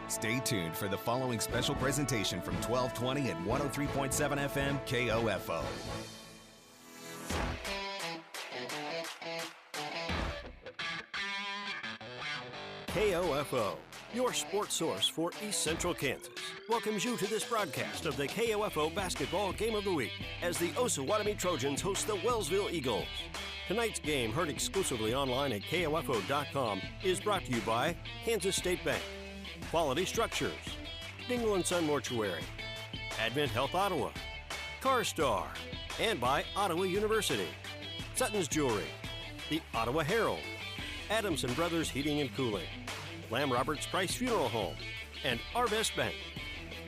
Stay tuned for the following special presentation from 1220 and 103.7 FM KOFO. KOFO, your sports source for East Central Kansas, welcomes you to this broadcast of the KOFO Basketball Game of the Week as the Osawatomie Trojans host the Wellsville Eagles. Tonight's game, heard exclusively online at KOFO.com, is brought to you by Kansas State Bank, Quality Structures, Dingle & Son Mortuary, Advent Health Ottawa, CarStar, and by Ottawa University, Sutton's Jewelry, the Ottawa Herald, Adamson Brothers Heating and Cooling, Lamb Roberts Price Funeral Home, and Arvest Bank.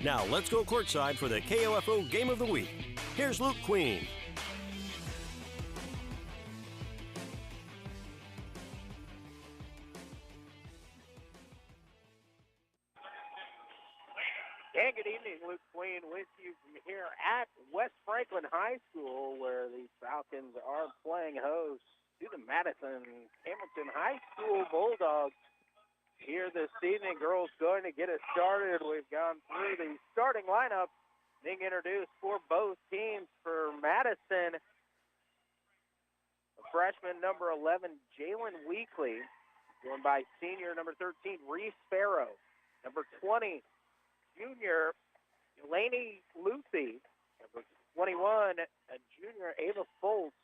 Now let's go courtside for the KOFO Game of the Week. Here's Luke Queen. And good evening, Luke Queen with you from here at West Franklin High School, where the Falcons are playing host to the Madison Hamilton High School Bulldogs here this evening. Girls going to get us started. We've gone through the starting lineup being introduced for both teams. For Madison, freshman number 11, Jalen Weekly, joined by senior number 13, Reese Farrow, number 20, junior Laney Lucy, number 21, junior Ava Foltz,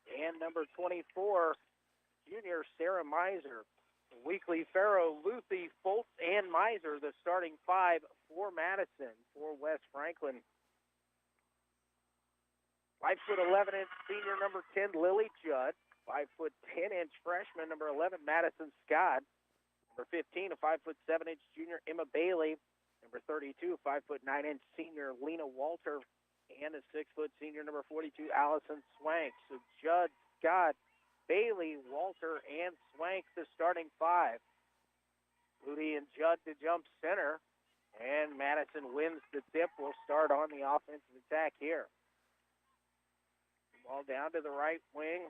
and number 24, junior Sarah Miser. Weekly, Farrow, Lucy, Foltz, and Miser, the starting five for Madison. For West Franklin, 5'11" senior number 10, Lily Judd, 5'10" freshman number 11, Madison Scott, number 15, a 5'7" junior Emma Bailey, number 32, 5'9" senior Lena Walter, and a 6' senior number 42, Allison Swank. So Judd, Scott, Bailey, Walter, and Swank, the starting five. Moody and Judd to jump center, and Madison wins the tip. We'll start on the offensive attack here. Ball down to the right wing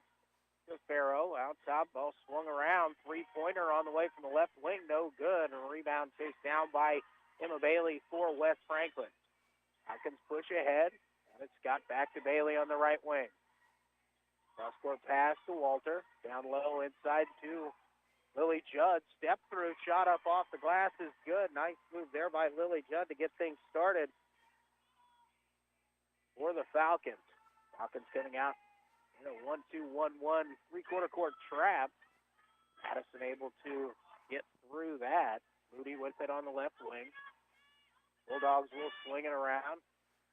to Farrow. Out top, ball swung around. Three-pointer on the way from the left wing, no good. And a rebound chased down by Emma Bailey for West Franklin. Hawkins push ahead, and it's got back to Bailey on the right wing. Cross-court pass to Walter. Down low inside to Lily Judd. Step through, shot up off the glass is good. Nice move there by Lily Judd to get things started for the Falcons. Falcons coming out in a 1-2-1-1 three-quarter court trap. Madison able to get through that. Moody with it on the left wing. Bulldogs will swing it around.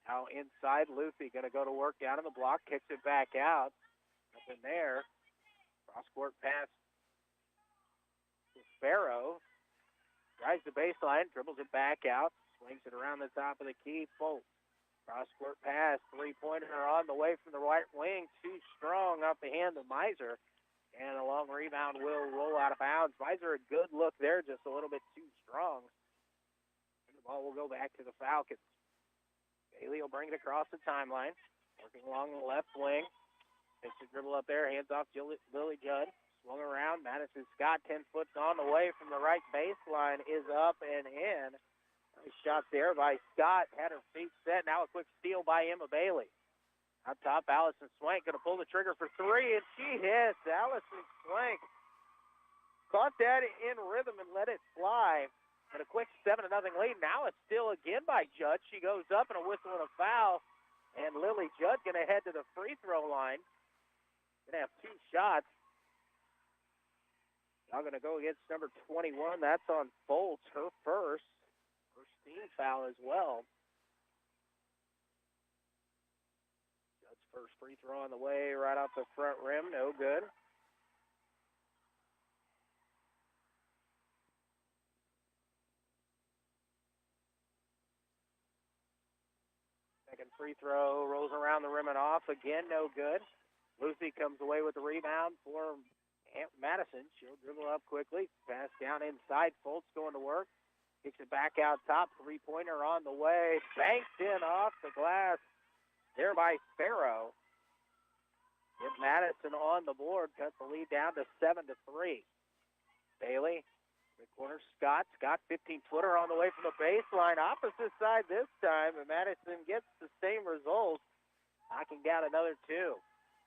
Now inside, Lucy going to go to work down in the block, kicks it back out. Nothing there. Cross-court pass to Farrow. Drives the baseline, dribbles it back out, swings it around the top of the key. Foltz. Cross-court pass, three-pointer on the way from the right wing. Too strong off the hand of Miser. And a long rebound will roll out of bounds. Miser, a good look there, just a little bit too strong. And the ball will go back to the Falcons. Bailey will bring it across the timeline. Working along the left wing. Takes the dribble up there, hands off Lily Judd. Swung around. Madison Scott, 10 foot on the way from the right baseline, is up and in. Nice shot there by Scott. Had her feet set. Now a quick steal by Emma Bailey. On top, Allison Swank going to pull the trigger for three, and she hits. Allison Swank caught that in rhythm and let it fly. And a quick 7-0 lead. Now it's still again by Judd. She goes up and a whistle and a foul. And Lily Judd going to head to the free throw line. Going to have two shots. Now going to go against number 21. That's on Foltz, her first. First team foul as well. Judd's first free throw on the way, right off the front rim. No good. Second free throw rolls around the rim and off. Again, no good. Lucy comes away with the rebound for Madison. She'll dribble up quickly. Pass down inside. Foltz going to work. Kicks it back out top. Three-pointer on the way. Banked in off the glass there by Farrow. Get Madison on the board. Cuts the lead down to 7-3. Bailey The corner, Scott. Scott, 15-footer on the way from the baseline. Opposite side this time, and Madison gets the same result, knocking down another two.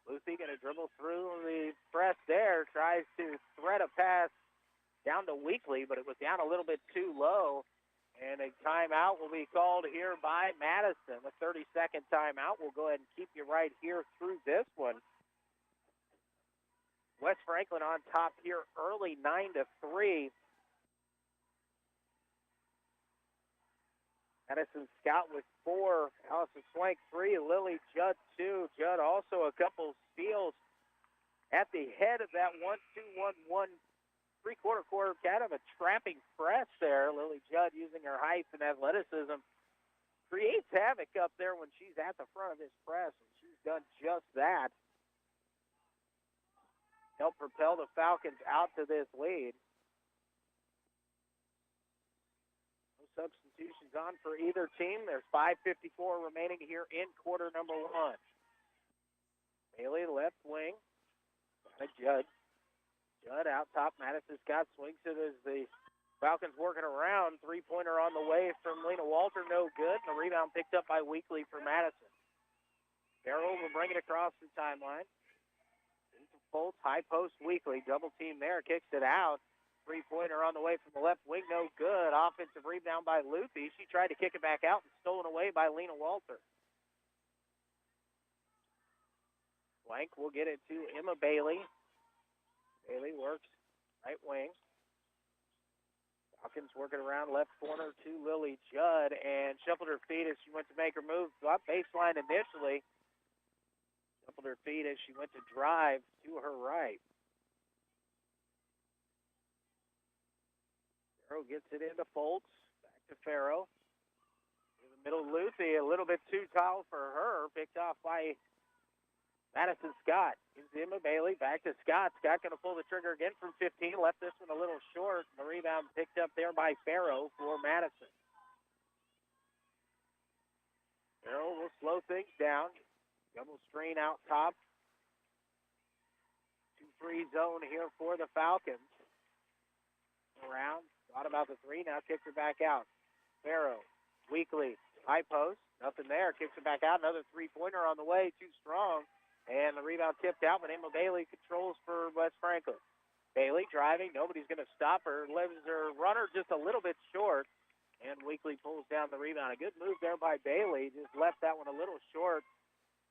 Lucy going to dribble through the press there, tries to thread a pass down to Weekly, but it was down a little bit too low. And a timeout will be called here by Madison. A 30-second timeout. We'll go ahead and keep you right here through this one. West Franklin on top here early, 9-3. Madison Scott with 4, Allison Swank 3, Lily Judd 2. Judd also a couple steals at the head of that 1-2-1-1 three-quarter quarter, kind of a trapping press there. Lily Judd using her height and athleticism creates havoc up there when she's at the front of this press, and she's done just that. Help propel the Falcons out to this lead. Substitutions on for either team. There's 5:54 remaining here in quarter number 1. Bailey, left wing. Judd. Judd out top. Madison Scott swings it as the Falcons working around. Three-pointer on the way from Lena Walter. No good. The rebound picked up by Weekly for Madison. Farrell will bring it across the timeline. Into Foltz. High post Weekly. Double team there. Kicks it out. Three-pointer on the way from the left wing, no good. Offensive rebound by Luthi. She tried to kick it back out and stolen away by Lena Walter. Blank will get it to Emma Bailey. Bailey works right wing. Falcons working around left corner to Lily Judd and shuffled her feet as she went to make her move. Up baseline initially. Shuffled her feet as she went to drive to her right. Farrow gets it into Foltz. Back to Farrow. In the middle, Luthi, a little bit too tall for her. Picked off by Madison Scott. Gives to Emma Bailey. Back to Scott. Scott going to pull the trigger again from 15. Left this one a little short. The rebound picked up there by Farrow for Madison. Farrow will slow things down. Double screen out top. 2-3 zone here for the Falcons. Around. Thought about the three, now kicks it back out. Farrow, Weekly, high post, nothing there. Kicks it back out, another three-pointer on the way, too strong. And the rebound tipped out, but Emma Bailey controls for West Franklin. Bailey driving, nobody's going to stop her. Leaves her runner just a little bit short. And Weekly pulls down the rebound. A good move there by Bailey, just left that one a little short.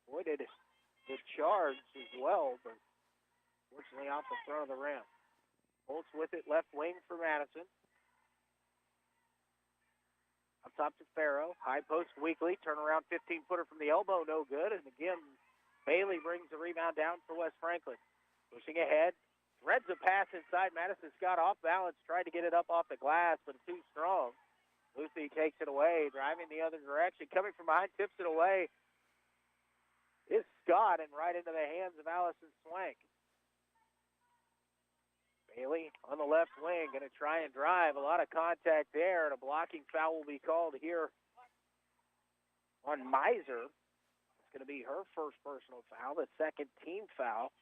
Avoided the charge as well, but fortunately off the front of the rim. Foltz with it, left wing for Madison. Up top to Farrow. High post Weekly. Turnaround 15-footer from the elbow. No good. And again, Bailey brings the rebound down for West Franklin. Pushing ahead. Threads a pass inside. Madison Scott off balance. Tried to get it up off the glass, but too strong. Lucy takes it away. Driving the other direction. Coming from behind. Tips it away. Is Scott and right into the hands of Allison Swank. Bailey on the left wing, going to try and drive. A lot of contact there, and a blocking foul will be called here on Miser. It's going to be her first personal foul, the second team foul.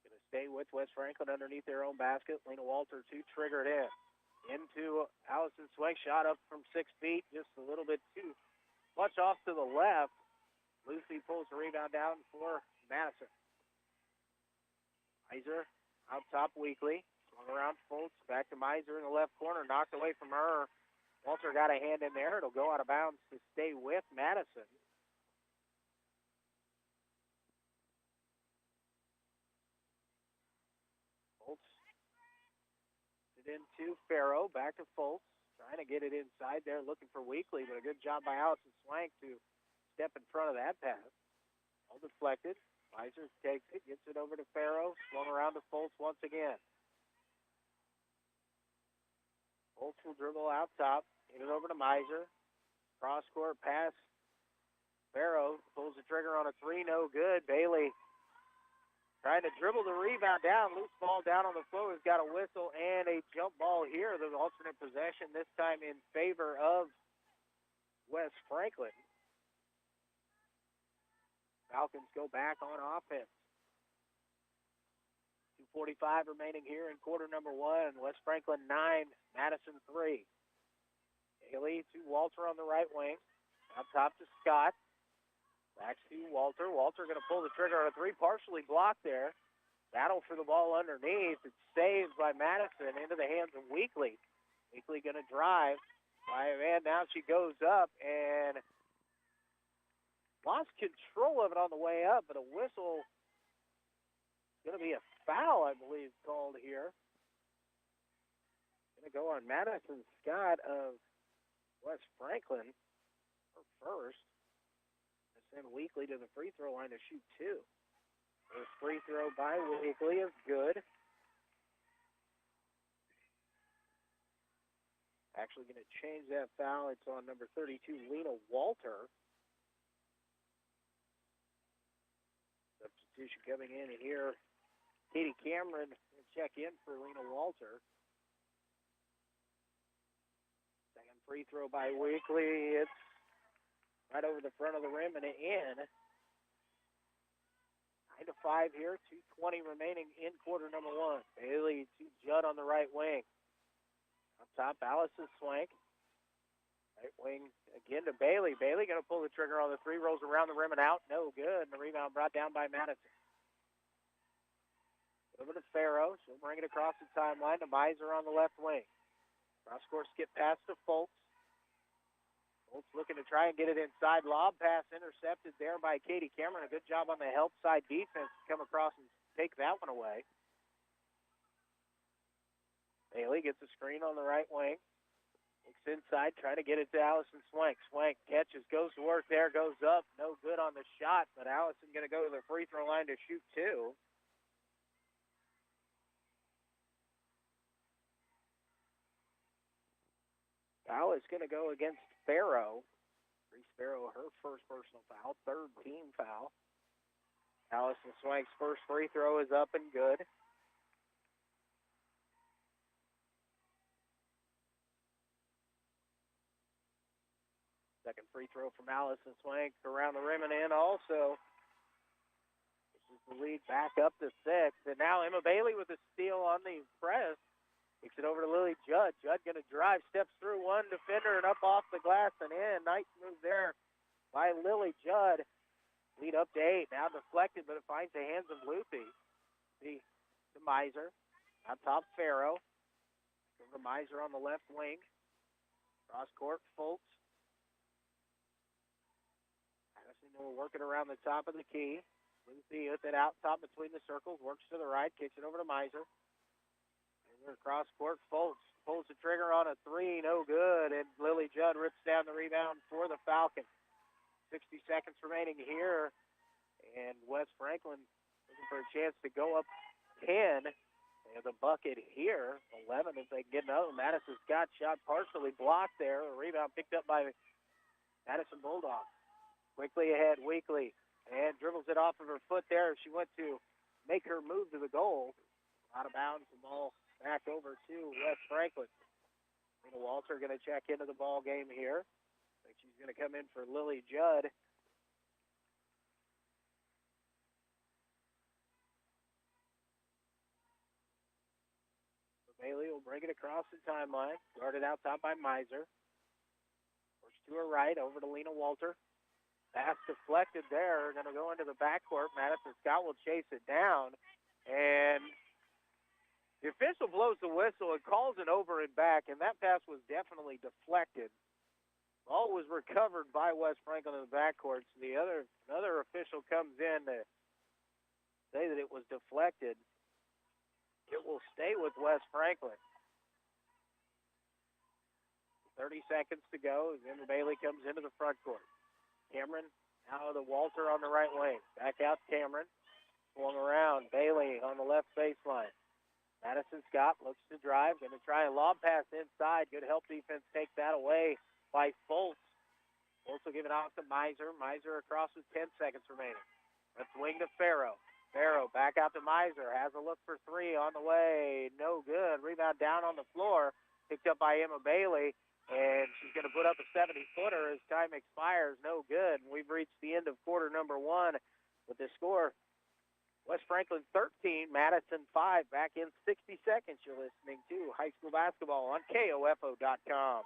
Going to stay with West Franklin underneath their own basket. Lena Walter, triggered in. Into Allison Swank, shot up from 6 feet, just a little bit too much off to the left. Lucy pulls the rebound down for Madison. Miser out top Weekly. Swung around Foltz. Back to Miser in the left corner. Knocked away from her. Walter got a hand in there. It'll go out of bounds to stay with Madison. Foltz. It into Farrow. Back to Foltz. Trying to get it inside there. Looking for Weekly. But a good job by Allison Swank to step in front of that pass. All deflected. Miser takes it, gets it over to Farrow, swung around to Foltz once again. Foltz will dribble out top, get it over to Miser. Cross-court pass. Farrow pulls the trigger on a three, no good. Bailey trying to dribble the rebound down. Loose ball down on the floor. Has got a whistle and a jump ball here. The alternate possession, this time in favor of West Franklin. Falcons go back on offense. 2:45 remaining here in quarter number one. West Franklin 9, Madison 3. Bailey to Walter on the right wing. Up top to Scott. Back to Walter. Walter going to pull the trigger on a three, partially blocked there. Battle for the ball underneath. It's saved by Madison into the hands of Weekly. Weekly going to drive. By a man, now she goes up and lost control of it on the way up, but a whistle. Going to be a foul, I believe, called here. Going to go on Madison Scott of West Franklin for first. Send Weekly to the free throw line to shoot two. First free throw by Weekly is good. Actually going to change that foul. It's on number 32, Lena Walter. Substitution coming in here. Katie Cameron will check in for Lena Walter. Second free throw by Weekly. It's right over the front of the rim and in. 9-5 here. 2:20 remaining in quarter number one. Bailey to Judd on the right wing. Up top, Allison Swank. Right wing again to Bailey. Bailey going to pull the trigger on the three. Rolls around the rim and out. No good. And the rebound brought down by Madison. Over to Farrow. She'll bring it across the timeline to Miser on the left wing. Cross-court skip pass to Foltz. Foltz looking to try and get it inside. Lob pass intercepted there by Katie Cameron. A good job on the help side defense to come across and take that one away. Bailey gets a screen on the right wing. Looks inside, trying to get it to Allison Swank. Swank catches, goes to work there, goes up. No good on the shot, but Allison going to go to the free throw line to shoot two. Foul is going to go against Farrow. Reese Farrow, her first personal foul, third team foul. Allison Swank's first free throw is up and good. Second free throw from Allison Swank around the rim and in also. This is the lead back up to 6. And now Emma Bailey with a steal on the press. Kicks it over to Lily Judd. Judd going to drive, steps through one defender and up off the glass and in. Nice move there by Lily Judd. Lead up to 8. Now deflected, but it finds the hands of Lupe. The Miser. On top, Farrow. Over to Miser on the left wing. Cross court, Foltz. Madison will work it around the top of the key. Lupe with it out top between the circles. Works to the right, kicks it over to Miser. Across court, Foltz pulls the trigger on a three, no good, and Lily Judd rips down the rebound for the Falcons. 60 seconds remaining here, and West Franklin looking for a chance to go up 10. They have the bucket here, 11 if they can get another. Madison Scott shot partially blocked there. A rebound picked up by Madison Bulldogs. Quickly ahead, Weekly, and dribbles it off of her foot there. She went to make her move to the goal. Out of bounds, the ball back over to West Franklin. Lena Walter going to check into the ball game here. I think she's going to come in for Lily Judd. So Bailey will bring it across the timeline. Guarded out top by Miser. Push to her right, over to Lena Walter. Pass deflected there. Going to go into the backcourt. Madison Scott will chase it down. And the official blows the whistle and calls it over and back, and that pass was definitely deflected. Ball was recovered by West Franklin in the backcourt. So another official comes in to say that it was deflected. It will stay with West Franklin. 30 seconds to go as Emma Bailey comes into the front court. Cameron now to Walter on the right wing. Back out Cameron. Swung around. Bailey on the left baseline. Madison Scott looks to drive, going to try a lob pass inside. Good help defense take that away by Foltz. Foltz will give it off to Miser. Miser across with 10 seconds remaining. Let's wing to Farrow. Farrow back out to Miser. Has a look for three on the way. No good. Rebound down on the floor. Picked up by Emma Bailey. And she's going to put up a 70-footer as time expires. No good. We've reached the end of quarter number one with the score. West Franklin 13, Madison 5. Back in 60 seconds, you're listening to high school basketball on KOFO.com.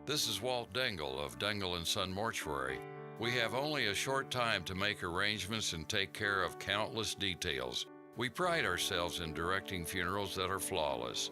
This is Walt Dangle of Dangle & Son Mortuary. We have only a short time to make arrangements and take care of countless details. We pride ourselves in directing funerals that are flawless.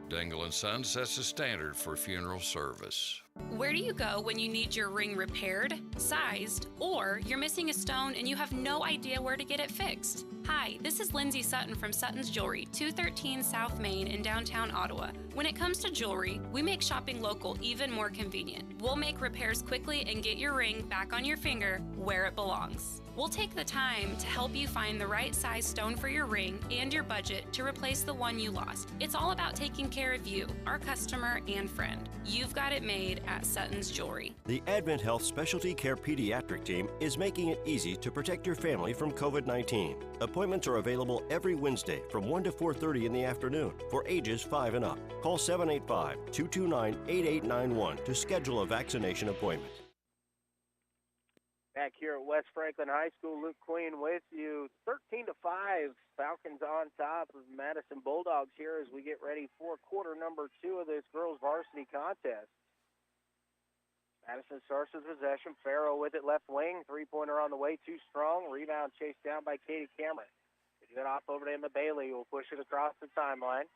Dangle & Son sets a standard for funeral service. Where do you go when you need your ring repaired, sized, or you're missing a stone and you have no idea where to get it fixed? Hi, this is Lindsay Sutton from Sutton's Jewelry, 213 South Main in downtown Ottawa. When it comes to jewelry, we make shopping local even more convenient. We'll make repairs quickly and get your ring back on your finger where it belongs. We'll take the time to help you find the right size stone for your ring and your budget to replace the one you lost. It's all about taking care of you, our customer and friend. You've got it made at Sutton's Jewelry. The Advent Health Specialty Care Pediatric Team is making it easy to protect your family from COVID-19. Appointments are available every Wednesday from 1 to 4:30 in the afternoon for ages 5 and up. Call 785-229-8891 to schedule a vaccination appointment. Back here at West Franklin High School, Luke Queen with you. 13-5, Falcons on top of Madison Bulldogs here as we get ready for quarter number 2 of this girls varsity contest. Madison starts with possession. Farrow with it left wing. Three-pointer on the way, too strong. Rebound chased down by Katie Cameron. They get off over to Emma Bailey, who will push it across the timeline.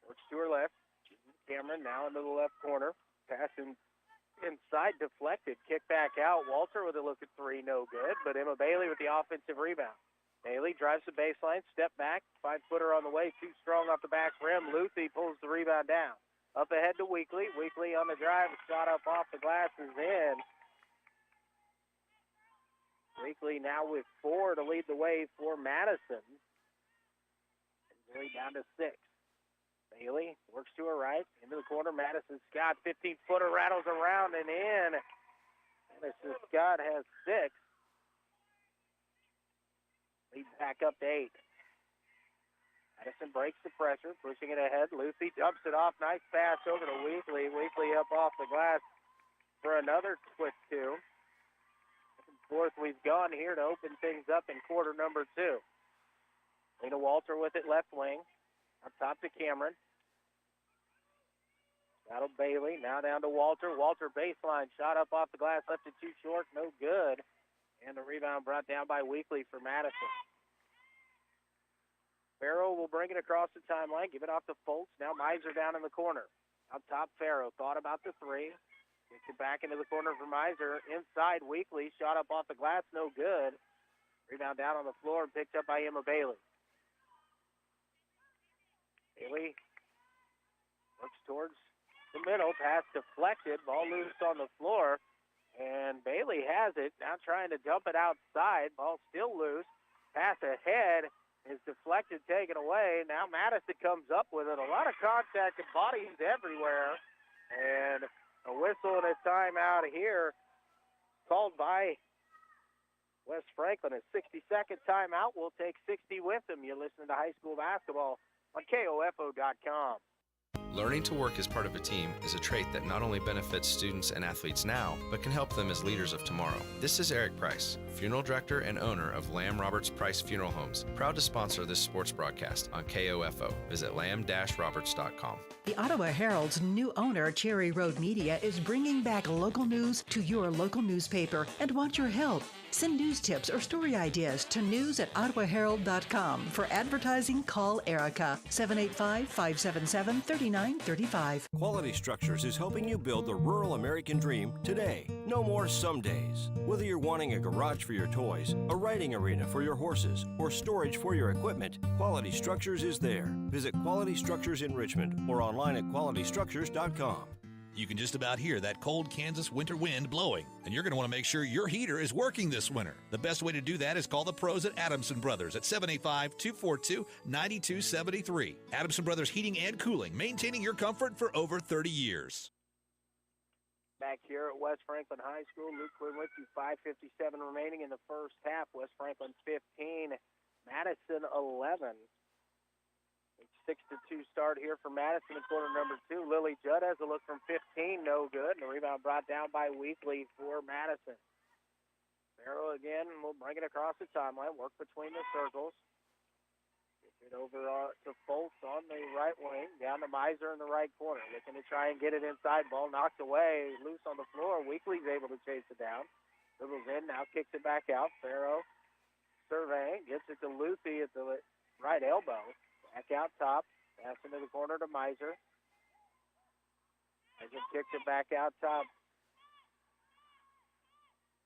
Works to her left. Cameron now into the left corner. Passing inside, deflected. Kick back out. Walter with a look at three, no good. But Emma Bailey with the offensive rebound. Bailey drives the baseline, step back, 5-footer on the way, too strong off the back rim. Luthi pulls the rebound down. Up ahead to Weekly. Weekly on the drive, shot up off the glass is in. Weekly now with 4 to lead the way for Madison. And Bailey down to 6. Bailey works to her right, into the corner. Madison Scott, 15-footer, rattles around and in. Madison Scott has 6. Leads back up to 8. Madison breaks the pressure, pushing it ahead. Lucy dumps it off. Nice pass over to Weekly. Weekly up off the glass for another quick 2. Back and forth we've gone here to open things up in quarter number 2. Lena Walter with it left wing. Up top to Cameron. Battle Bailey. Now down to Walter. Walter baseline. Shot up off the glass. Left it too short. No good. And the rebound brought down by Weekly for Madison. Farrow will bring it across the timeline. Give it off to Foltz. Now Miser down in the corner. Up top, Farrow. Thought about the 3. Gets it back into the corner for Miser. Inside, Weekly. Shot up off the glass. No good. Rebound down on the floor and picked up by Emma Bailey. Bailey looks towards the middle. Pass deflected. Ball loose on the floor. And Bailey has it. Now trying to dump it outside. Ball still loose. Pass ahead is deflected, taken away. Now Madison comes up with it. A lot of contact and bodies everywhere. And a whistle and a timeout here called by West Franklin. A 60-second timeout. We'll take 60 with them. You're listening to high school basketball on KOFO.com. Learning to work as part of a team is a trait that not only benefits students and athletes now, but can help them as leaders of tomorrow. This is Eric Price, funeral director and owner of Lamb Roberts Price Funeral Homes, proud to sponsor this sports broadcast on KOFO. Visit lamb-roberts.com. The Ottawa Herald's new owner, Cherry Road Media, is bringing back local news to your local newspaper and want your help. Send news tips or story ideas to news@ottawaherald.com. For advertising, call Erica, 785-577-3935. Quality Structures is helping you build the rural American dream today. No more some days. Whether you're wanting a garage for your toys, a riding arena for your horses, or storage for your equipment, Quality Structures is there. Visit Quality Structures in Richmond or online at qualitystructures.com. You can just about hear that cold Kansas winter wind blowing, and you're going to want to make sure your heater is working this winter. The best way to do that is call the pros at Adamson Brothers at 785-242-9273. Adamson Brothers Heating and Cooling, maintaining your comfort for over 30 years. Back here at West Franklin High School, Luke Quinn with you, 5:57 remaining in the first half. West Franklin 15, Madison 11. 6-2 start here for Madison in quarter number 2. Lily Judd has a look from 15, no good. And the rebound brought down by Weekly for Madison. Farrow again will bring it across the timeline, work between the circles. Gets it over to Foltz on the right wing, down to Miser in the right corner. Looking to try and get it inside. Ball knocked away, loose on the floor. Weekly's able to chase it down. Dribbles in, now kicks it back out. Farrow surveying, gets it to Lucy at the right elbow. Back out top, pass into the corner to Miser. Miser kicks it back out top.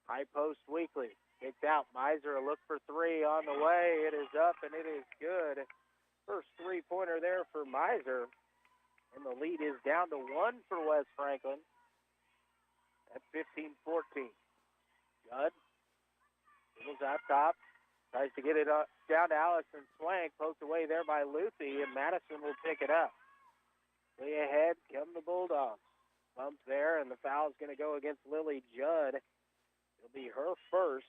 High post Weekly. Kicked out. Miser a look for three on the way. It is up and it is good. First three-pointer there for Miser. And the lead is down to one for West Franklin at 15-14. Judd dribbles out top. Tries to get it up, down to Allison Swank. Poked away there by Lucy, and Madison will pick it up. Way ahead come the Bulldogs. Bump there, and the foul is going to go against Lily Judd. It'll be her first.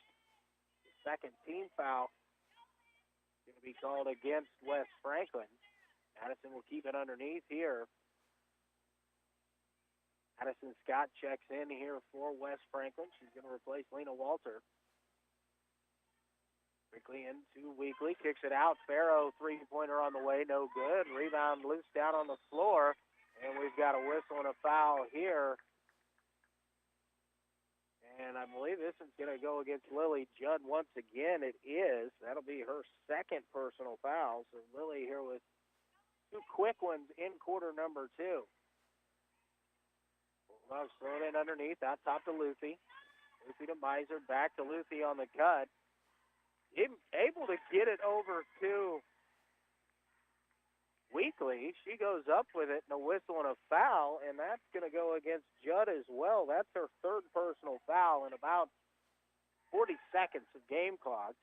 The second team foul going to be called against West Franklin. Madison will keep it underneath here. Madison Scott checks in here for West Franklin. She's going to replace Lena Walter. Quickly into Weekly, kicks it out. Farrow, three-pointer on the way, no good. Rebound loose down on the floor, and we've got a whistle and a foul here. And I believe this is going to go against Lily Judd once again. It is. That'll be her second personal foul. So Lily here with two quick ones in quarter number two. Bulldogs throw it in underneath, out top to Lucy. Lucy to Miser, back to Lucy on the cut. Able to get it over to Weekly. She goes up with it and a whistle and a foul, and that's going to go against Judd as well. That's her third personal foul in about 40 seconds of game clock.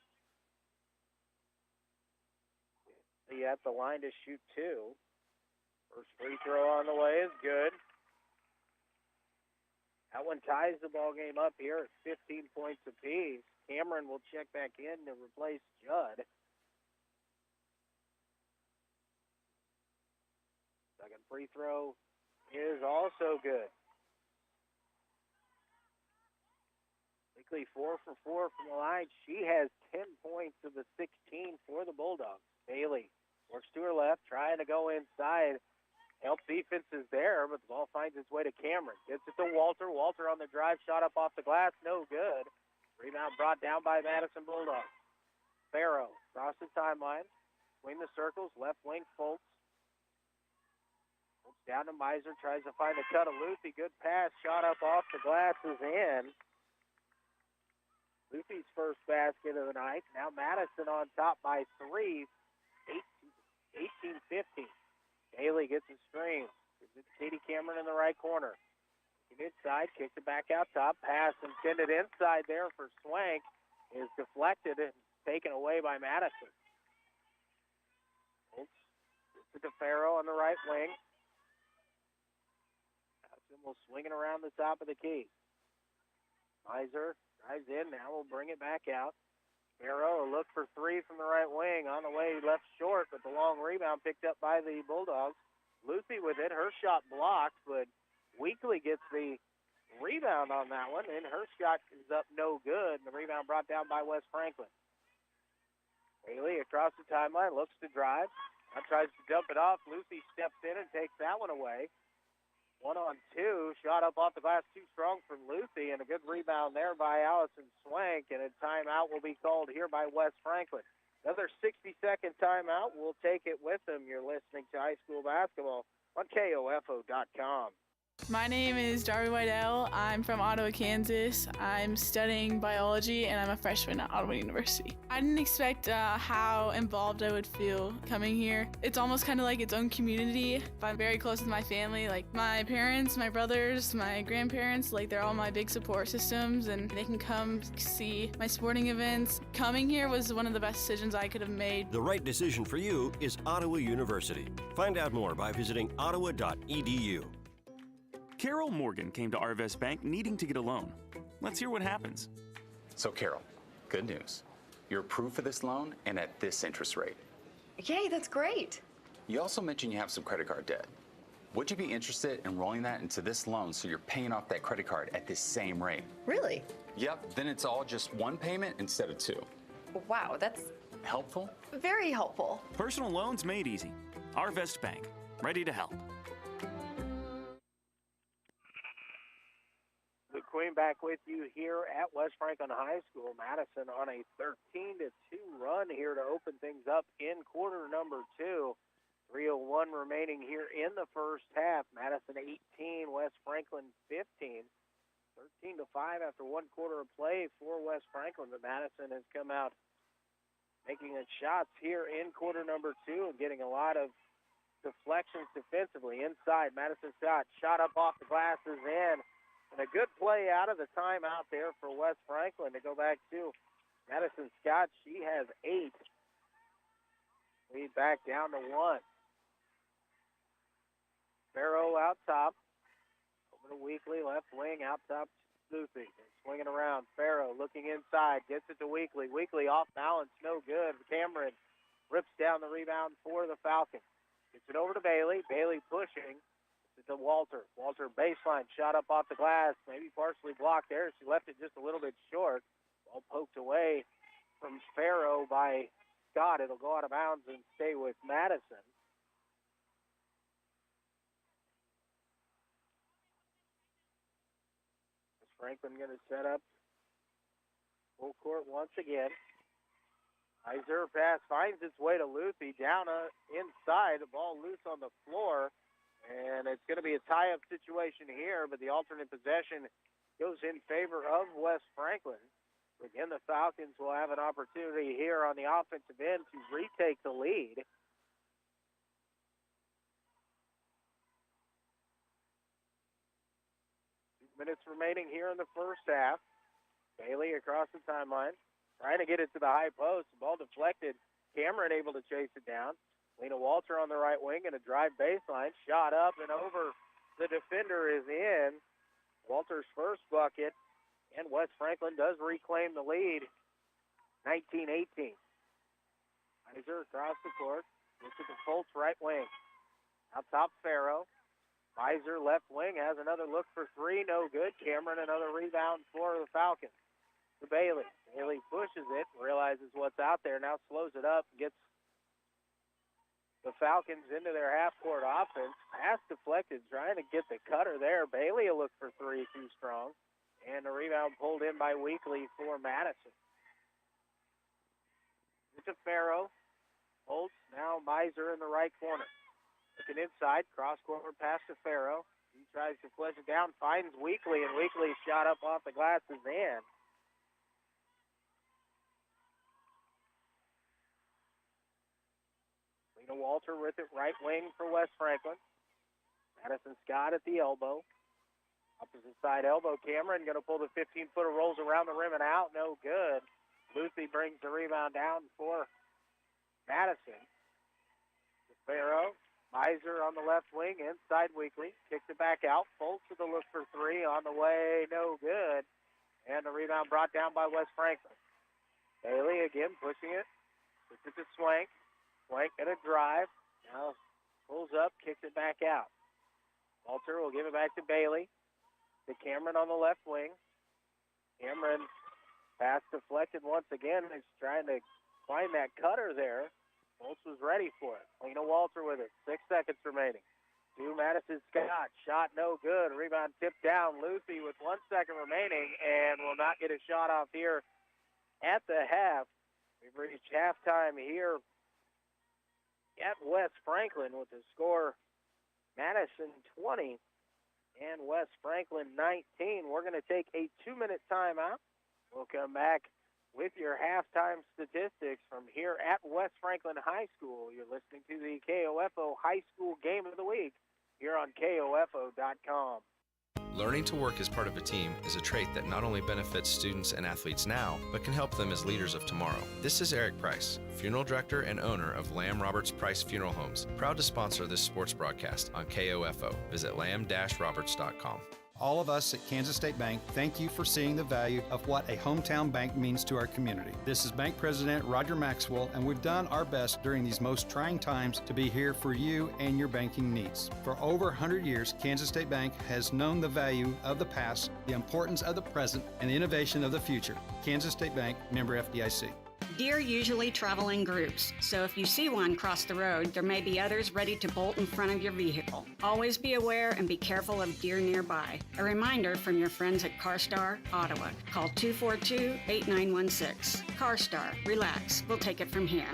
She at the line to shoot two. First free throw on the way is good. That one ties the ball game up here at 15 points apiece. Cameron will check back in to replace Judd. Second free throw is also good. Weekly 4 for 4 from the line. She has 10 points of the 16 for the Bulldogs. Bailey works to her left, trying to go inside. Help defense is there, but the ball finds its way to Cameron. Gets it to Walter. Walter on the drive, shot up off the glass, no good. Rebound brought down by Madison Bulldogs. Farrow across the timeline, between the circles, left wing Foltz. Foltz down to Miser, tries to find the cut of Lucy. Good pass, shot up off the glass is in. Lucy's first basket of the night. Now Madison on top by three, 18-15. Bailey gets a screen. Gives it to Katie Cameron in the right corner. Inside, kicks it back out top. Pass intended inside there for Swank is deflected and taken away by Madison. Gets it to Farrow on the right wing. Madison will swing it around the top of the key. Miser drives in, now will bring it back out. Farrow will look for three from the right wing. On the way, left short, but the long rebound picked up by the Bulldogs. Lucy with it, her shot blocked, but Weekly gets the rebound on that one, and her shot is up no good, and the rebound brought down by West Franklin. Bailey across the timeline, looks to drive. Now tries to dump it off. Lucy steps in and takes that one away. 1-on-2, shot up off the glass, too strong from Lucy, and a good rebound there by Allison Swank, and a timeout will be called here by West Franklin. Another 60-second timeout. We'll take it with them. You're listening to high school basketball on KOFO.com. My name is Darby Whitell. I'm from Ottawa, Kansas. I'm studying biology, and I'm a freshman at Ottawa University. I didn't expect how involved I would feel coming here. It's almost kind of like its own community. I'm very close with my family, like my parents, my brothers, my grandparents, like they're all my big support systems, and they can come see my sporting events. Coming here was one of the best decisions I could have made. The right decision for you is Ottawa University. Find out more by visiting ottawa.edu. Carol Morgan came to Arvest Bank needing to get a loan. Let's hear what happens. So Carol, good news. You're approved for this loan and at this interest rate. Yay, that's great. You also mentioned you have some credit card debt. Would you be interested in rolling that into this loan so you're paying off that credit card at this same rate? Really? Yep, then it's all just one payment instead of two. Wow, that's Helpful? very helpful. Personal loans made easy. Arvest Bank, ready to help. The Queen back with you here at West Franklin High School. Madison on a 13-2 run here to open things up in quarter number 2. 3:01 remaining here in the first half. Madison 18, West Franklin 15. 13-5 after one quarter of play for West Franklin. But Madison has come out making its shots here in quarter number 2 and getting a lot of deflections defensively. Inside, Madison Scott shot up off the glasses in. And a good play out of the timeout there for West Franklin to go back to Madison Scott. She has 8. Lead back down to 1. Farrow out top. Over to Weekly, left wing, out top Lucy. Swinging around. Farrow looking inside, gets it to Weekly. Weekly off balance, no good. Cameron rips down the rebound for the Falcons. Gets it over to Bailey. Bailey pushing. To Walter. Walter baseline shot up off the glass, maybe partially blocked there. She left it just a little bit short. Ball poked away from Farrow by Scott. It'll go out of bounds and stay with Madison. Franklin going to set up full court once again. Iser pass finds its way to Luthi down inside. The ball loose on the floor. And it's going to be a tie-up situation here, but the alternate possession goes in favor of West Franklin. Again, the Falcons will have an opportunity here on the offensive end to retake the lead. Minutes remaining here in the first half. Bailey across the timeline, trying to get it to the high post. The ball deflected. Cameron able to chase it down. Lena Walter on the right wing and a drive baseline. Shot up and over. The defender is in. Walter's first bucket. And West Franklin does reclaim the lead. 19-18. Iser across the court. Gets it to Foltz right wing. Out top Farrow. Iser left wing has another look for three. No good. Cameron another rebound for the Falcons. To Bailey. Bailey pushes it. Realizes what's out there. Now slows it up. Gets the Falcons into their half-court offense. Pass deflected, trying to get the cutter there. Bailey will look for three, too strong. And the rebound pulled in by Weekly for Madison. It's a Farrow. Holtz, now Miser in the right corner. Looking inside, cross-court pass to Farrow. He tries to flush it down, finds Weekly, and Weekly shot up off the glass is in. Walter with it, right wing for West Franklin. Madison Scott at the elbow. Opposite side elbow. Cameron going to pull the 15-footer, rolls around the rim and out. No good. Lucy brings the rebound down for Madison. Farrow. Miser on the left wing, inside Weekly. Kicks it back out. Foltz with a look for three. On the way, no good. And the rebound brought down by West Franklin. Bailey again pushing it. Puts it to Swank. Swank at a drive. Now pulls up, kicks it back out. Walter will give it back to Bailey. To Cameron on the left wing. Cameron pass deflected once again. He's trying to find that cutter there. Foltz was ready for it. Lena Walter with it. 6 seconds remaining. To Madison Scott. Shot no good. Rebound tipped down. Lucy with 1 second remaining and will not get a shot off here at the half. We've reached halftime here at West Franklin with the score Madison 20 and West Franklin 19. We're going to take a 2-minute timeout. We'll come back with your halftime statistics from here at West Franklin High School. You're listening to the KOFO High School Game of the Week here on KOFO.com. Learning to work as part of a team is a trait that not only benefits students and athletes now, but can help them as leaders of tomorrow. This is Eric Price, Funeral Director and owner of Lamb Roberts Price Funeral Homes, proud to sponsor this sports broadcast on KOFO. Visit lamb-roberts.com. All of us at Kansas State Bank thank you for seeing the value of what a hometown bank means to our community. This is Bank President Roger Maxwell, and we've done our best during these most trying times to be here for you and your banking needs. For over 100 years, Kansas State Bank has known the value of the past, the importance of the present, and the innovation of the future. Kansas State Bank, member FDIC. Deer usually travel in groups, so if you see one cross the road, there may be others ready to bolt in front of your vehicle. Always be aware and be careful of deer nearby. A reminder from your friends at CarStar, Ottawa. Call 242-8916. CarStar, relax, we'll take it from here.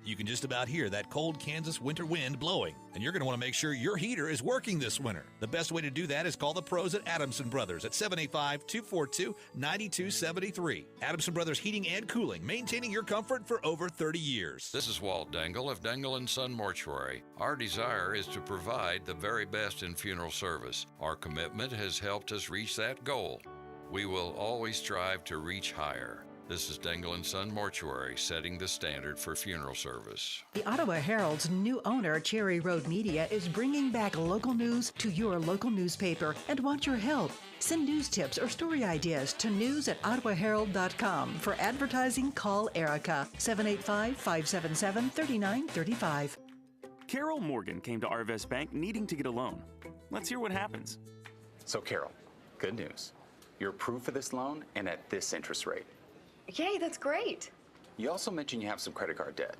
You can just about hear that cold Kansas winter wind blowing, and you're going to want to make sure your heater is working this winter. The best way to do that is call the pros at Adamson Brothers at 785-242-9273. Adamson Brothers Heating and Cooling, maintaining your comfort for over 30 years. This is Walt Dangle of Dangle & Son Mortuary. Our desire is to provide the very best in funeral service. Our commitment has helped us reach that goal. We will always strive to reach higher. This is Dangle & Son Mortuary, setting the standard for funeral service. The Ottawa Herald's new owner, Cherry Road Media, is bringing back local news to your local newspaper and wants your help. Send news tips or story ideas to news@ottawaherald.com. For advertising, call Erica, 785-577-3935. Carol Morgan came to Arvest Bank needing to get a loan. Let's hear what happens. So, Carol, good news. You're approved for this loan and at this interest rate. Yay, that's great. You also mentioned you have some credit card debt.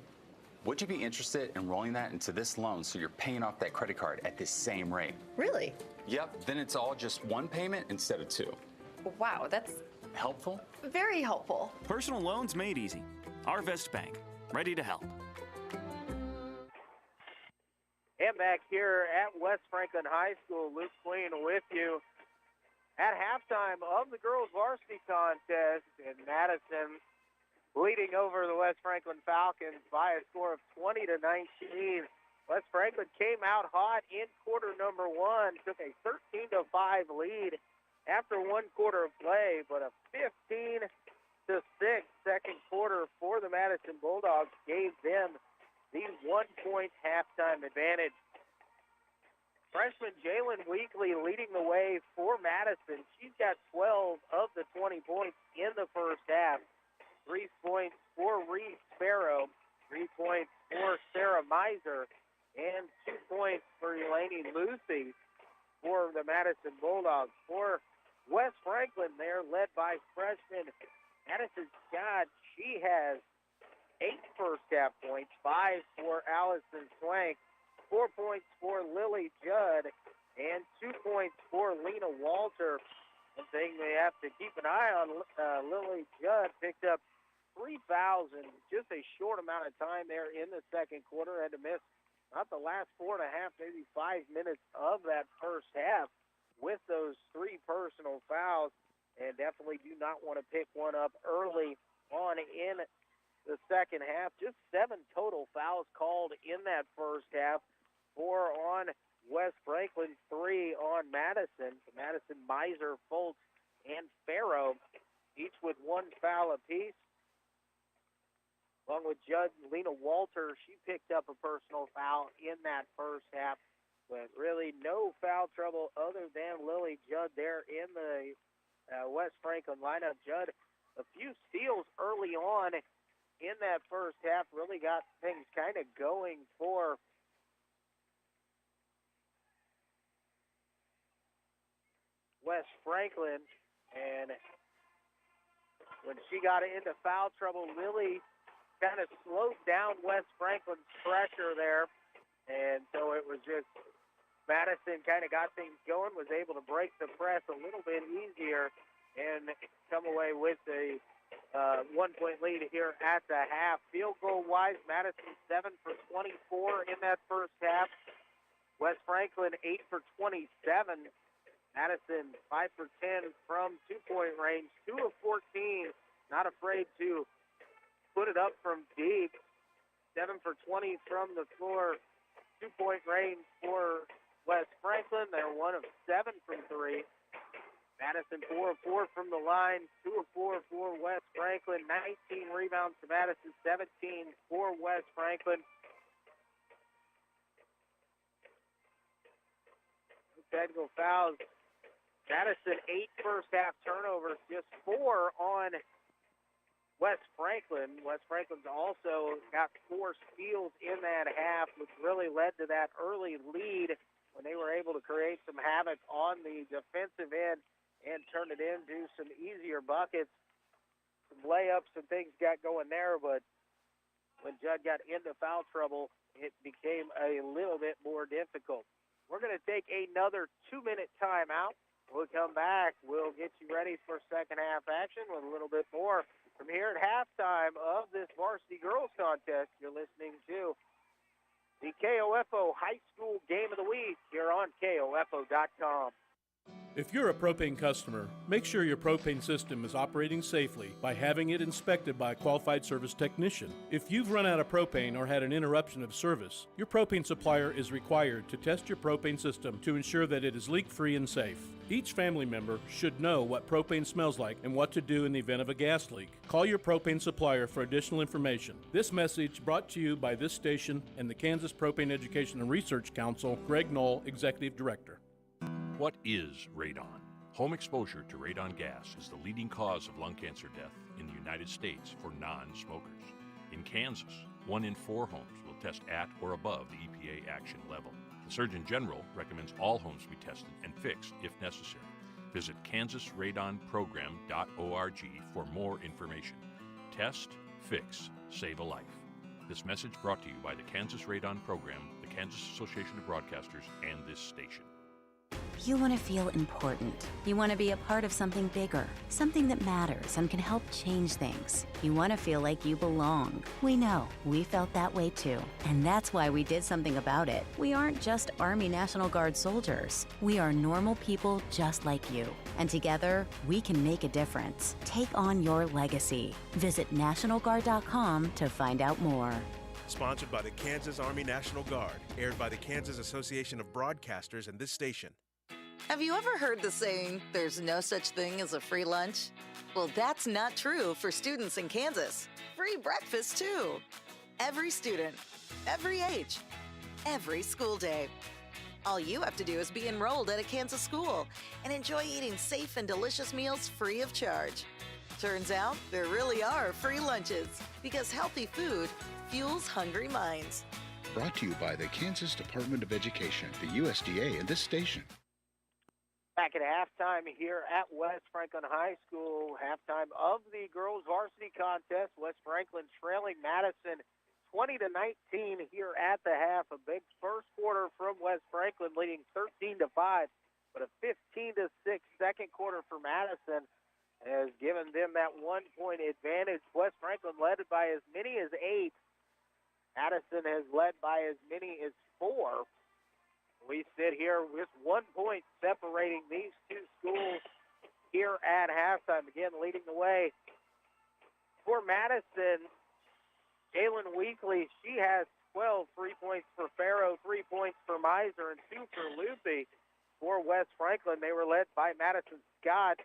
Would you be interested in rolling that into this loan so you're paying off that credit card at this same rate? Really? Yep, then it's all just one payment instead of two. Wow, that's helpful? Very helpful. Personal loans made easy. Arvest Bank, ready to help. And back here at West Franklin High School, Luke Queen with you at halftime of the girls varsity contest, and Madison leading over the West Franklin Falcons by a score of 20-19. West Franklin came out hot in quarter number one, took a 13-5 lead after one quarter of play, but a 15-6 second quarter for the Madison Bulldogs gave them the 1-point halftime advantage. Freshman Jalen Weekly leading the way for Madison. She's got 12 of the 20 points in the first half. 3 points for Reed Sparrow, 3 points for Sarah Miser, and 2 points for Elaine Lucy for the Madison Bulldogs. For West Franklin, they're led by freshman Madison Scott. She has 8 first half points, 5 for Allison Swank, 4 points for Lily Judd, and 2 points for Lena Walter. One thing they have to keep an eye on, Lily Judd picked up 3 fouls in just a short amount of time there in the second quarter. Had to miss not the last 4.5, maybe 5 minutes of that first half with those 3 personal fouls, and definitely do not want to pick one up early on in the second half. Just 7 total fouls called in that first half. 4 on West Franklin, 3 on Madison. Madison, Miser, Foltz, and Farrow, each with 1 foul apiece. Along with Judd, Lena Walter, she picked up a personal foul in that first half, but really no foul trouble other than Lily Judd there in the West Franklin lineup. Judd, a few steals early on in that first half, really got things kind of going for West Franklin, and when she got into foul trouble, Lily kind of slowed down West Franklin's pressure there, and so it was just Madison kind of got things going, was able to break the press a little bit easier and come away with a 1-point lead here at the half. Field goal wise, Madison 7 for 24 in that first half. West Franklin 8 for 27. Madison 5 for 10 from 2-point range, 2 of 14. Not afraid to put it up from deep. 7 for 20 from the floor, 2-point range for West Franklin. They're 1 of 7 from 3. Madison 4 of 4 from the line, 2 of 4 for West Franklin. 19 rebounds to Madison, 17 for West Franklin. Technical fouls Madison, 8 first-half turnovers, just 4 on West Franklin. West Franklin's also got 4 steals in that half, which really led to that early lead when they were able to create some havoc on the defensive end and turn it into some easier buckets. Some layups and things got going there, but when Judd got into foul trouble, it became a little bit more difficult. We're going to take another 2-minute timeout. We'll come back. We'll get you ready for second half action with a little bit more from here at halftime of this varsity girls contest. You're listening to the KOFO High School Game of the Week here on KOFO.com. If you're a propane customer, make sure your propane system is operating safely by having it inspected by a qualified service technician. If you've run out of propane or had an interruption of service, your propane supplier is required to test your propane system to ensure that it is leak-free and safe. Each family member should know what propane smells like and what to do in the event of a gas leak. Call your propane supplier for additional information. This message brought to you by this station and the Kansas Propane Education and Research Council. Greg Knoll, Executive Director. What is radon? Home exposure to radon gas is the leading cause of lung cancer death in the United States for non-smokers. In Kansas, 1 in 4 homes will test at or above the EPA action level. The Surgeon General recommends all homes be tested and fixed if necessary. Visit kansasradonprogram.org for more information. Test, fix, save a life. This message brought to you by the Kansas Radon Program, the Kansas Association of Broadcasters, and this station. You want to feel important. You want to be a part of something bigger, something that matters and can help change things. You want to feel like you belong. We know. We felt that way too. And that's why we did something about it. We aren't just Army National Guard soldiers. We are normal people just like you. And together, we can make a difference. Take on your legacy. Visit NationalGuard.com to find out more. Sponsored by the Kansas Army National Guard. Aired by the Kansas Association of Broadcasters and this station. Have you ever heard the saying, there's no such thing as a free lunch? Well, that's not true for students in Kansas. Free breakfast, too. Every student, every age, every school day. All you have to do is be enrolled at a Kansas school and enjoy eating safe and delicious meals free of charge. Turns out there really are free lunches because healthy food fuels hungry minds. Brought to you by the Kansas Department of Education, the USDA, and this station. Back at halftime here at West Franklin High School, halftime of the girls varsity contest. West Franklin trailing Madison 20-19 here at the half. A big first quarter from West Franklin, leading 13-5, but a 15-6 second quarter for Madison has given them that 1-point advantage. West Franklin led by as many as 8. Madison has led by as many as 4. We sit here with 1 point separating these two schools here at halftime. Again, leading the way for Madison, Jalen Weekly. She has 12, 3 points for Farrow, 3 points for Miser, and 2 for Lupe. For West Franklin, they were led by Madison Scott,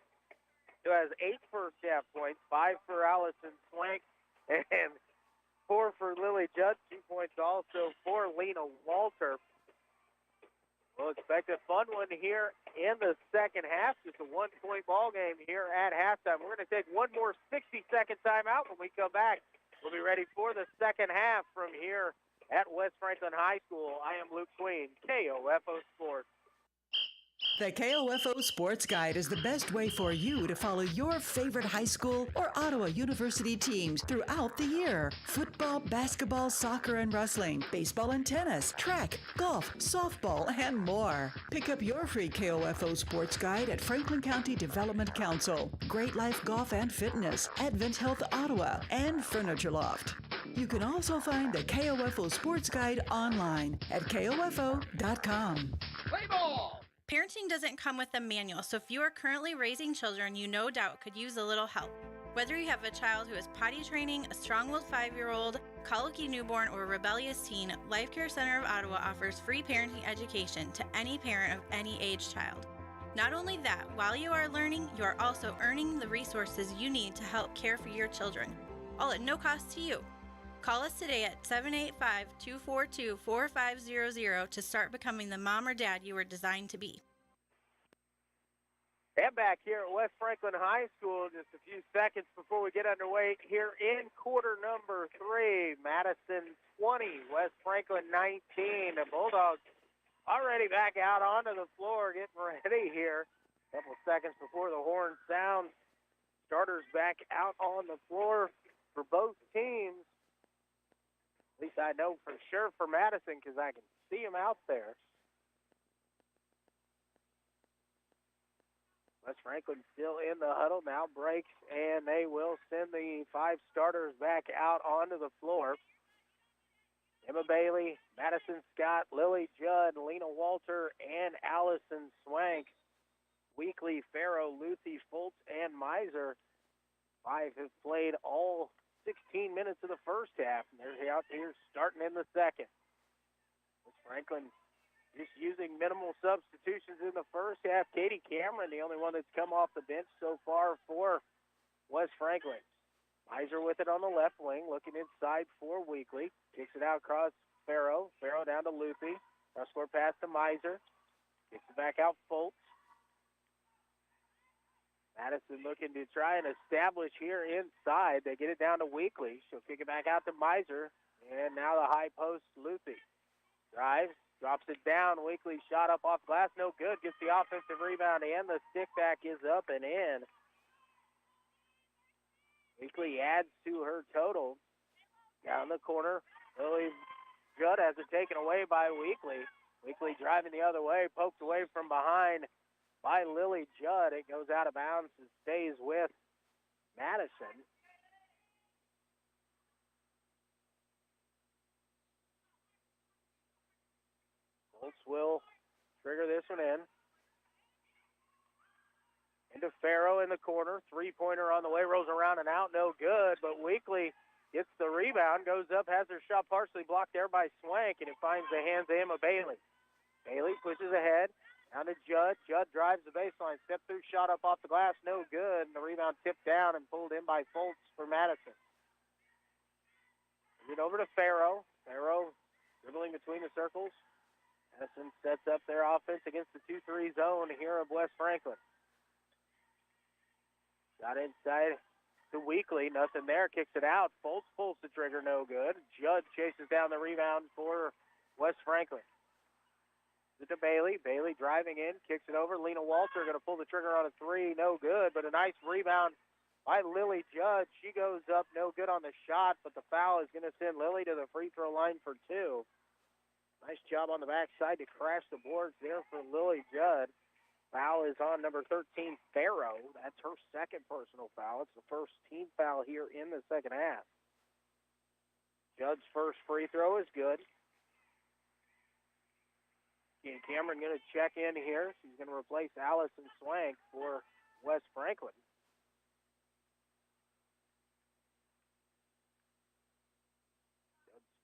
who has 8 first-half points, 5 for Allison Swank, and 4 for Lily Judd, 2 points also for Lena Walter. We'll expect a fun one here in the second half. Just a 1-point ball game here at halftime. We're going to take one more 60-second timeout. When we come back, we'll be ready for the second half from here at West Franklin High School. I am Luke Queen, KOFO Sports. The KOFO Sports Guide is the best way for you to follow your favorite high school or Ottawa University teams throughout the year. Football, basketball, soccer and wrestling, baseball and tennis, track, golf, softball, and more. Pick up your free KOFO Sports Guide at Franklin County Development Council, Great Life Golf and Fitness, Advent Health Ottawa, and Furniture Loft. You can also find the KOFO Sports Guide online at KOFO.com. Play ball! Parenting doesn't come with a manual, so if you are currently raising children, you no doubt could use a little help. Whether you have a child who is potty training, a strong-willed 5-year-old, colicky newborn, or a rebellious teen, Life Care Center of Ottawa offers free parenting education to any parent of any age child. Not only that, while you are learning, you are also earning the resources you need to help care for your children, all at no cost to you. Call us today at 785-242-4500 to start becoming the mom or dad you were designed to be. And back here at West Franklin High School, just a few seconds before we get underway here in quarter number 3. Madison 20, West Franklin 19. The Bulldogs already back out onto the floor, getting ready here. A couple seconds before the horn sounds. Starters back out on the floor for both teams. At least I know for sure for Madison because I can see them out there. West Franklin still in the huddle, now breaks, and they will send the 5 starters back out onto the floor. Emma Bailey, Madison Scott, Lily Judd, Lena Walter, and Allison Swank. Weekly, Farrow, Luthi, Fultz, and Miser. 5 have played all 16 minutes of the first half, and they're out here starting in the second. West Franklin just using minimal substitutions in the first half. Katie Cameron, the only one that's come off the bench so far for West Franklin. Miser with it on the left wing, looking inside for Weekly. Kicks it out across Farrow. Farrow down to Luthi. Cross-court pass to Miser. Kicks it back out Fultz. Madison looking to try and establish here inside. They get it down to Weekly. She'll kick it back out to Miser. And now the high post, Luthi. Drives. Drops it down. Weekly shot up off glass. No good. Gets the offensive rebound and the stick back is up and in. Weekly adds to her total. Down the corner. Lily Judd has it taken away by Weekly. Weekly driving the other way. Poked away from behind by Lily Judd. It goes out of bounds and stays with Madison. Will trigger this one in. Into Farrow in the corner. Three-pointer on the way. Rolls around and out. No good. But Weekly gets the rebound. Goes up. Has her shot partially blocked there by Swank. And it finds the hands of Emma Bailey. Bailey pushes ahead. Down to Judd. Judd drives the baseline. Step through shot up off the glass. No good. And the rebound tipped down and pulled in by Fultz for Madison. Get over to Farrow. Farrow dribbling between the circles. Madison sets up their offense against the 2-3 zone here of West Franklin. Got inside to Weekly. Nothing there. Kicks it out. Fultz pulls the trigger. No good. Judd chases down the rebound for West Franklin. To Bailey. Bailey driving in. Kicks it over. Lena Walter going to pull the trigger on a 3. No good. But a nice rebound by Lily Judd. She goes up. No good on the shot. But the foul is going to send Lily to the free throw line for 2. Nice job on the backside to crash the boards there for Lily Judd. Foul is on number 13, Farrow. That's her second personal foul. It's the first team foul here in the second half. Judd's first free throw is good. And Cameron going to check in here. She's going to replace Allison Swank for West Franklin.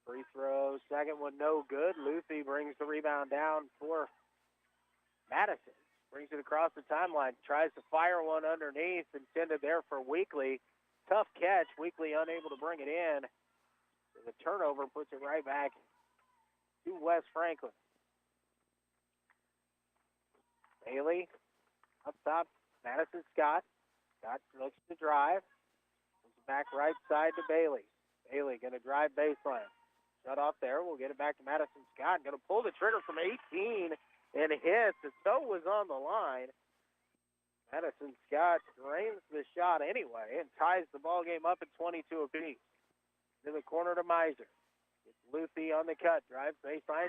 Free throw, second one no good. Luthi brings the rebound down for Madison. Brings it across the timeline. Tries to fire one underneath. Intended there for Weekly. Tough catch. Weekly unable to bring it in. The turnover puts it right back to West Franklin. Bailey up top. Madison Scott. Scott looks to drive. Puts it back right side to Bailey. Bailey going to drive baseline. Shut off there. We'll get it back to Madison Scott. Going to pull the trigger from 18 and hits. The toe was on the line. Madison Scott drains the shot anyway and ties the ball game up at 22 apiece. To the corner to Miser. It's Luthi on the cut. Drives baseline.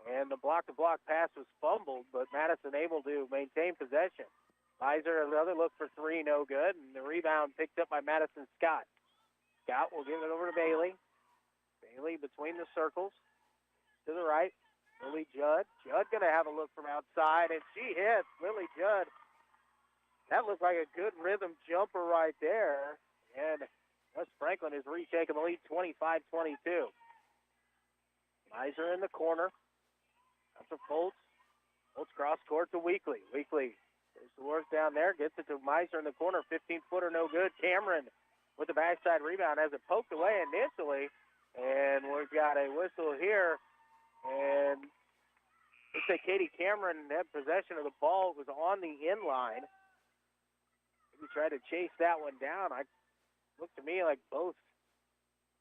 And the block-to-block pass was fumbled, but Madison able to maintain possession. Miser, another look for 3, no good. And the rebound picked up by Madison Scott. Scott will give it over to Bailey. Bailey between the circles. To the right. Lily Judd. Judd going to have a look from outside, and she hits. Lily Judd. That looked like a good rhythm jumper right there. And West Franklin has retaken the lead 25-22. Miser in the corner. That's a Fultz. Fultz cross court to Weekly. Weekly there's the work down there. Gets it to Miser in the corner. 15-footer, no good. Cameron with the backside rebound has it poked away initially. And we've got a whistle here. And looks like Katie Cameron had possession of the ball. It was on the inline. Maybe tried to chase that one down. It looked to me like both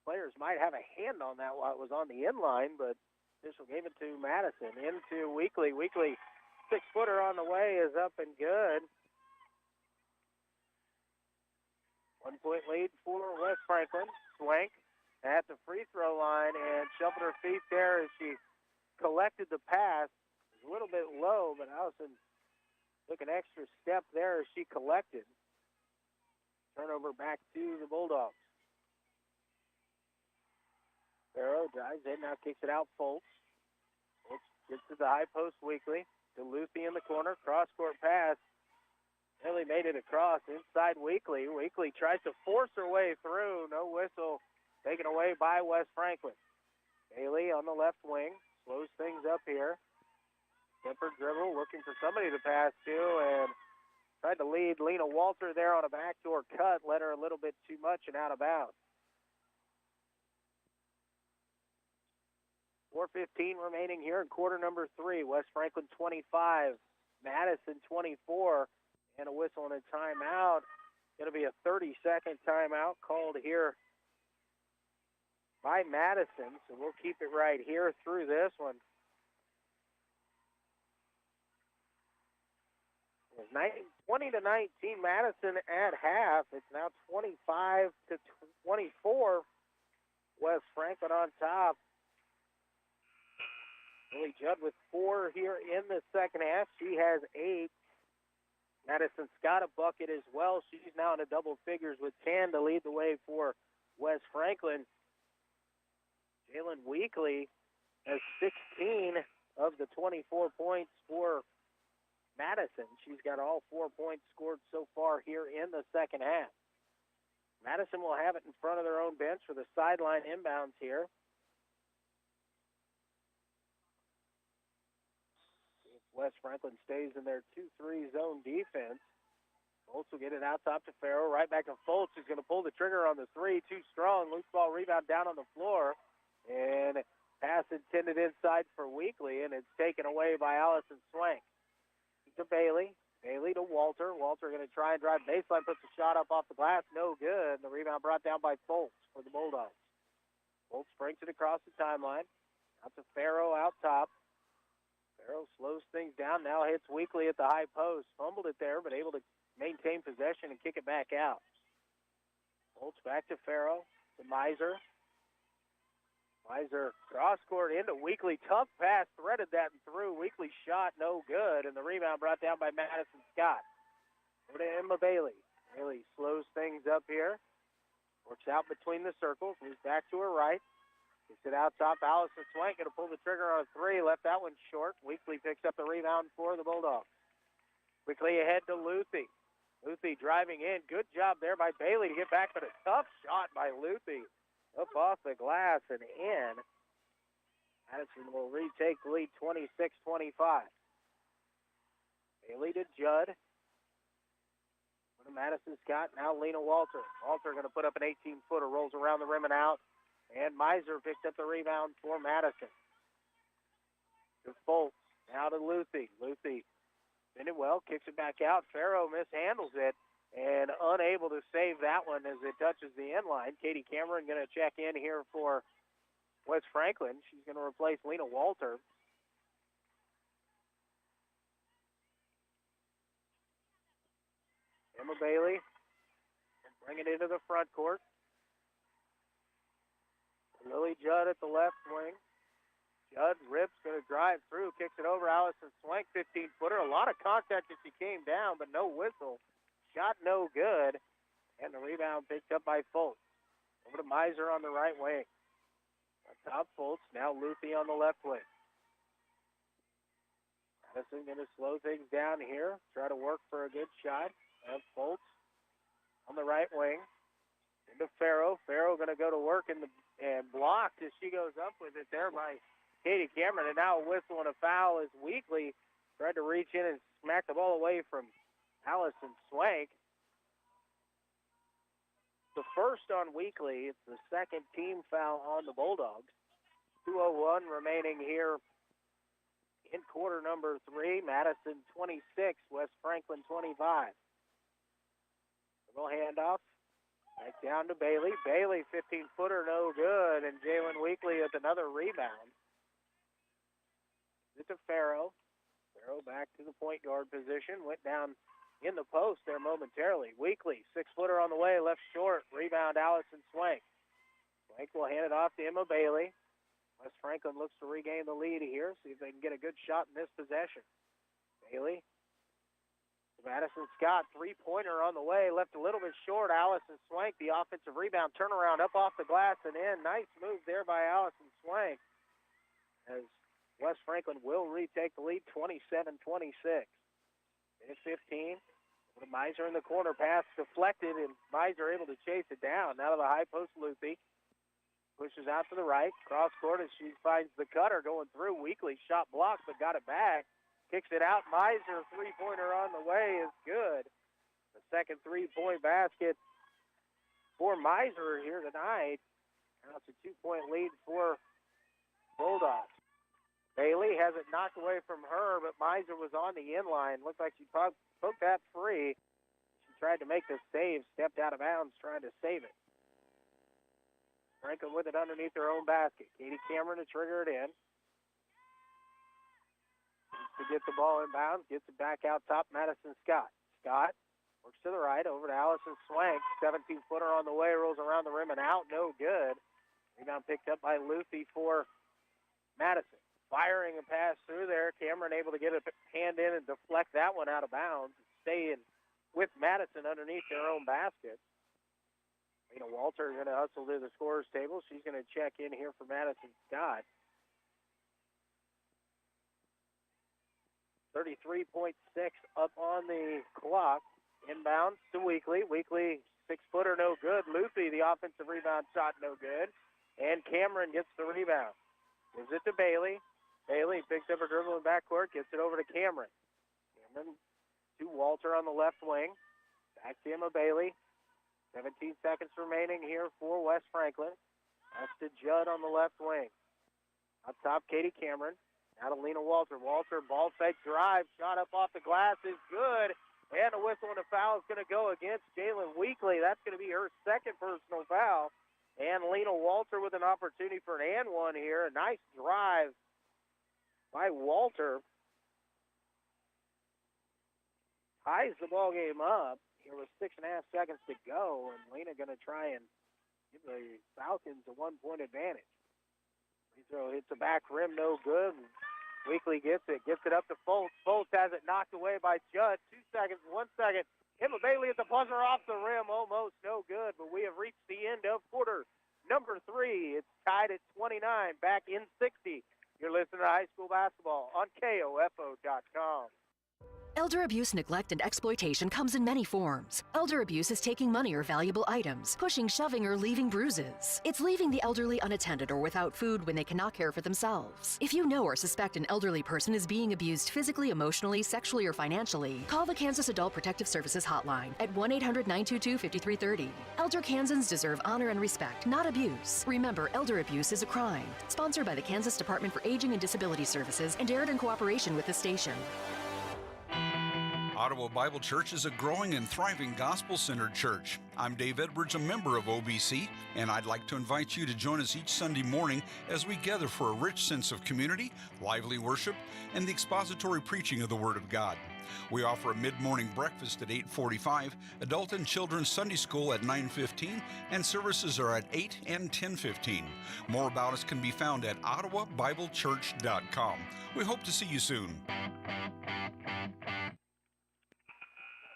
players might have a hand on that while it was on the inline, but official gave it to Madison. Into Weekly. Weekly, 6-footer on the way, is up and good. 1-point lead for West Franklin. Swank at the free throw line and shuffled her feet there as she collected the pass. It was a little bit low, but Allison took an extra step there as she collected. Turnover back to the Bulldogs. Farrow drives in, now kicks it out. Foltz. Foltz gets to the high post. Weekly. To Lucy in the corner. Cross-court pass. Nearly made it across. Inside Weekly. Weekly tries to force her way through. No whistle. Taken away by West Franklin. Bailey on the left wing. Slows things up here. Tempered dribble. Looking for somebody to pass to. And tried to lead Lena Walter there on a backdoor cut. Led her a little bit too much and out of bounds. 4:15 remaining here in quarter number 3. West Franklin 25, Madison 24, and a whistle and a timeout. Going to be a 30-second timeout called here by Madison, so we'll keep it right here through this one. It's 20-19, Madison at half. It's now 25-24. West Franklin on top. Lily Judd with 4 here in the second half. She has 8. Madison Scott a bucket as well. She's now in the double figures with 10 to lead the way for West Franklin. Jalen Weekly has 16 of the 24 points for Madison. She's got all 4 points scored so far here in the second half. Madison will have it in front of their own bench for the sideline inbounds here. West Franklin stays in their 2-3 zone defense. Foltz will get it out top to Farrow. Right back to Foltz, who's going to pull the trigger on the 3. Too strong. Loose ball rebound down on the floor. And pass intended inside for Weekly, and it's taken away by Allison Swank. To Bailey. Bailey to Walter. Walter going to try and drive baseline. Puts a shot up off the glass. No good. And the rebound brought down by Foltz for the Bulldogs. Foltz brings it across the timeline. Out to Farrow out top. Farrow slows things down, now hits Weekly at the high post. Fumbled it there, but able to maintain possession and kick it back out. Foltz back to Farrow, to Miser. Miser cross-court into Weekly. Tough pass, threaded that and through. Weekly shot, no good, and the rebound brought down by Madison Scott. Over to Emma Bailey. Bailey slows things up here. Works out between the circles, moves back to her right. Gets it out top. Allison Swank going to pull the trigger on a 3. Left that one short. Weekly picks up the rebound for the Bulldogs. Quickly ahead to Luthi. Luthi driving in. Good job there by Bailey to get back, but a tough shot by Luthi. Up off the glass and in. Madison will retake the lead 26-25. Bailey to Judd. Madison Scott. Now Lena Walter. Walter going to put up an 18-footer. Rolls around the rim and out. And Miser picked up the rebound for Madison. To Foltz. Now to Luthi. Luthi did it well. Kicks it back out. Farrow mishandles it. And unable to save that one as it touches the end line. Katie Cameron going to check in here for West Franklin. She's going to replace Lena Walter. Emma Bailey bring it into the front court. Lily Judd at the left wing. Judd rips, going to drive through, kicks it over. Allison Swank, 15-footer. A lot of contact as she came down, but no whistle. Shot no good. And the rebound picked up by Foltz. Over to Miser on the right wing. On top, Foltz. Now Luthi on the left wing. Madison going to slow things down here. Try to work for a good shot. And Foltz on the right wing. Into Farrow. Farrow going to go to work and blocked as she goes up with it there by Katie Cameron. And now a whistle and a foul as Weekly tried to reach in and smack the ball away from Allison Swank. The first on Weekly. It's the second team foul on the Bulldogs. 2:01 remaining here in quarter number 3. Madison 26, West Franklin 25. Little handoff. Back down to Bailey. Bailey, 15-footer, no good. And Jalen Weekly with another rebound. It's a Farrow. Farrow back to the point guard position. Went down in the post there momentarily. Weekly, 6-footer on the way, left short. Rebound, Allison Swank. Swank will hand it off to Emma Bailey. West Franklin looks to regain the lead here, see if they can get a good shot in this possession. Bailey. Madison Scott, three-pointer on the way, left a little bit short. Allison Swank, the offensive rebound, turnaround up off the glass and in. Nice move there by Allison Swank as West Franklin will retake the lead 27-26. Minute 15. With Miser in the corner, pass deflected, and Miser able to chase it down. Out of the high post, Luthi pushes out to the right. Cross court as she finds the cutter going through. Weekly shot blocked, but got it back. Kicks it out. Miser, three-pointer on the way is good. The second three-point basket for Miser here tonight. Now it's a 2-point lead for Bulldogs. Bailey has it knocked away from her, but Miser was on the inline. Looked like she poked that free. She tried to make the save, stepped out of bounds trying to save it. Franklin with it underneath her own basket. Katie Cameron to trigger it in. To get the ball in bounds, gets it back out top, Madison Scott. Scott works to the right, over to Allison Swank. 17-footer on the way, rolls around the rim and out, no good. Rebound picked up by Luthi for Madison. Firing a pass through there. Cameron able to get a hand in and deflect that one out of bounds. Stay in with Madison underneath their own basket. Lena Walter going to hustle to the scorer's table. She's going to check in here for Madison Scott. 33.6 up on the clock. Inbounds to Weekly. Weekly, 6-footer, no good. Luthi, the offensive rebound shot, no good. And Cameron gets the rebound. Gives it to Bailey. Bailey picks up her dribble in backcourt, gets it over to Cameron. Cameron to Walter on the left wing. Back to Emma Bailey. 17 seconds remaining here for West Franklin. That's to Judd on the left wing. Up top, Katie Cameron. Now to Lena Walter. Walter, ball fake drive. Shot up off the glass is good. And a whistle and a foul is going to go against Jalen Weekly. That's going to be her second personal foul. And Lena Walter with an opportunity for an and one here. A nice drive by Walter. Ties the ball game up. Here with 6.5 seconds to go. And Lena going to try and give the Falcons a 1-point advantage. Free throw hits the back rim, no good. Weekly gets it up to Foltz. Foltz has it knocked away by Judd. 2 seconds, 1 second. Emma Bailey at the buzzer off the rim, almost no good, but we have reached the end of quarter number 3. It's tied at 29, back in 60. You're listening to high school basketball on KOFO.com. Elder abuse, neglect, and exploitation comes in many forms. Elder abuse is taking money or valuable items, pushing, shoving, or leaving bruises. It's leaving the elderly unattended or without food when they cannot care for themselves. If you know or suspect an elderly person is being abused physically, emotionally, sexually, or financially, call the Kansas Adult Protective Services Hotline at 1-800-922-5330. Elder Kansans deserve honor and respect, not abuse. Remember, elder abuse is a crime. Sponsored by the Kansas Department for Aging and Disability Services and aired in cooperation with the station. Ottawa Bible Church is a growing and thriving gospel-centered church. I'm Dave Edwards, a member of OBC, and I'd like to invite you to join us each Sunday morning as we gather for a rich sense of community, lively worship, and the expository preaching of the Word of God. We offer a mid-morning breakfast at 8:45, adult and children's Sunday school at 9:15, and services are at 8 and 10:15. More about us can be found at ottawabiblechurch.com. We hope to see you soon.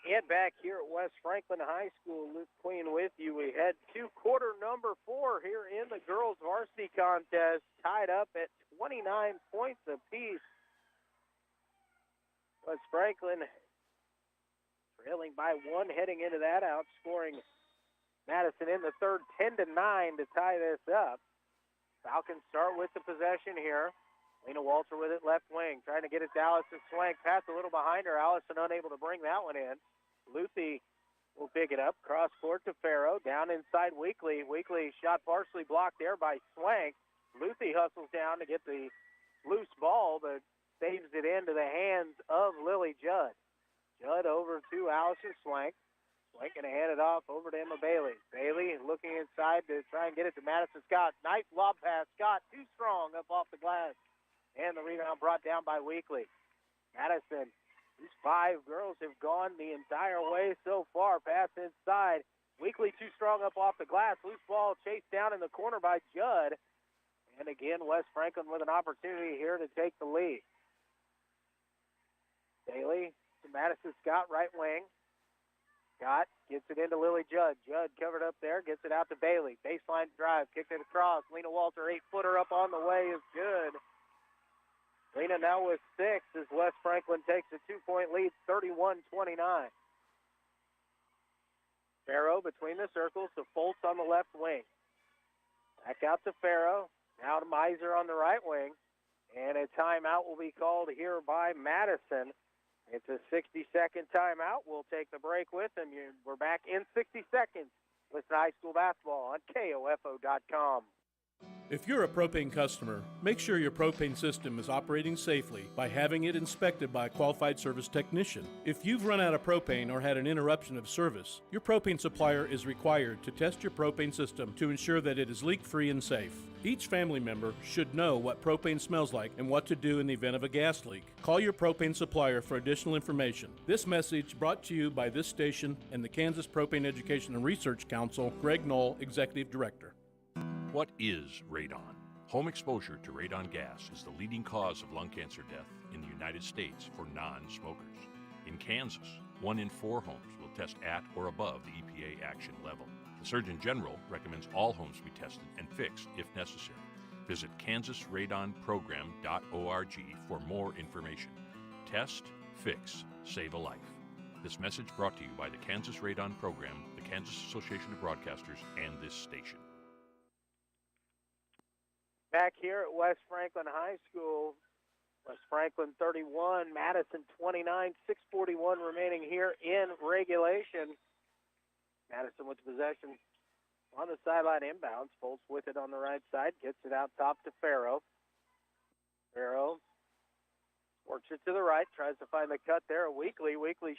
And back here at West Franklin High School, Luke Queen with you. We head to quarter number 4 here in the girls varsity contest, tied up at 29 points apiece. West Franklin trailing by 1 heading into that, outscoring Madison in the third 10-9 to tie this up. Falcons start with the possession here. Lena Walter with it left wing, trying to get it to Allison Swank. Pass a little behind her. Allison unable to bring that one in. Luthi will pick it up. Cross court to Farrow. Down inside Weekly. Weekly shot partially blocked there by Swank. Luthi hustles down to get the loose ball, but saves it into the hands of Lily Judd. Judd over to Allison Swank. Wait, going to hand it off over to Emma Bailey. Bailey looking inside to try and get it to Madison Scott. Nice lob pass. Scott too strong up off the glass. And the rebound brought down by Weekly. Madison, these 5 girls have gone the entire way so far. Pass inside. Weekly too strong up off the glass. Loose ball chased down in the corner by Judd. And again, West Franklin with an opportunity here to take the lead. Bailey to Madison Scott, right wing. Scott gets it into Lily Judd. Judd covered up there, gets it out to Bailey. Baseline drive, kicked it across. Lena Walter, 8-footer up on the way is good. Lena now with 6 as West Franklin takes a 2-point lead, 31-29. Farrow between the circles to Foltz on the left wing. Back out to Farrow. Now to Miser on the right wing. And a timeout will be called here by Madison. It's a 60-second timeout. We'll take the break with them. We're back in 60 seconds with high school basketball on KOFO.com. If you're a propane customer, make sure your propane system is operating safely by having it inspected by a qualified service technician. If you've run out of propane or had an interruption of service, your propane supplier is required to test your propane system to ensure that it is leak-free and safe. Each family member should know what propane smells like and what to do in the event of a gas leak. Call your propane supplier for additional information. This message brought to you by this station and the Kansas Propane Education and Research Council, Greg Knoll, Executive Director. What is radon? Home exposure to radon gas is the leading cause of lung cancer death in the United States for non-smokers. In Kansas, 1 in 4 homes will test at or above the EPA action level. The Surgeon General recommends all homes be tested and fixed if necessary. Visit kansasradonprogram.org for more information. Test, fix, save a life. This message brought to you by the Kansas Radon Program, the Kansas Association of Broadcasters, and this station. Back here at West Franklin High School, West Franklin 31, Madison 29, 6:41 remaining here in regulation. Madison with the possession on the sideline inbounds. Foltz with it on the right side, gets it out top to Farrow. Farrow works it to the right, tries to find the cut there. Weekly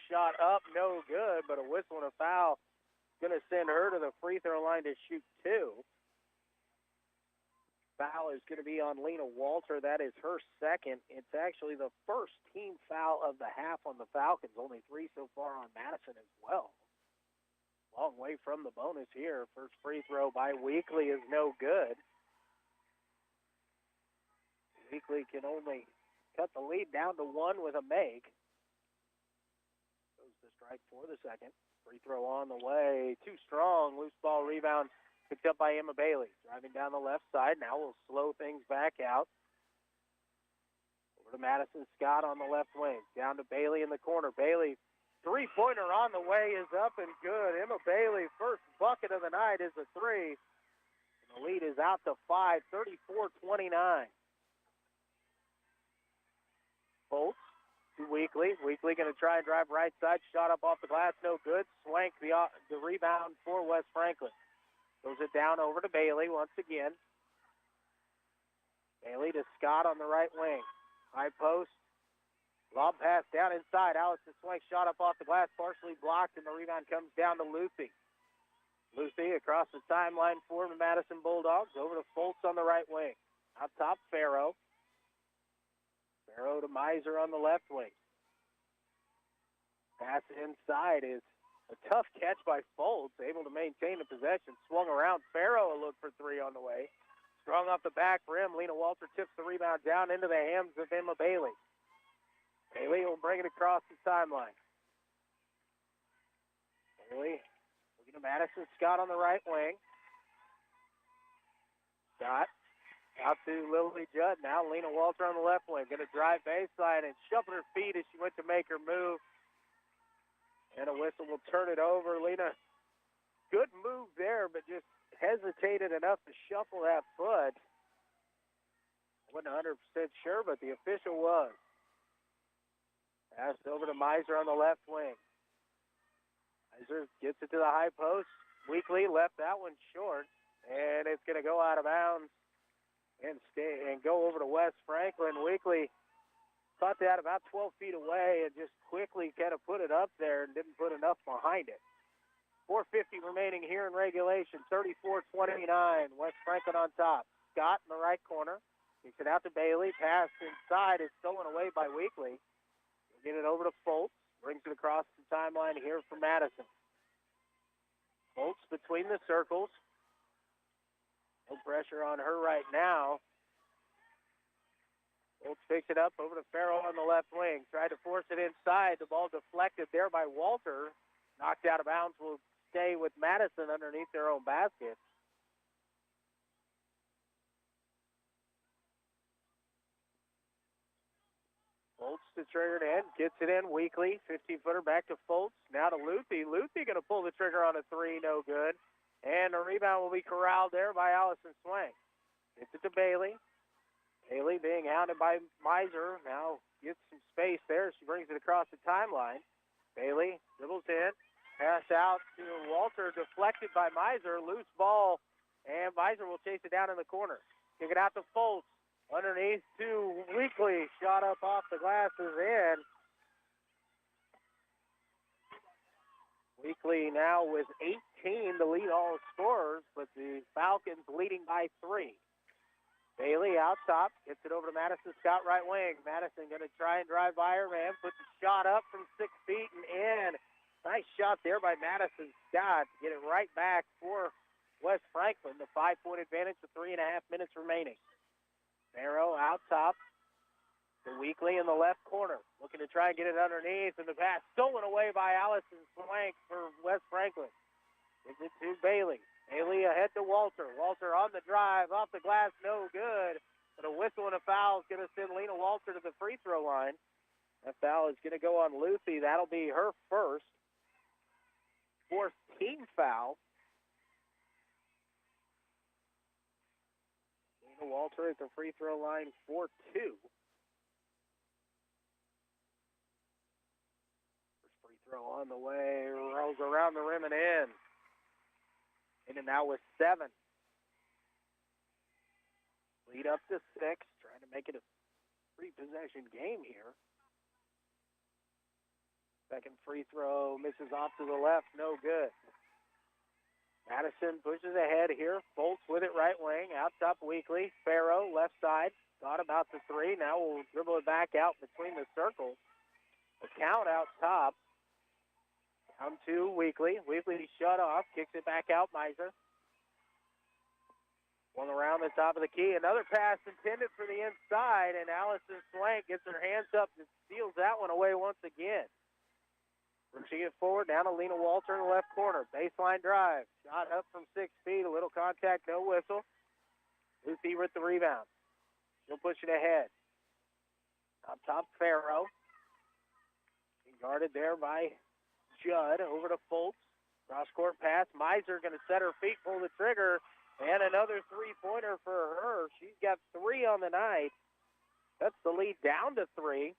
shot up, no good, but a whistle and a foul going to send her to the free throw line to shoot 2. Foul is going to be on Lena Walter. That is her second. It's actually the first team foul of the half on the Falcons. Only 3 so far on Madison as well. Long way from the bonus here. First free throw by Weekly is no good. Weekly can only cut the lead down to 1 with a make. Goes to strike for the second. Free throw on the way. Too strong. Loose ball rebound. Picked up by Emma Bailey. Driving down the left side. Now we'll slow things back out. Over to Madison Scott on the left wing. Down to Bailey in the corner. Bailey, 3-pointer on the way is up and good. Emma Bailey, first bucket of the night is a 3. And the lead is out to 5, 34-29. Foltz to Weekly. Weekly going to try and drive right side. Shot up off the glass. No good. Swank the rebound for West Franklin. Goes it down over to Bailey once again. Bailey to Scott on the right wing. High post. Lob pass down inside. Allison Swank shot up off the glass, partially blocked, and the rebound comes down to Lucy. Lucy across the timeline for the Madison Bulldogs. Over to Foltz on the right wing. Out top, Farrow. Farrow to Miser on the left wing. Pass inside is a tough catch by Foltz, able to maintain the possession. Swung around. Farrow will look for 3 on the way. Strong off the back rim. Lena Walter tips the rebound down into the hands of Emma Bailey. Bailey will bring it across the timeline. Bailey looking to Madison Scott on the right wing. Scott out to Lily Judd. Now Lena Walter on the left wing. Going to drive baseline and shuffle her feet as she went to make her move. And a whistle will turn it over. Lena, good move there, but just hesitated enough to shuffle that foot. I wasn't 100% sure, but the official was. Passed over to Miser on the left wing. Miser gets it to the high post. Weekly left that one short, and it's going to go out of bounds and go over to West Franklin. Weekly caught that about 12 feet away and just quickly kind of put it up there and didn't put enough behind it. 4:50 remaining here in regulation. 34-29. West Franklin on top. Scott in the right corner. Kicks it out to Bailey. Pass inside is stolen away by Weekly. Get it over to Foltz. Brings it across the timeline here for Madison. Foltz between the circles. No pressure on her right now. Foltz picks it up over to Farrell on the left wing. Tried to force it inside. The ball deflected there by Walter. Knocked out of bounds. Will stay with Madison underneath their own basket. Foltz to trigger it in. Gets it in. Weekly. 15-footer back to Foltz. Now to Luthi. Luthi going to pull the trigger on a three. No good. And the rebound will be corralled there by Allison Swank. Gets it to Bailey. Bailey being hounded by Miser. Now gets some space there. She brings it across the timeline. Bailey dribbles in. Pass out to Walter. Deflected by Miser. Loose ball. And Miser will chase it down in the corner. Kick it out to Foltz. Underneath to Weekly. Shot up off the glass is in. Weekly now with 18 to lead all scorers, but the Falcons leading by 3. Bailey out top, gets it over to Madison Scott, right wing. Madison going to try and drive by her man, puts the shot up from 6 feet and in. Nice shot there by Madison Scott to get it right back for West Franklin. The 5-point advantage with 3.5 minutes remaining. Barrow out top. The Weekly in the left corner, looking to try and get it underneath, and the pass stolen away by Allison Swank for West Franklin. Gives it to Bailey. Bailey ahead to Walter. Walter on the drive, off the glass, no good. But a whistle and a foul is going to send Lena Walter to the free throw line. That foul is going to go on Lucy. That'll be her first. Fourth team foul. Lena Walter at the free throw line for 2. Throw on the way, rolls around the rim and in. In and now with 7. Lead up to 6, trying to make it a 3-possession game here. Second free throw misses off to the left, no good. Madison pushes ahead here. Foltz with it right wing, out top Weekly. Farrow left side, thought about the 3. Now we'll dribble it back out between the circles. The count out top. Down to Weekly. Weekly shut off. Kicks it back out. Miser. One around the top of the key. Another pass intended for the inside, and Allison Swank gets her hands up and steals that one away once again. Pushing it forward. Down to Lena Walter in the left corner. Baseline drive. Shot up from 6 feet. A little contact. No whistle. Lucy with the rebound. She'll push it ahead. On top, Farrow. Guarded there by Judd. Over to Foltz. Cross-court pass. Miser going to set her feet, pull the trigger, and another three-pointer for her. She's got 3 on the night. That's the lead down to 3.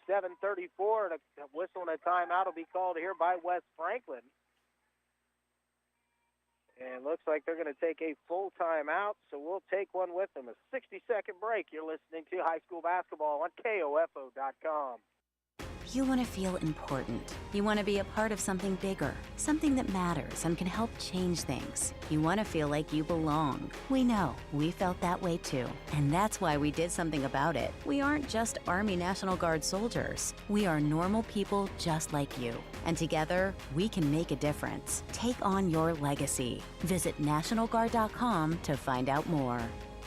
37-34, and a whistle and a timeout will be called here by West Franklin. And looks like they're going to take a full timeout, so we'll take one with them. A 60-second break. You're listening to high school basketball on KOFO.com. You want to feel important. You want to be a part of something bigger, something that matters and can help change things. You want to feel like you belong. We know. We felt that way too. And that's why we did something about it. We aren't just Army National Guard soldiers. We are normal people just like you. And together, we can make a difference. Take on your legacy. Visit NationalGuard.com to find out more.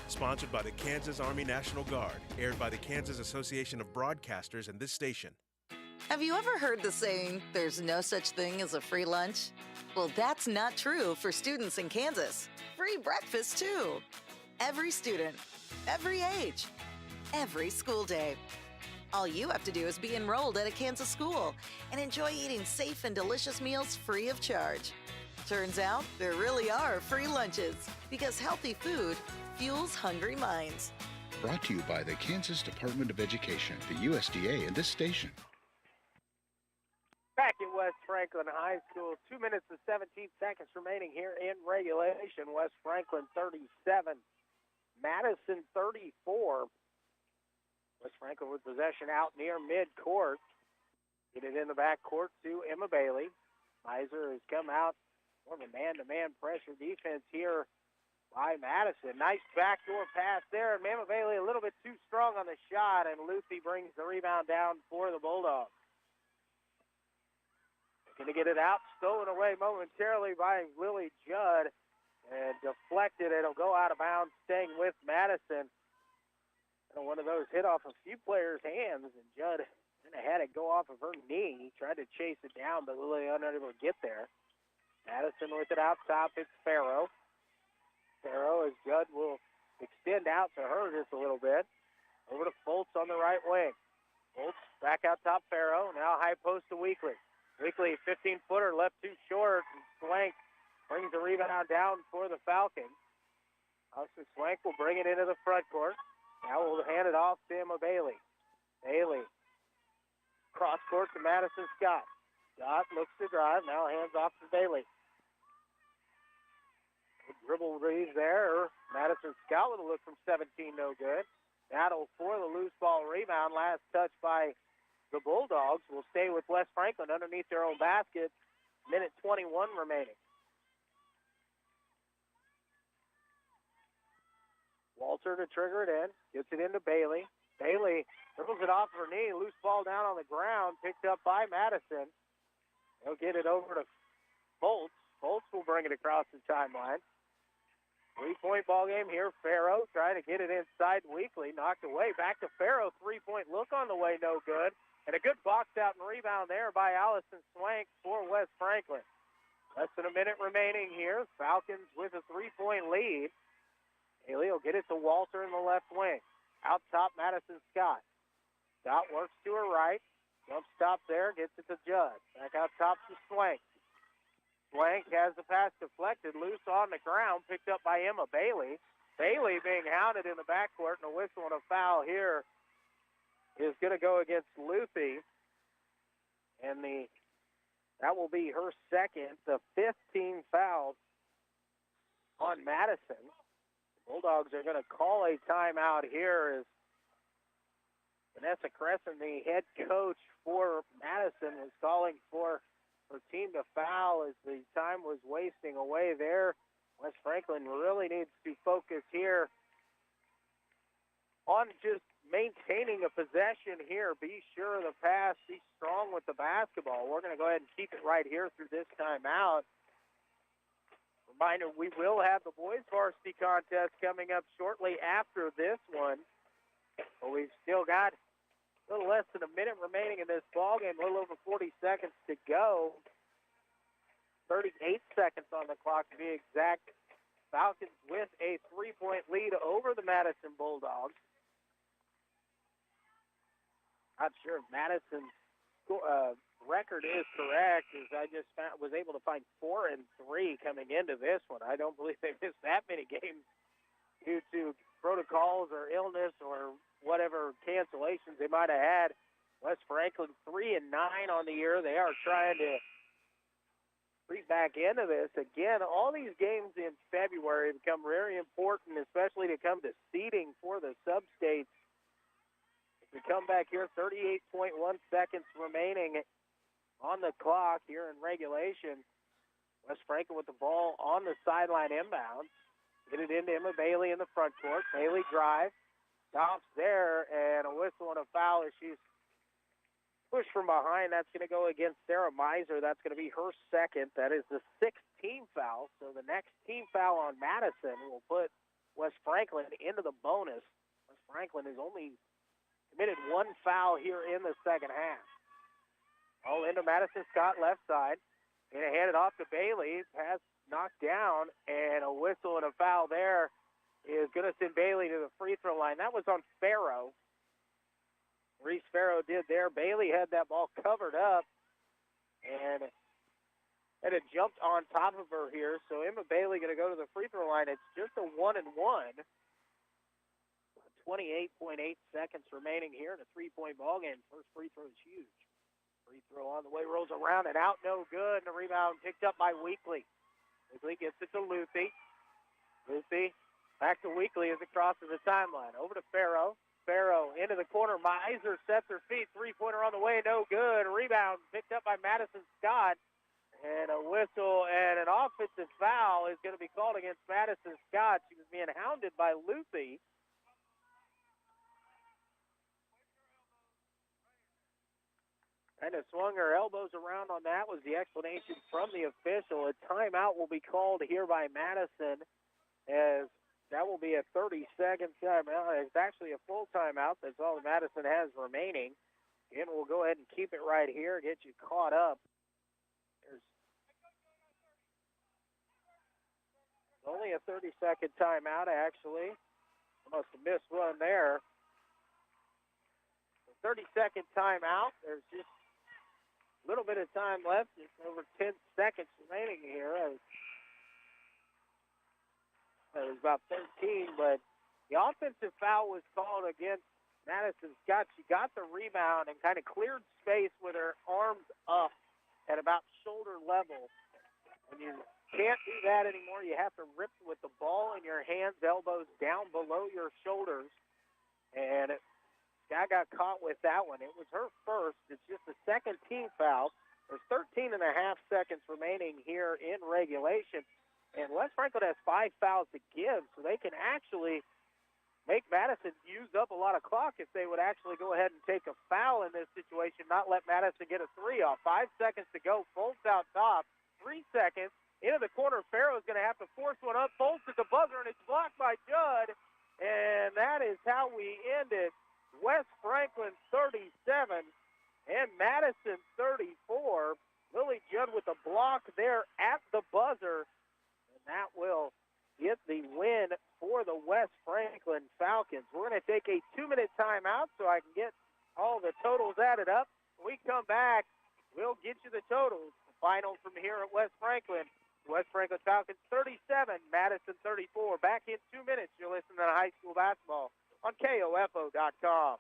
Sponsored by the Kansas Army National Guard. Aired by the Kansas Association of Broadcasters and this station. Have you ever heard the saying, there's no such thing as a free lunch? Well, that's not true for students in Kansas. Free breakfast, too. Every student, every age, every school day. All you have to do is be enrolled at a Kansas school and enjoy eating safe and delicious meals free of charge. Turns out, there really are free lunches because healthy food fuels hungry minds. Brought to you by the Kansas Department of Education, the USDA, and this station. Back at West Franklin High School, 2 minutes and 17 seconds remaining here in regulation. West Franklin 37, Madison 34. West Franklin with possession out near midcourt. Get it in the backcourt to Emma Bailey. Miser has come out more of a man-to-man pressure defense here by Madison. Nice backdoor pass there, and Mama Bailey a little bit too strong on the shot, and Lucy brings the rebound down for the Bulldogs. Going to get it out, stolen away momentarily by Lily Judd, and deflected. It'll go out of bounds, staying with Madison. And one of those hit off a few players' hands, and Judd kind of had it go off of her knee. He tried to chase it down, but Lily unable to get there. Madison with it out top. It's Farrow. Farrow, as Judd will extend out to her just a little bit. Over to Foltz on the right wing. Foltz back out top. Farrow. Now high post to Weekly. Weekly, 15-footer, left too short. And Swank brings the rebound down for the Falcons. Austin Swank will bring it into the front court. Now we'll hand it off to Emma Bailey. Bailey. Cross court to Madison Scott. Scott looks to drive. Now hands off to Bailey. Good dribble read there. Madison Scott with a look from 17, no good. Battle for the loose ball rebound. Last touch by the Bulldogs will stay with West Franklin underneath their own basket. Minute 21 remaining. Walter to trigger it in. Gets it into Bailey. Bailey dribbles it off her knee. Loose ball down on the ground. Picked up by Madison. They'll get it over to Foltz. Foltz will bring it across the timeline. 3-point ball game here. Farrow trying to get it inside. Weekly knocked away. Back to Farrow. 3-point look on the way. No good. And a good box out and rebound there by Allison Swank for West Franklin. Less than a minute remaining here. Falcons with a 3-point lead. Haley will get it to Walter in the left wing. Out top, Madison Scott. Scott works to her right. Jump stop there. Gets it to Judd. Back out top to Swank. Swank has the pass deflected, loose on the ground, picked up by Emma Bailey. Bailey being hounded in the backcourt, and a whistle and a foul here is going to go against Lucy. And that will be her second, the 15 foul on Madison. The Bulldogs are going to call a timeout here as Vanessa Crescent, the head coach for Madison, was calling for her team to foul as the time was wasting away there. West Franklin really needs to focus here on just maintaining a possession here. Be sure of the pass. Be strong with the basketball. We're going to go ahead and keep it right here through this timeout. Reminder, we will have the boys varsity contest coming up shortly after this one. But we've still got a little less than a minute remaining in this ballgame, a little over 40 seconds to go. 38 seconds on the clock to be exact. Falcons with a 3-point lead over the Madison Bulldogs. Not sure if Madison's record is correct, as I just was able to find 4-3 coming into this one. I don't believe they missed that many games due to protocols or illness or whatever cancellations they might have had. West Franklin 3-9 on the year. They are trying to creep back into this. Again, all these games in February become very important, especially to come to seeding for the sub-states. We come back here, 38.1 seconds remaining on the clock here in regulation. West Franklin with the ball on the sideline inbounds. Get it into Emma Bailey in the front court. Bailey drives. Stops there, and a whistle and a foul as she's pushed from behind. That's going to go against Sarah Miser. That's going to be her second. That is the 6th team foul. So the next team foul on Madison will put West Franklin into the bonus. West Franklin has only committed 1 foul here in the second half. All into Madison Scott, left side. Going to hand it off to Bailey. Pass knocked down, and a whistle and a foul there is going to send Bailey to the free throw line. That was on Farrow. Reese Farrow did there. Bailey had that ball covered up, and it jumped on top of her here. So Emma Bailey going to go to the free throw line. It's just a 1-1. 28.8 seconds remaining here in a 3-point ball game. First free throw is huge. Free throw on the way, rolls around and out, no good. And the rebound picked up by Weekly. Weekly gets it to Lucy. Lucy back to Weekly as it crosses the timeline. Over to Farrow. Farrow into the corner. Miser sets her feet. 3-pointer on the way, no good. Rebound picked up by Madison Scott. And a whistle and an offensive foul is going to be called against Madison Scott. She was being hounded by Lucy. Kind of swung her elbows around on that was the explanation from the official. A timeout will be called here by Madison, as that will be a 30-second timeout. It's actually a full timeout. That's all that Madison has remaining. And we'll go ahead and keep it right here, get you caught up. There's only a 30-second timeout, actually. I must have missed one there. 30-second timeout. There's just a little bit of time left. Just over 10 seconds remaining here. It was about 13, but the offensive foul was called against Madison Scott. She got the rebound and kind of cleared space with her arms up at about shoulder level. When you can't do that anymore, you have to rip with the ball in your hands, elbows down below your shoulders. And Scott got caught with that one. It was her first. It's just the second team foul. There's 13 and a half seconds remaining here in regulation. And West Franklin has 5 fouls to give, so they can actually make Madison use up a lot of clock if they would actually go ahead and take a foul in this situation, not let Madison get a 3 off. 5 seconds to go. Foltz out top. 3 seconds. Into the corner. Farrow's going to have to force one up. Foltz at the buzzer, and it's blocked by Judd. And that is how we end it. West Franklin 37 and Madison 34. Lily Judd with a block there at the buzzer. And that will get the win for the West Franklin Falcons. We're going to take a 2-minute timeout so I can get all the totals added up. When we come back, we'll get you the totals. The final from here at West Franklin. West Franklin Falcons 37, Madison 34. Back in 2 minutes, you're listening to high school basketball on KOFO.com.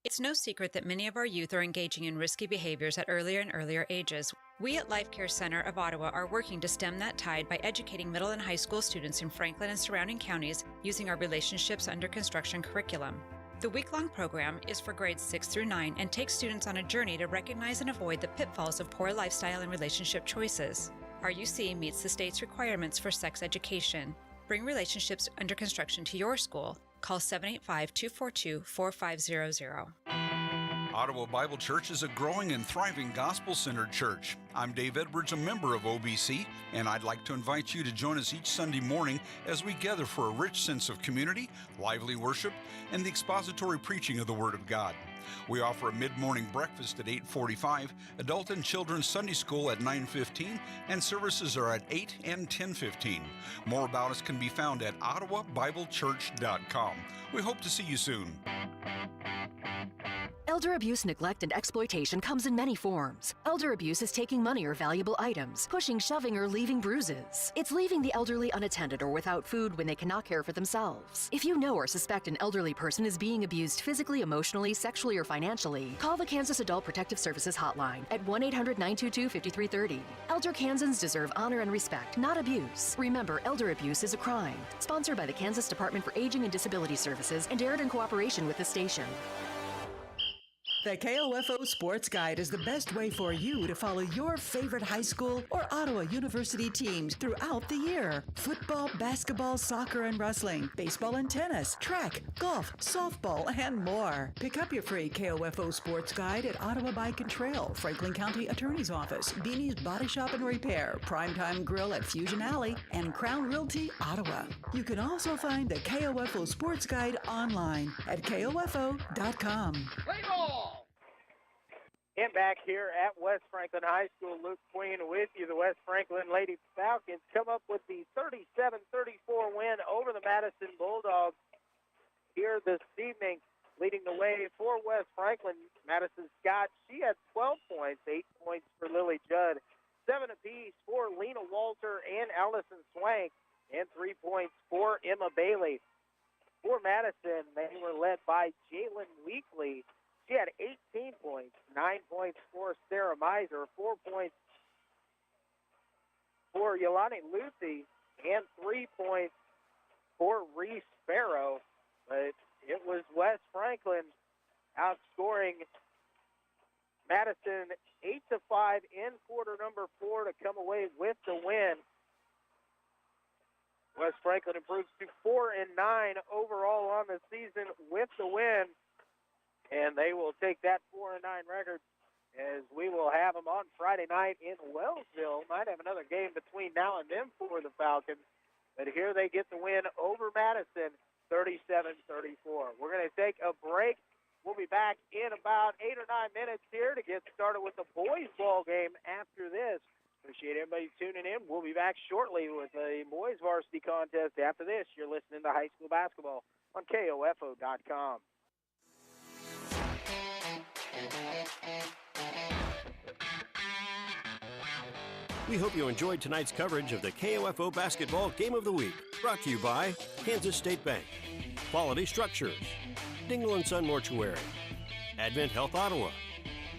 It's no secret that many of our youth are engaging in risky behaviors at earlier and earlier ages. We at Life Care Center of Ottawa are working to stem that tide by educating middle and high school students in Franklin and surrounding counties using our Relationships Under Construction curriculum. The week-long program is for grades 6 through 9 and takes students on a journey to recognize and avoid the pitfalls of poor lifestyle and relationship choices. RUC meets the state's requirements for sex education. Bring Relationships Under Construction to your school. Call 785-242-4500. Ottawa Bible Church is a growing and thriving gospel-centered church. I'm Dave Edwards, a member of OBC, and I'd like to invite you to join us each Sunday morning as we gather for a rich sense of community, lively worship, and the expository preaching of the Word of God. We offer a mid-morning breakfast at 8:45, adult and children's Sunday school at 9:15, and services are at 8 and 10:15. More about us can be found at ottawabiblechurch.com. We hope to see you soon. Elder abuse, neglect, and exploitation comes in many forms. Elder abuse is taking money or valuable items, pushing, shoving, or leaving bruises. It's leaving the elderly unattended or without food when they cannot care for themselves. If you know or suspect an elderly person is being abused physically, emotionally, sexually, or financially, call the Kansas Adult Protective Services Hotline at 1-800-922-5330. Elder Kansans deserve honor and respect, not abuse. Remember, elder abuse is a crime. Sponsored by the Kansas Department for Aging and Disability Services and aired in cooperation with the station. The KOFO Sports Guide is the best way for you to follow your favorite high school or Ottawa University teams throughout the year. Football, basketball, soccer, and wrestling, baseball and tennis, track, golf, softball, and more. Pick up your free KOFO Sports Guide at Ottawa Bike and Trail, Franklin County Attorney's Office, Beanie's Body Shop and Repair, Primetime Grill at Fusion Alley, and Crown Realty, Ottawa. You can also find the KOFO Sports Guide online at KOFO.com. Play ball! And back here at West Franklin High School, Luke Queen with you. The West Franklin Lady Falcons come up with the 37-34 win over the Madison Bulldogs here this evening. Leading the way for West Franklin, Madison Scott. She had 12 points, 8 points for Lily Judd, 7 apiece for Lena Walter and Allison Swank, and 3 points for Emma Bailey. For Madison, they were led by Jalen Weekly. She had 18 points, 9 points for Sarah Miser, 4 points for Yolani Lucy, and 3 points for Reese Sparrow. But it was West Franklin outscoring Madison Madison 8-5 in quarter number 4 to come away with the win. West Franklin improves to 4-9 overall on the season with the win, and they will take that 4-9 record as we will have them on Friday night in Wellsville. Might have another game between now and then for the Falcons, but here they get the win over Madison, 37-34. We're going to take a break. We'll be back in about 8 or 9 minutes here to get started with the boys' ball game after this. Appreciate everybody tuning in. We'll be back shortly with the boys' varsity contest after this. You're listening to High School Basketball on KOFO.com. We hope you enjoyed tonight's coverage of the KOFO Basketball Game of the Week, brought to you by Kansas State Bank, Quality Structures, Dingle & Son Mortuary, Advent Health Ottawa,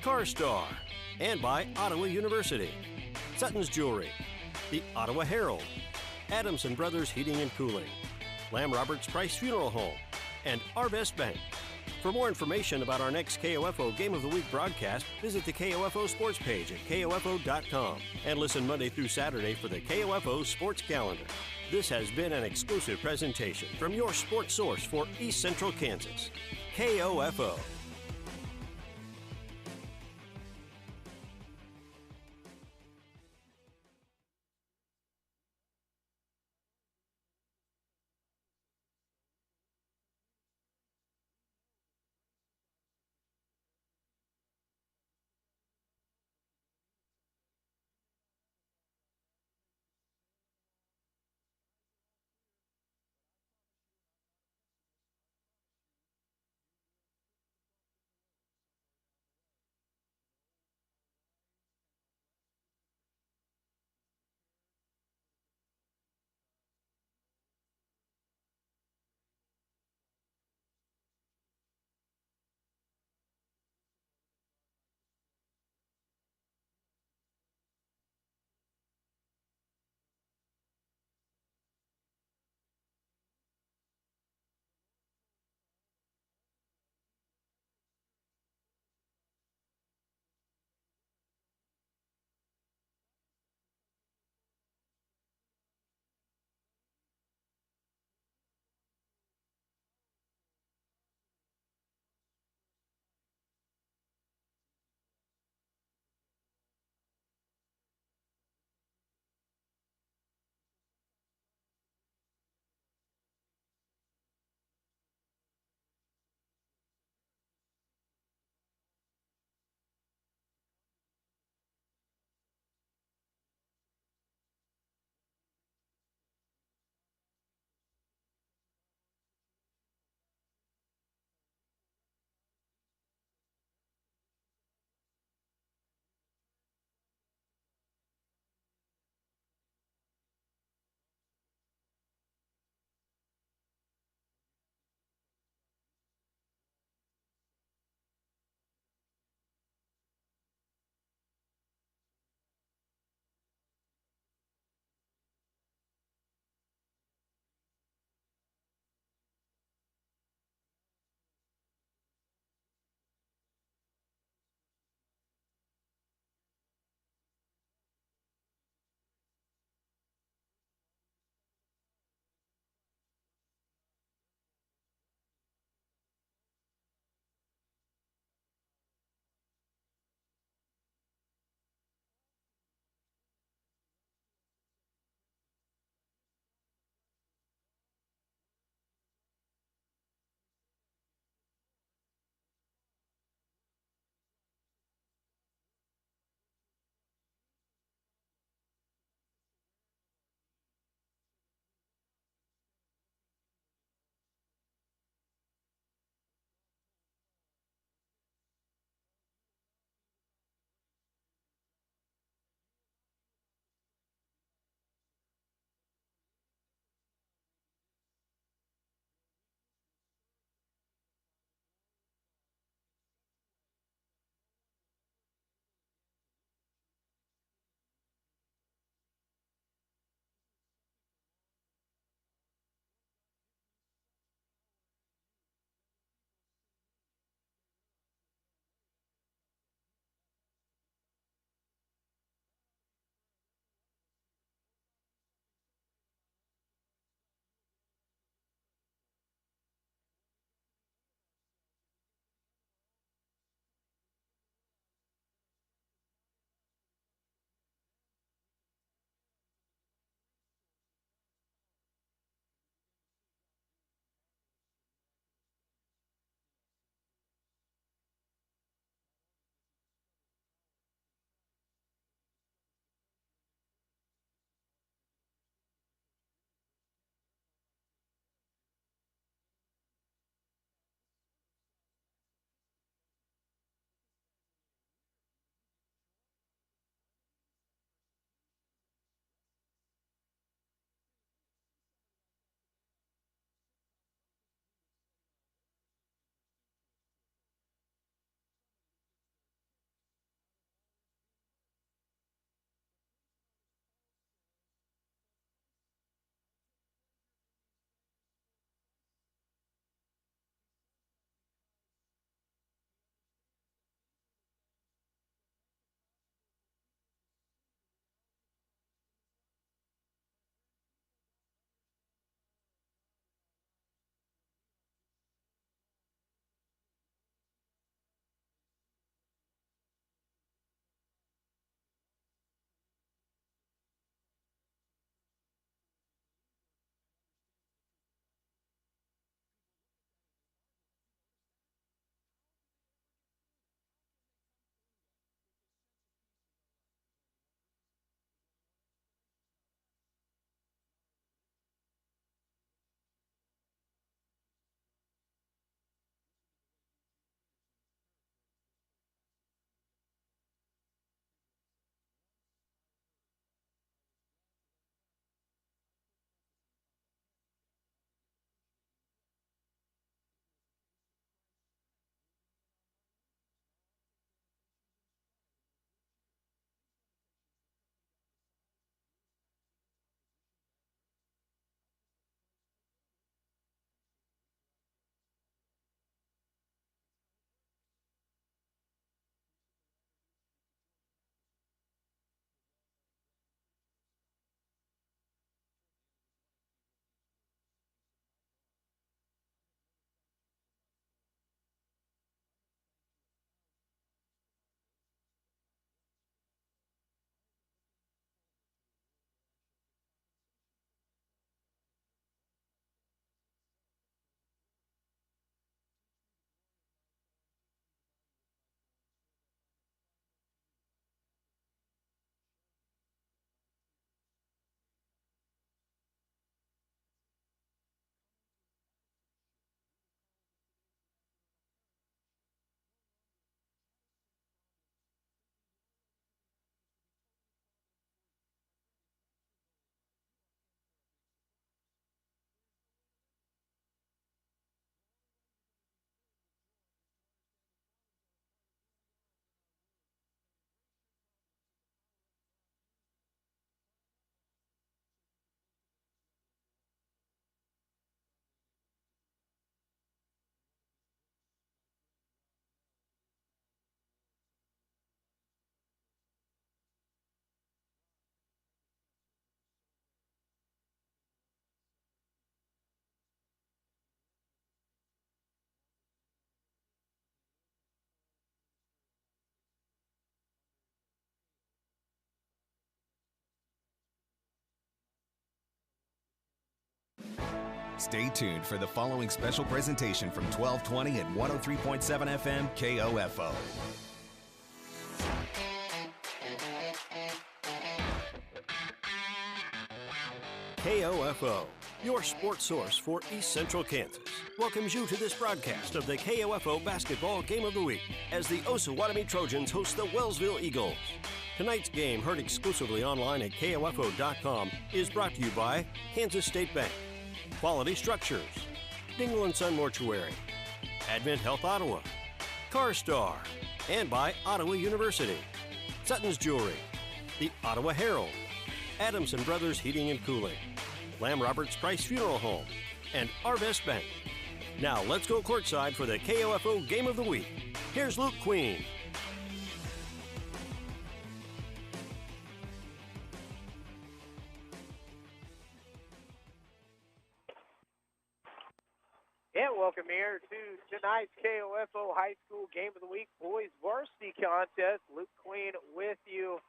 CarStar, and by Ottawa University, Sutton's Jewelry, the Ottawa Herald, Adamson Brothers Heating and Cooling, Lamb Roberts Price Funeral Home, and Arvest Bank. For more information about our next KOFO Game of the Week broadcast, visit the KOFO Sports page at KOFO.com and listen Monday through Saturday for the KOFO Sports Calendar. This has been an exclusive presentation from your sports source for East Central Kansas, KOFO. Stay tuned for the following special presentation from 1220 and 103.7 FM KOFO. KOFO, your sports source for East Central Kansas, welcomes you to this broadcast of the KOFO Basketball Game of the Week as the Osawatomie Trojans host the Wellsville Eagles. Tonight's game, heard exclusively online at KOFO.com, is brought to you by Kansas State Bank, Quality Structures, Dingle & Son Mortuary, Advent Health Ottawa, CarStar, and by Ottawa University, Sutton's Jewelry, the Ottawa Herald, Adamson Brothers Heating and Cooling, Lamb Roberts Price Funeral Home, and Arvest Bank. Now let's go courtside for the KOFO Game of the Week. Here's Luke Queen. And welcome here to tonight's KOFO High School Game of the Week Boys Varsity Contest. Luke Queen with you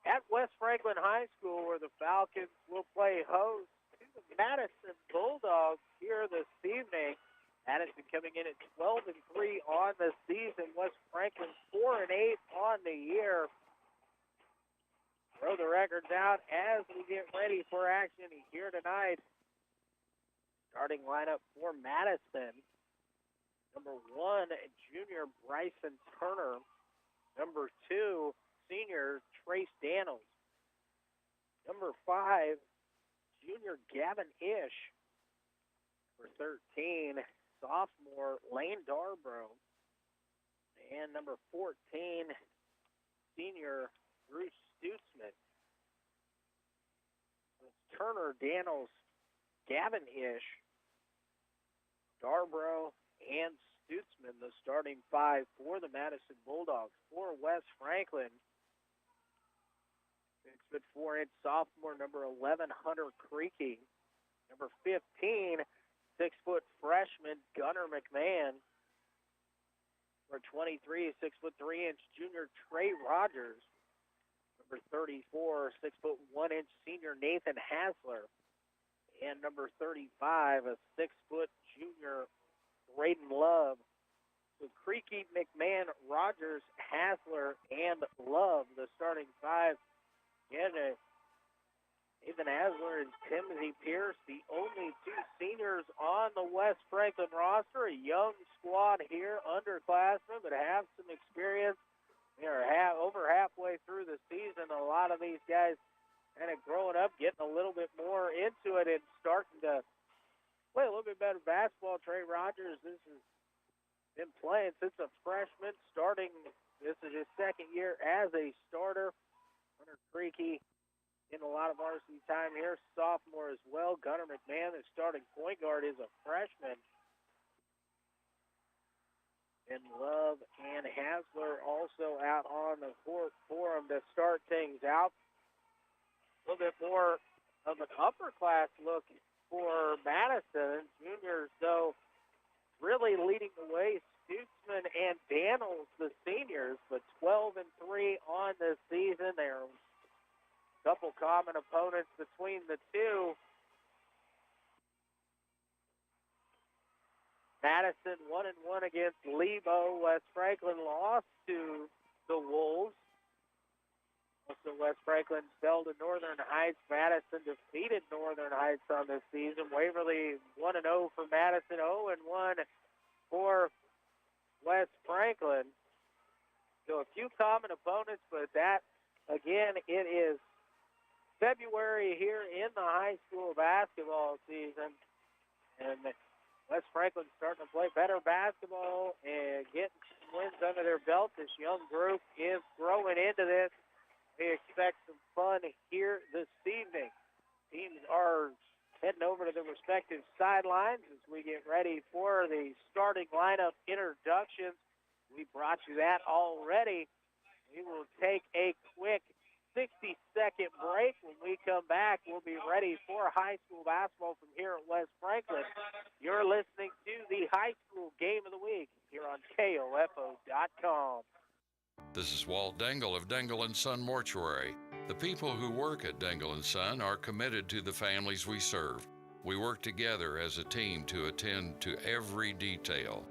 at West Franklin High School, where the Falcons will play host to the Madison Bulldogs here this evening. Madison coming in at 12-3 on the season. West Franklin 4-8 on the year. Throw the records out as we get ready for action here tonight. Starting lineup for Madison. Number 1, junior Bryson Turner. Number 2, senior Trace Daniels. Number 5, junior Gavin Ish. Number 13, sophomore Lane Darbrough. And number 14, senior Bruce Stutzman. It's Turner, Daniels, Gavin Ish, Darbrough, and Stutzman, the starting 5 for the Madison Bulldogs. For West Franklin, 6'4" sophomore, number 11, Hunter Creaky. Number 15, 6' freshman, Gunnar McMahon. Number 23, 6'3" junior, Trey Rogers. Number 34, 6'1" senior, Nathan Hasler. And number 35, a 6' junior, Braden Love. So Creaky, McMahon, Rogers, Hasler, and Love, the starting 5. Again, Nathan Hasler and Timothy Pierce, the only 2 seniors on the West Franklin roster. A young squad here, underclassmen, but have some experience. They are over halfway through the season. A lot of these guys kind of growing up, getting a little bit more into it and starting to play a little bit better basketball. Trey Rogers, this has been playing since a freshman, this is his second year as a starter. Hunter Creaky getting a lot of varsity time here, sophomore as well. Gunnar McMahon, the starting point guard, is a freshman. And Love and Hasler also out on the court for him to start things out. A little bit more of an upper class look for Madison. Juniors, though, really leading the way. Stutzman and Daniels, the seniors, but 12-3 on the season. There are a couple common opponents between the two. Madison 1-1 against Lebo. West Franklin lost to the Wolves. Also, West Franklin fell to Northern Heights. Madison defeated Northern Heights on this season. Waverly 1-0 for Madison, 0-1 for West Franklin. So a few common opponents, but that, again, it is February here in the high school basketball season. And West Franklin starting to play better basketball and getting some wins under their belt. This young group is growing into this. We expect some fun here this evening. Teams are heading over to the respective sidelines as we get ready for the starting lineup introductions. We brought you that already. We will take a quick 60-second break. When we come back, we'll be ready for high school basketball from here at West Franklin. You're listening to the High School Game of the Week here on KOFO.com. This is Walt Dangle of Dangle & Son Mortuary. The people who work at Dangle & Son are committed to the families we serve. We work together as a team to attend to every detail.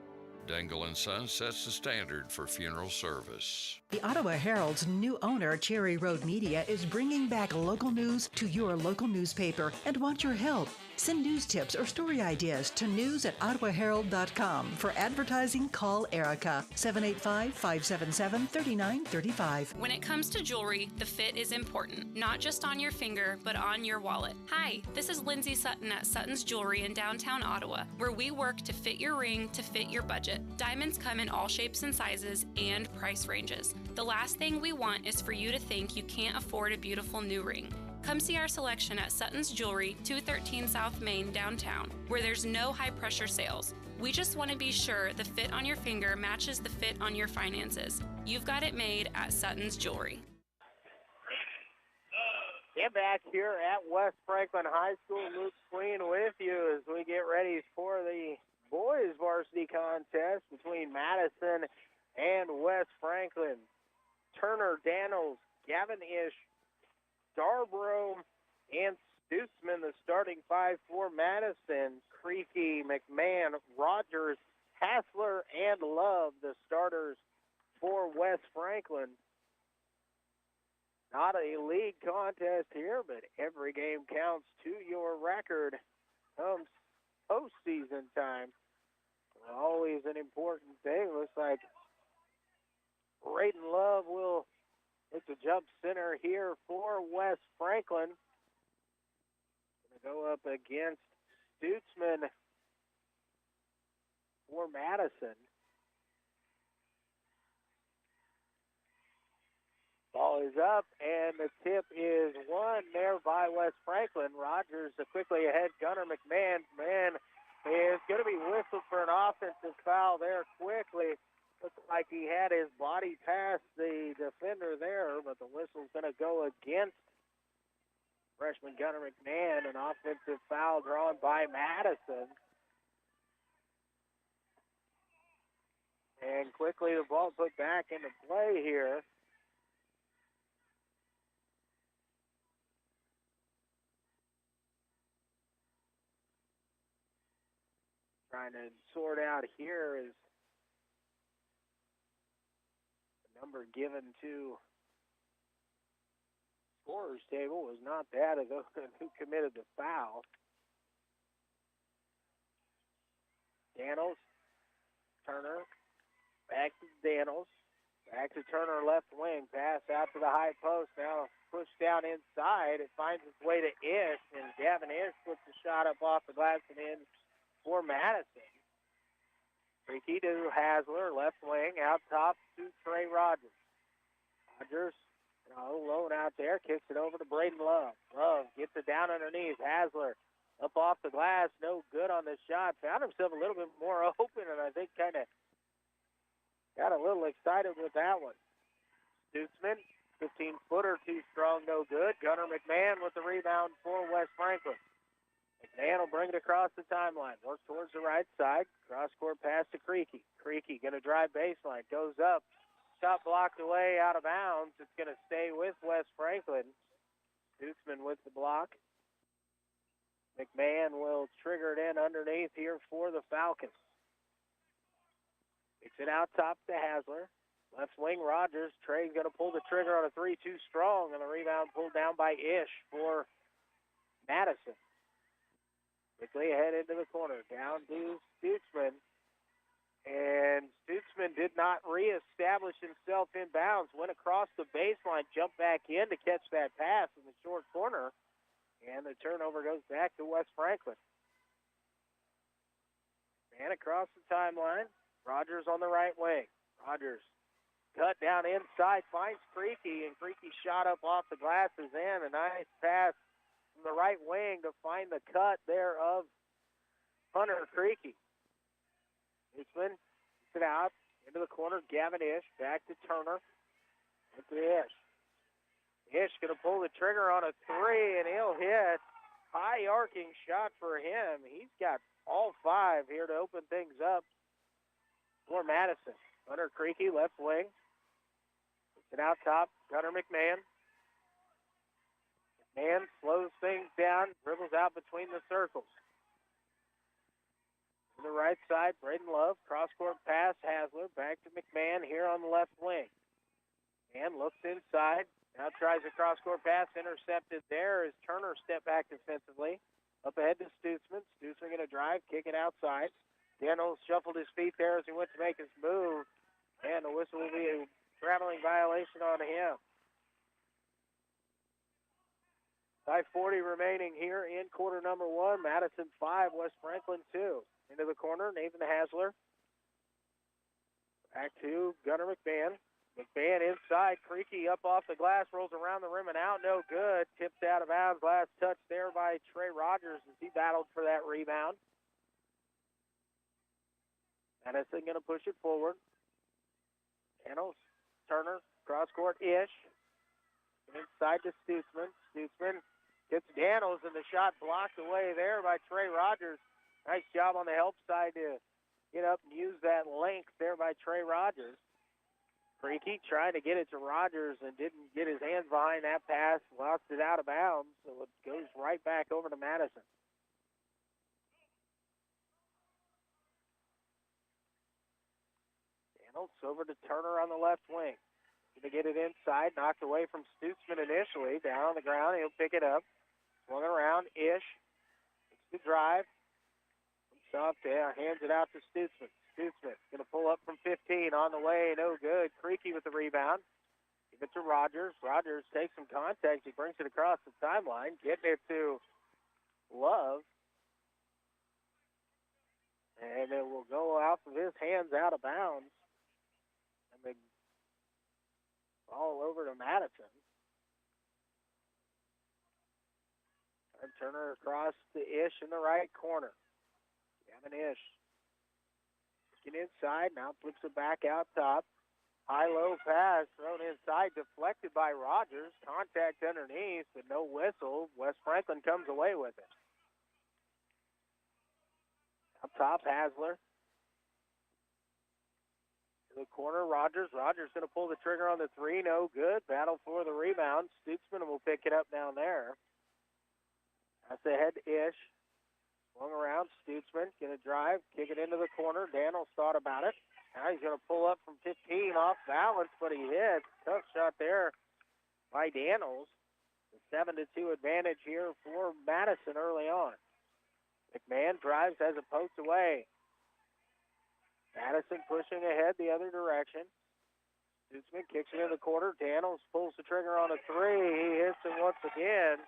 Dangle & Son sets the standard for funeral service. The Ottawa Herald's new owner, Cherry Road Media, is bringing back local news to your local newspaper and want your help. Send news tips or story ideas to news@ottawaherald.com. For advertising, call Erica, 785-577-3935. When it comes to jewelry, the fit is important, not just on your finger, but on your wallet. Hi, this is Lindsay Sutton at Sutton's Jewelry in downtown Ottawa, where we work to fit your ring to fit your budget. Diamonds come in all shapes and sizes and price ranges. The last thing we want is for you to think you can't afford a beautiful new ring. Come see our selection at Sutton's Jewelry, 213 South Main, downtown, where there's no high-pressure sales. We just want to be sure the fit on your finger matches the fit on your finances. You've got it made at Sutton's Jewelry. Get back here at West Franklin High School. Luke Queen with you as we get ready for the boys varsity contest between Madison and West Franklin. Turner, Daniels, Gavin Ish, Darborough, and Stutzman, the starting five for Madison. Creaky, McMahon, Rogers, Hassler, and Love, the starters for West Franklin. Not a league contest here, but every game counts to your record comes postseason time. Always an important thing. Looks like Braden Love will hit the jump center here for West Franklin. Going to go up against Stutzman for Madison. Ball is up, and the tip is won there by West Franklin. Rogers quickly ahead. Gunnar McMahon. Man is going to be whistled for an offensive foul there quickly. Looks like he had his body past the defender there, but the whistle's going to go against freshman Gunnar McMahon. An offensive foul drawn by Madison. And quickly the ball put back into play here. Trying to sort out here is the number given to scorer's table was not that of those who committed the foul. Daniels, Turner, back to Daniels, back to Turner left wing, pass out to the high post, now pushed down inside. It finds its way to Ish, and Gavin Ish puts the shot up off the glass and in for Madison. Freaky to Hasler, left wing, out top to Trey Rogers. Rogers, alone out there, kicks it over to Braden Love. Love gets it down underneath. Hasler up off the glass, no good on the shot. Found himself a little bit more open, and I think kind of got a little excited with that one. Stutzman, 15-footer, too strong, no good. Gunnar McMahon with the rebound for West Franklin. McMahon will bring it across the timeline. Work towards the right side. Cross-court pass to Creaky. Creaky going to drive baseline. Goes up. Shot blocked away out of bounds. It's going to stay with West Franklin. Stutzman with the block. McMahon will trigger it in underneath here for the Falcons. Kicks it out top to Hasler. Left wing Rogers. Trey's going to pull the trigger on a 3-2 strong, and the rebound pulled down by Ish for Madison. Quickly ahead into the corner, down to Stutzman. And Stutzman did not reestablish himself in bounds. Went across the baseline, jumped back in to catch that pass in the short corner. And the turnover goes back to West Franklin. Man across the timeline. Rogers on the right wing. Rogers cut down inside, finds Creaky, and Creaky shot up off the glasses in. A nice pass from the right wing to find the cut there of Hunter Creaky. Eastman gets it out into the corner. Gavin Ish back to Turner. Into Ish. Ish going to pull the trigger on a three, and he'll hit. High arcing shot for him. He's got all five here to open things up for Madison. Hunter Creaky, left wing. Gets it out top. Gunnar McMahon. McMahon slows things down, dribbles out between the circles. To the right side, Braden Love. Cross-court pass, Hasler. Back to McMahon here on the left wing. And looks inside. Now tries a cross-court pass. Intercepted there as Turner stepped back defensively. Up ahead to Stutzman. Stutzman going to drive, kick it outside. Daniels shuffled his feet there as he went to make his move. And the whistle will be a traveling violation on him. 5:40 remaining here in quarter number one. Madison 5, West Franklin 2. Into the corner, Nathan Hasler. Back to Gunnar McMahon. McMahon inside. Creaky up off the glass, rolls around the rim and out. No good. Tipped out of bounds. Last touch there by Trey Rogers as he battled for that rebound. Madison going to push it forward. Daniels, Turner, cross-court Ish. Inside to Stutzman. Stutzman gets Daniels, and the shot blocked away there by Trey Rogers. Nice job on the help side to get up and use that length there by Trey Rogers. Creaky trying to get it to Rogers and didn't get his hands behind that pass. Lost it out of bounds, so it goes right back over to Madison. Daniels over to Turner on the left wing. Going to get it inside, knocked away from Stutzman initially. Down on the ground, he'll pick it up. Swung around, Ish. Takes the drive. Off there, hands it out to Stutzman. Stutzman going to pull up from 15 on the way, no good. Creaky with the rebound. Give it to Rogers. Rogers takes some contact. He brings it across the timeline, getting it to Love. And it will go out of his hands out of bounds. And the ball over to Madison. And Turner across to Ish in the right corner. Gavin Ish. Get inside, now flips it back out top. High-low pass thrown inside, deflected by Rogers. Contact underneath, but no whistle. West Franklin comes away with it. Up top, Hasler. To the corner, Rogers. Rogers going to pull the trigger on the three. No good. Battle for the rebound. Stutzman will pick it up down there. That's ahead to Ish. Swung around, Stutzman going to drive, kick it into the corner. Daniels thought about it. Now he's going to pull up from 15 off balance, but he hits. Tough shot there by Daniels. The 7-2 advantage here for Madison early on. McMahon drives, has it poked away. Madison pushing ahead the other direction. Stutzman kicks it in the corner. Daniels pulls the trigger on a three. He hits it once again.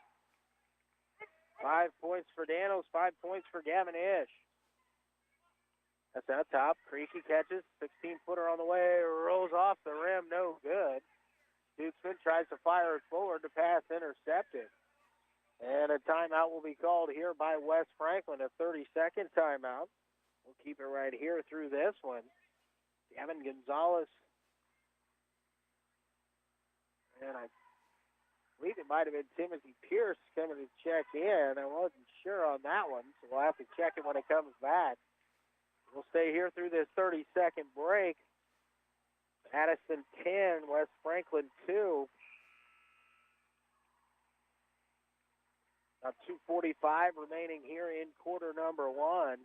5 points for Daniels, 5 points for Gavin Ish. That's out top. Creaky catches, 16-footer on the way, rolls off the rim, no good. Stutzman tries to fire it forward, the pass intercepted. And a timeout will be called here by West Franklin, a 30-second timeout. We'll keep it right here through this one. Gavin Gonzalez. And I believe it might have been Timothy Pierce coming to check in. I wasn't sure on that one, so we'll have to check it when it comes back. We'll stay here through this 30-second break. Madison 10, West Franklin 2. About 2:45 remaining here in quarter number one.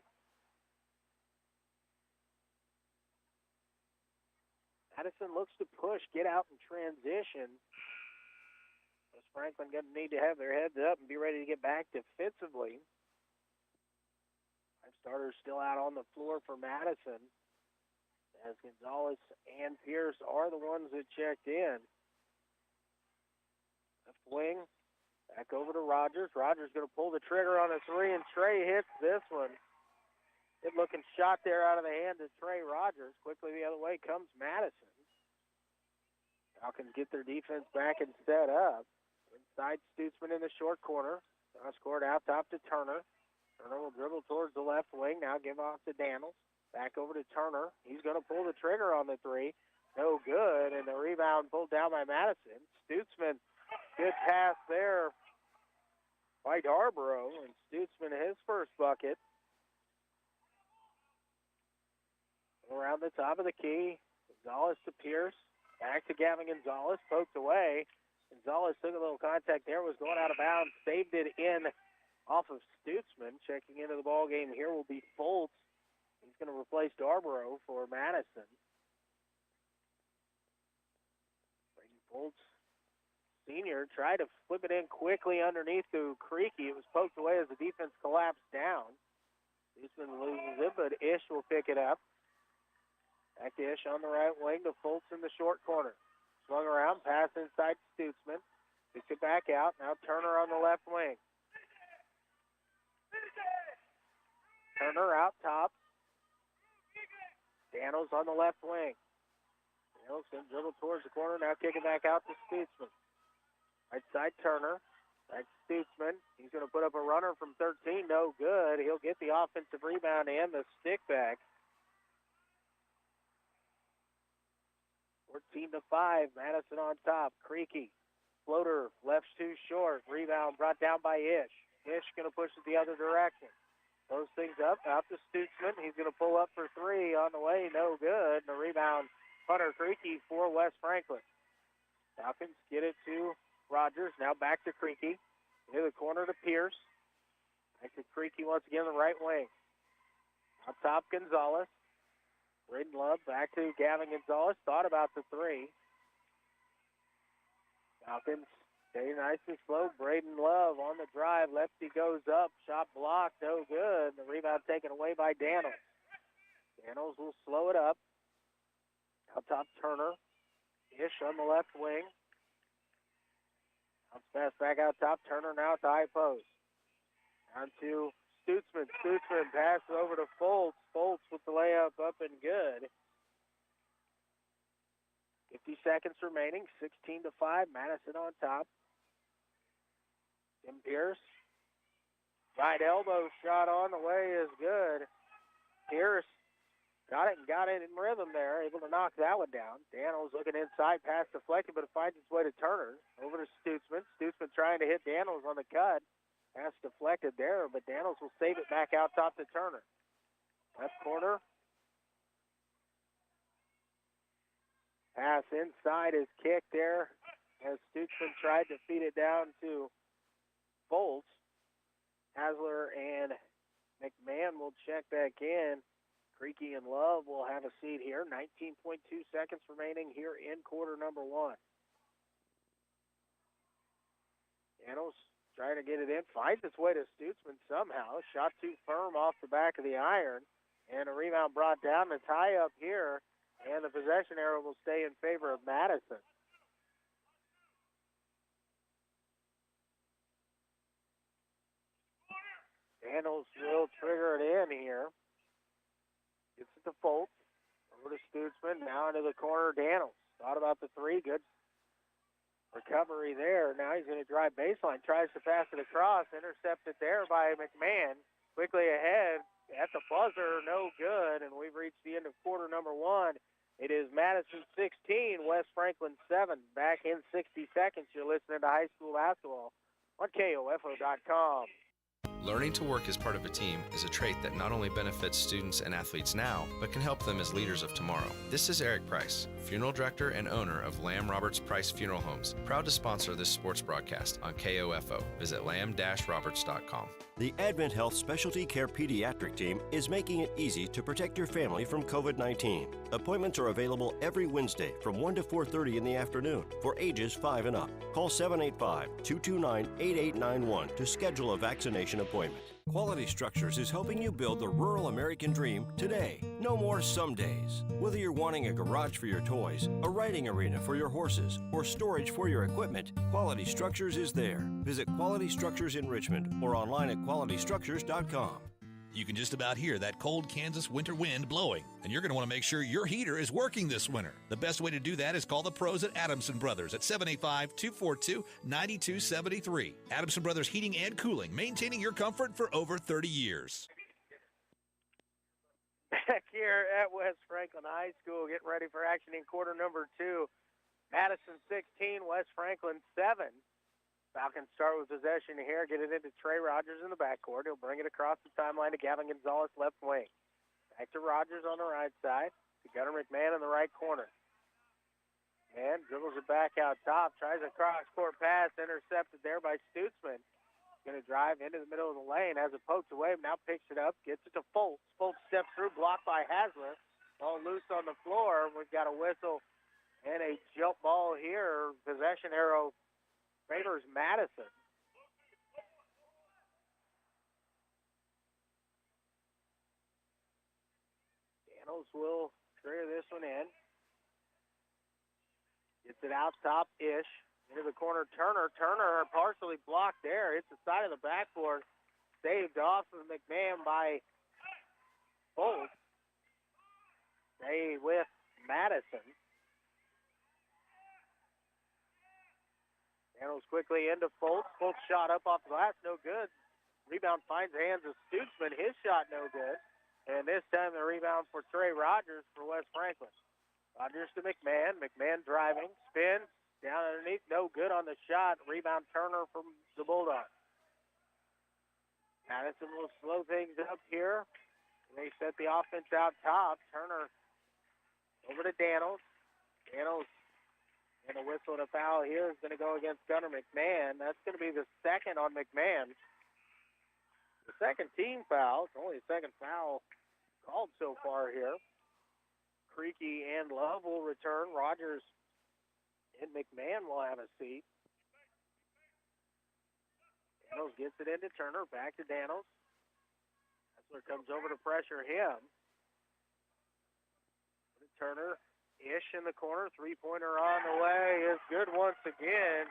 Madison looks to push, get out in transition. West Franklin going to need to have their heads up and be ready to get back defensively. 5 starters still out on the floor for Madison, as Gonzalez and Pierce are the ones that checked in. Left wing, back over to Rogers. Rogers going to pull the trigger on a three, and Trey hits this one. Good-looking shot there out of the hand of Trey Rogers. Quickly the other way comes Madison. Falcons get their defense back and set up. Inside Stutzman in the short corner. Cross-court out top to Turner. Turner will dribble towards the left wing. Now give off to Daniels. Back over to Turner. He's going to pull the trigger on the three. No good, and the rebound pulled down by Madison. Stutzman, good pass there by Darborough, and Stutzman his first bucket. Around the top of the key, Gonzalez to Pierce. Back to Gavin Gonzalez, poked away. Gonzalez took a little contact there, was going out of bounds, saved it in off of Stutzman. Checking into the ball game here will be Foltz. He's going to replace Darborough for Madison. Braden Foltz, senior, tried to flip it in quickly underneath to Creaky. It was poked away as the defense collapsed down. Eastman loses it, but Ish will pick it up. Back to Ish on the right wing to Foltz in the short corner. Swung around, pass inside Stutzman. Picks it back out. Now Turner on the left wing. Turner out top. Daniels on the left wing. Daniels going to dribble towards the corner. Now kicking back out to Stutzman. Right side Turner. Back to Stutzman. He's going to put up a runner from 13. No good. He'll get the offensive rebound and the stick back. 14-5. Madison on top. Creaky. Floater left's too short. Rebound brought down by Ish. Ish going to push it the other direction. Those things up. Out to Stutzman. He's going to pull up for three on the way. No good. And the rebound, Hunter Creaky for West Franklin. Falcons get it to Rogers. Now back to Creaky. Near the corner to Pierce. Back to Creaky once again, the right wing. Out top, Gonzalez. Braden Love back to Gavin Gonzalez. Thought about the three. Falcons stay nice and slow. Braden Love on the drive. Lefty goes up. Shot blocked. No good. The rebound taken away by Daniels. Daniels will slow it up. Out top, Turner. Ish on the left wing. Bounce pass back out top. Turner now at the high post. Down to Stutzman. Stutzman passes over to Foltz. Foltz with the layup up and good. 50 seconds remaining. 16-5. Madison on top. Tim Pierce. Right elbow shot on the way is good. Pierce got it in rhythm there, able to knock that one down. Daniels looking inside, pass deflected, but it finds its way to Turner. Over to Stutzman. Stutzman trying to hit Daniels on the cut. Pass deflected there, but Daniels will save it back out top to Turner. Left corner. Pass inside is kicked there as Stutzman tried to feed it down to Foltz. Hasler and McMahon will check back in. Creaky and Love will have a seat here. 19.2 seconds remaining here in quarter number one. Daniels trying to get it in. Finds its way to Stutzman somehow. Shot too firm off the back of the iron. And a rebound brought down. The tie up here. And the possession arrow will stay in favor of Madison. Daniels will trigger it in here. Gets it to Foltz. Over to Stutzman. Now into the corner. Daniels. Thought about the three. Good recovery there. Now he's going to drive baseline. Tries to pass it across. Intercepted there by McMahon. Quickly ahead. At the buzzer. No good. And we've reached the end of quarter number one. It is Madison 16, West Franklin 7. Back in 60 seconds. You're listening to high school basketball on KOFO.com. Learning to work as part of a team is a trait that not only benefits students and athletes now, but can help them as leaders of tomorrow. This is Eric Price, Funeral Director and owner of Lamb Roberts Price Funeral Homes, proud to sponsor this sports broadcast on KOFO. Visit lamb-roberts.com. The Advent Health Specialty Care Pediatric Team is making it easy to protect your family from COVID-19. Appointments are available every Wednesday from 1 to 4:30 in the afternoon for ages 5 and up. Call 785-229-8891 to schedule a vaccination appointment. Quality Structures is helping you build the rural American dream today. No more some days. Whether you're wanting a garage for your toys, a riding arena for your horses, or storage for your equipment, Quality Structures is there. Visit Quality Structures in Richmond or online at qualitystructures.com. You can just about hear that cold Kansas winter wind blowing, and you're going to want to make sure your heater is working this winter. The best way to do that is call the pros at Adamson Brothers at 785-242-9273. Adamson Brothers Heating and Cooling, maintaining your comfort for over 30 years. Back here at West Franklin High School, getting ready for action in quarter number two. Madison 16, West Franklin 7. Falcons start with possession here, get it into Trey Rogers in the backcourt. He'll bring it across the timeline to Gavin Gonzalez, left wing. Back to Rogers on the right side, to Gunnar McMahon in the right corner. And dribbles it back out top, tries a cross-court pass, intercepted there by Stutzman. going to drive into the middle of the lane, has it poked away, now picks it up, gets it to Foltz. Foltz steps through, blocked by Hasler. Ball loose on the floor. We've got a whistle and a jump ball here. Possession arrow favors Madison. Daniels will clear this one in. Gets it out top, Ish. Into the corner, Turner. Turner partially blocked there. Hits the side of the backboard. Saved off of McMahon by Foltz. Stay with Madison. Daniels quickly into Foltz. Foltz shot up off the glass, no good. Rebound finds the hands of Stutzman. His shot no good. And this time the rebound for Trey Rogers for West Franklin. Rogers to McMahon. McMahon driving. Spin. Down underneath. No good on the shot. Rebound Turner from the Bulldogs. Madison will slow things up here. They set the offense out top. Turner over to Daniels. Daniels and a whistle and a foul here is going to go against Gunnar McMahon. That's going to be the second on McMahon. The second team foul. It's only the second foul called so far here. Creaky and Love will return. Rogers and McMahon will have a seat. Daniels gets it into Turner. Back to Daniels. Hessler comes over to pressure him. Turner, Ish in the corner. Three-pointer on the way is good once again.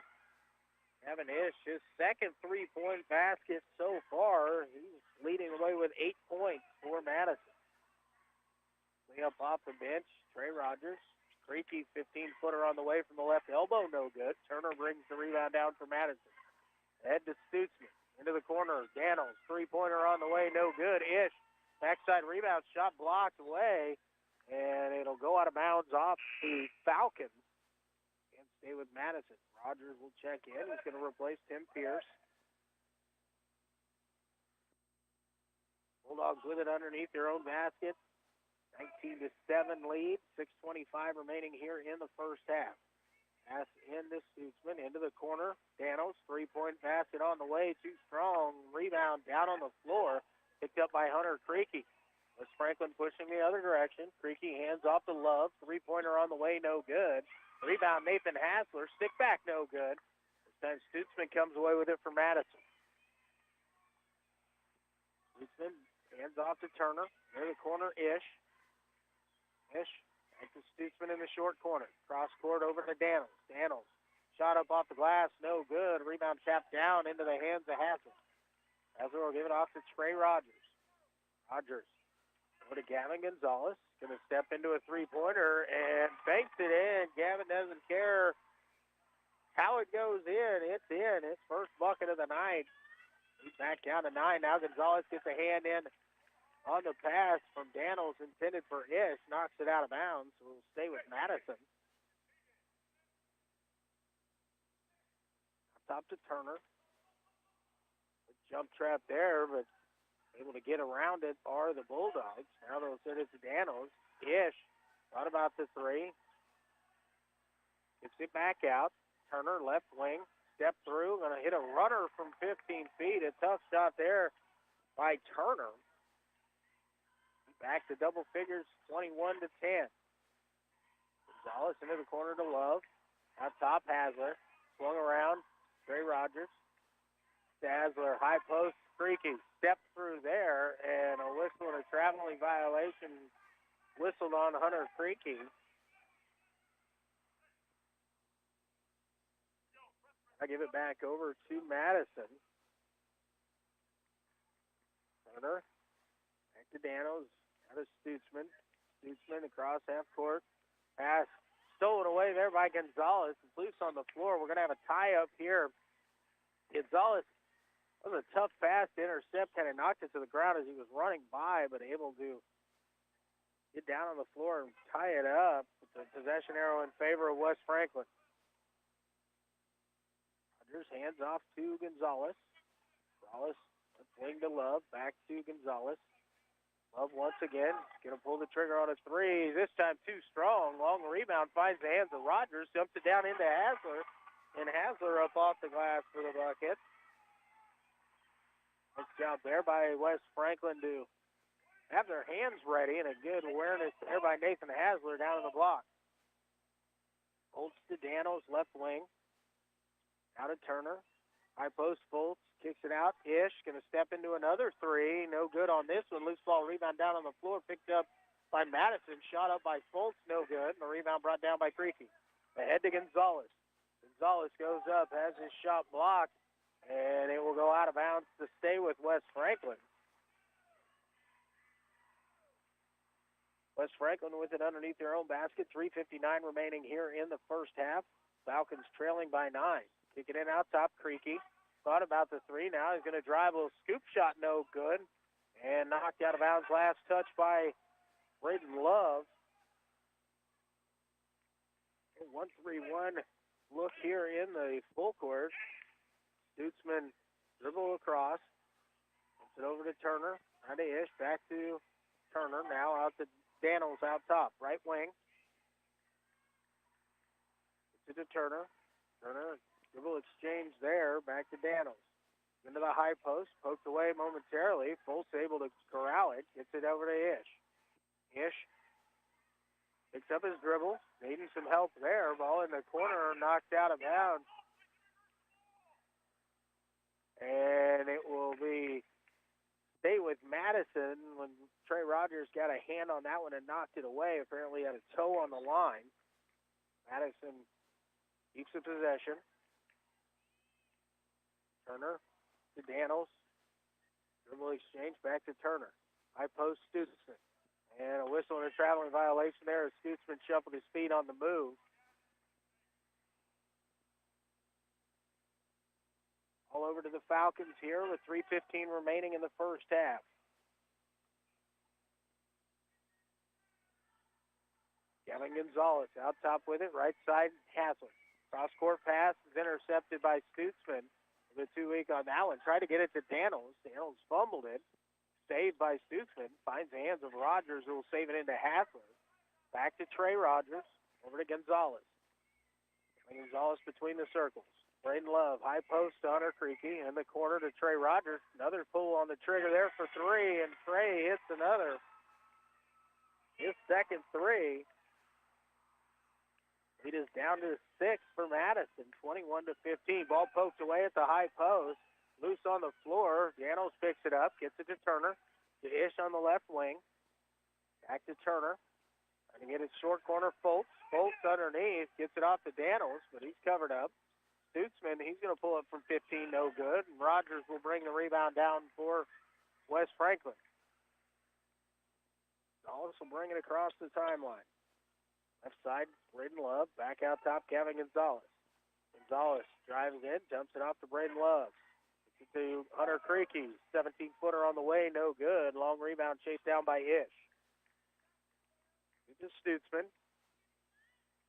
Evan Ish, his second three-point basket so far. He's leading the way with 8 points for Madison. Way up off the bench, Trey Rogers. Creaky, 15-footer on the way from the left elbow, no good. Turner brings the rebound down for Madison. Head to Stutzman. Into the corner, Daniels. Three-pointer on the way, no good. Ish, backside rebound, shot blocked away. And it'll go out of bounds off the Falcons and stay with Madison. Rogers will check in. He's going to replace Tim Pierce. Bulldogs with it underneath their own basket. 19-7 lead. 6:25 remaining here in the first half. Pass into Stutzman, into the corner. Daniels, three-point basket on the way. Too strong. Rebound down on the floor. Picked up by Hunter Creaky. West Franklin pushing the other direction. Creaky hands off to Love. Three-pointer on the way, no good. Rebound, Nathan Hasler. Stick back, no good. This time Stutzman comes away with it for Madison. Stutzman hands off to Turner. Near the corner, Ish. Ish, back to Stutzman in the short corner. Cross court over to Daniels. Daniels, shot up off the glass, no good. Rebound tapped down into the hands of Hasler. Hasler will give it off to Trey Rogers. Rogers. Over to Gavin Gonzalez. Going to step into a three-pointer and banks it in. Gavin doesn't care how it goes in. It's in. His first bucket of the night. He's back down to 9. Now Gonzalez gets a hand in on the pass from Daniels intended for Ish. Knocks it out of bounds. We'll stay with Madison. Top to Turner. A jump trap there, but able to get around it are the Bulldogs. Now they'll send it to Daniels. Ish thought about the three. Gets it back out. Turner, left wing. Step through. Going to hit a runner from 15 feet. A tough shot there by Turner. Back to double figures, 21-10. Gonzalez into the corner to Love. Out top, Hasler. Swung around. Trey Rogers. Hasler, high post, Creaky. Step through there, and a whistle and a traveling violation whistled on Hunter Creaky. I give it back over to Madison. Turner. Back to Daniels. Out of Stutzman. Stutzman across half court. Pass stolen away there by Gonzalez. It's loose on the floor. We're going to have a tie up here. Gonzalez was a tough pass to intercept. Kind of knocked it to the ground as he was running by, but able to get down on the floor and tie it up. With the possession arrow in favor of West Franklin. Rogers hands off to Gonzalez. Gonzalez wing to Love. Back to Gonzalez. Love once again. Going to pull the trigger on a three. This time too strong. Long rebound finds the hands of Rogers. Dumps it down into Hasler. And Hasler up off the glass for the bucket. Nice job there by West Franklin to have their hands ready, and a good awareness there by Nathan Hasler down in the block. Foltz to Danos, left wing. Out of Turner. High post, Foltz kicks it out. Ish going to step into another three. No good on this one. Loose ball rebound down on the floor. Picked up by Madison. Shot up by Foltz. No good. And the rebound brought down by Creaky. Ahead to Gonzalez. Gonzalez goes up, has his shot blocked, and it will go out of bounds to stay with West Franklin. West Franklin with it underneath their own basket. 3:59 remaining here in the first half. Falcons trailing by 9. Kick it in out top, Creaky. Thought about the three. Now he's going to drive a little scoop shot, no good. And knocked out of bounds last touch by Braden Love. 1-3-1 look here in the full court. Stutzman dribble across. Puts it over to Turner. Out to Ish. Back to Turner. Now out to Daniels out top. Right wing. Puts it to Turner. Turner. Dribble exchange there, back to Daniels. Into the high post, poked away momentarily. Foltz able to corral it, gets it over to Ish. Ish picks up his dribble, needing some help there. Ball in the corner, knocked out of bounds. And it will stay with Madison when Trey Rogers got a hand on that one and knocked it away. Apparently had a toe on the line. Madison keeps the possession. Turner to Daniels. Dribble exchange back to Turner. High post, Stutzman. And a whistle and a traveling violation there as Stutzman shuffled his feet on the move. All over to the Falcons here with 3:15 remaining in the first half. Gavin Gonzalez out top with it, right side, Hasler. Cross-court pass is intercepted by Stutzman. The 2 week on that one. Tried to get it to Daniels. Daniels fumbled it. Saved by Stutzman. Finds the hands of Rogers, who will save it into Hasler. Back to Trey Rogers. Over to Gonzalez. Gonzalez between the circles. Braden Love, high post to Hunter Creaky. In the corner to Trey Rogers. Another pull on the trigger there for three. And Trey hits another. His second three. Lead is down to 6 for Madison, 21-15. Ball poked away at the high post. Loose on the floor. Daniels picks it up, gets it to Turner. To Ish on the left wing. Back to Turner. Trying to get it short corner, Foltz. Foltz underneath, gets it off to Daniels, but he's covered up. Stutzman, he's going to pull up from 15, no good. And Rogers will bring the rebound down for West Franklin. Dallas will bring it across the timeline. Left side, Braden Love. Back out top, Gavin Gonzalez. Gonzalez drives in, jumps it off to Braden Love. Gets it to Hunter Creaky. 17-footer on the way, no good. Long rebound chased down by Ish. It's Stutzman.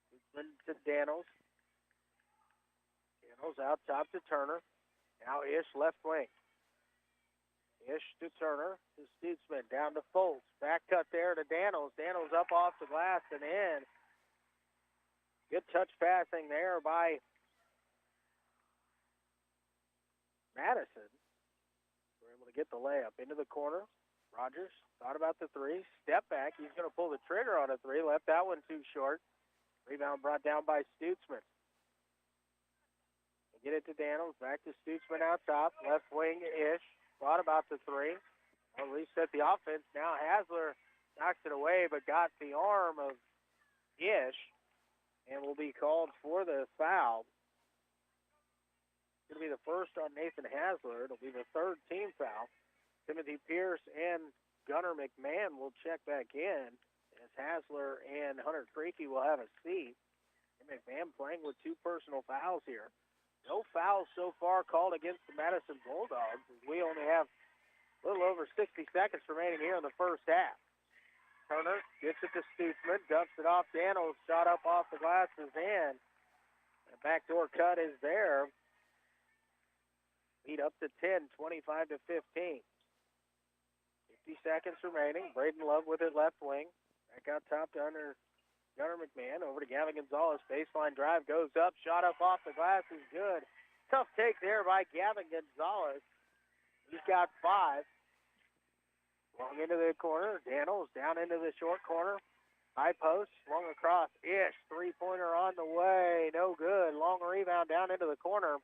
Stutzman to Daniels. Daniels out top to Turner. Now Ish left wing. Ish to Turner, to Stutzman, down to Foltz. Back cut there to Daniels. Daniels up off the glass and in. Good touch passing there by Madison. We're able to get the layup into the corner. Rogers thought about the three. Step back. He's going to pull the trigger on a three. Left that one too short. Rebound brought down by Stutzman. Get it to Daniels. Back to Stutzman out top. Left wing Ish. Thought about the three. I'll reset the offense. Now Hasler knocks it away, but got the arm of Ish and will be called for the foul. It's going to be the first on Nathan Hasler. It'll be the third team foul. Timothy Pierce and Gunnar McMahon will check back in as Hasler and Hunter Creaky will have a seat. And McMahon playing with two personal fouls here. No fouls so far called against the Madison Bulldogs, as we only have a little over 60 seconds remaining here in the first half. Turner gets it to Stutzman, dumps it off. Daniels shot up off the glass is in. The backdoor cut is there. Lead up to 10, 25-15. 50 seconds remaining. Braden Love with it left wing. Back out top to Gunnar McMahon. Over to Gavin Gonzalez. Baseline drive goes up. Shot up off the glass is good. Tough take there by Gavin Gonzalez. He's got 5. Long into the corner. Daniels down into the short corner. High post, swung across. Ish, three-pointer on the way. No good. Long rebound down into the corner.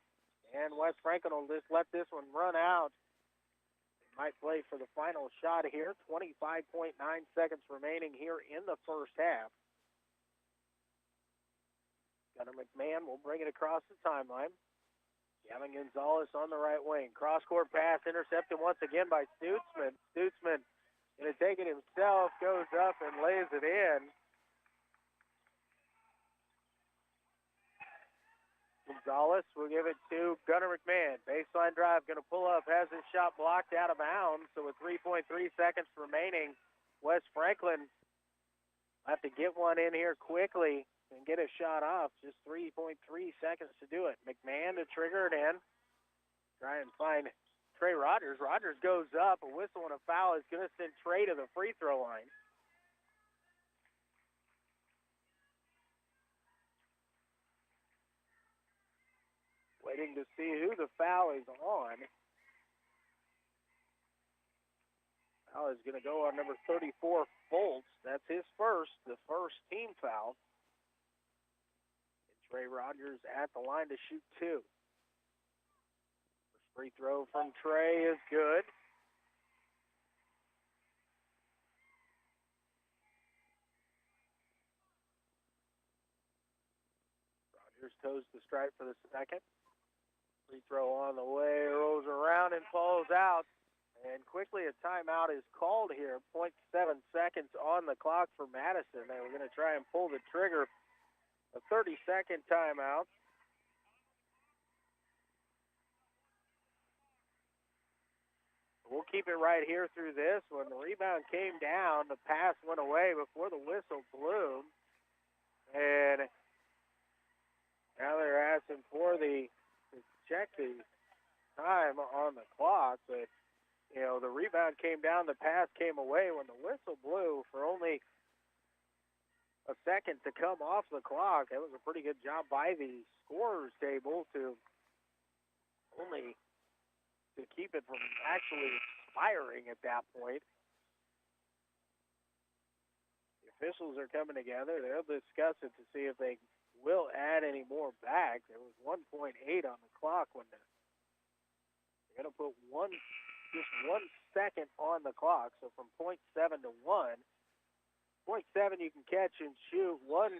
And West Franklin will just let this one run out. Might play for the final shot here. 25.9 seconds remaining here in the first half. Gunnar McMahon will bring it across the timeline. Gavin Gonzalez on the right wing. Cross-court pass intercepted once again by Stutzman. Stutzman going to take it himself, goes up and lays it in. Gonzalez will give it to Gunnar McMahon. Baseline drive, going to pull up, has his shot blocked out of bounds. So with 3.3 seconds remaining, West Franklin will have to get one in here quickly and get a shot off. Just 3.3 seconds to do it. McMahon to trigger it in. Try and find Trey Rogers. Rogers goes up. A whistle and a foul is going to send Trey to the free throw line. Waiting to see who the foul is on. Foul is going to go on number 34, Foltz. That's his first, the first team foul. And Trey Rogers at the line to shoot 2. First free throw from Trey is good. Rogers toes the stripe for the second. Free throw on the way, rolls around and falls out. And quickly a timeout is called here. 0.7 seconds on the clock for Madison. They were going to try and pull the trigger. A 30-second timeout. We'll keep it right here through this. When the rebound came down, the pass went away before the whistle blew. And now they're asking for the check the time on the clock, but you know, the rebound came down, the pass came away when the whistle blew for only a second to come off the clock. That was a pretty good job by the scorer's table to keep it from actually expiring at that point. The officials are coming together. They'll discuss it to see if they will add any more back. There was 1.8 on the clock when they're going to put just 1 second on the clock. So from 0.7 to 1. 0.7 you can catch and shoot. 1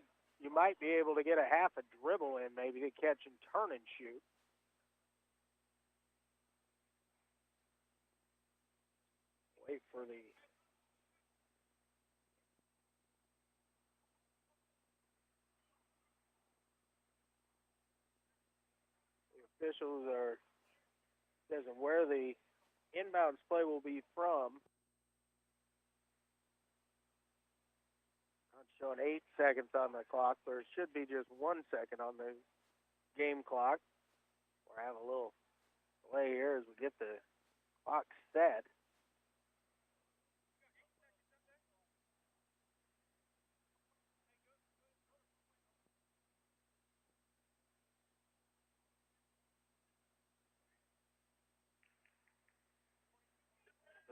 you might be able to get a half a dribble in maybe to catch and turn and shoot. Wait for the officials are says where the inbounds play will be from. I'm showing 8 seconds on the clock. There should be just 1 second on the game clock. We're having a little delay here as we get the clock set.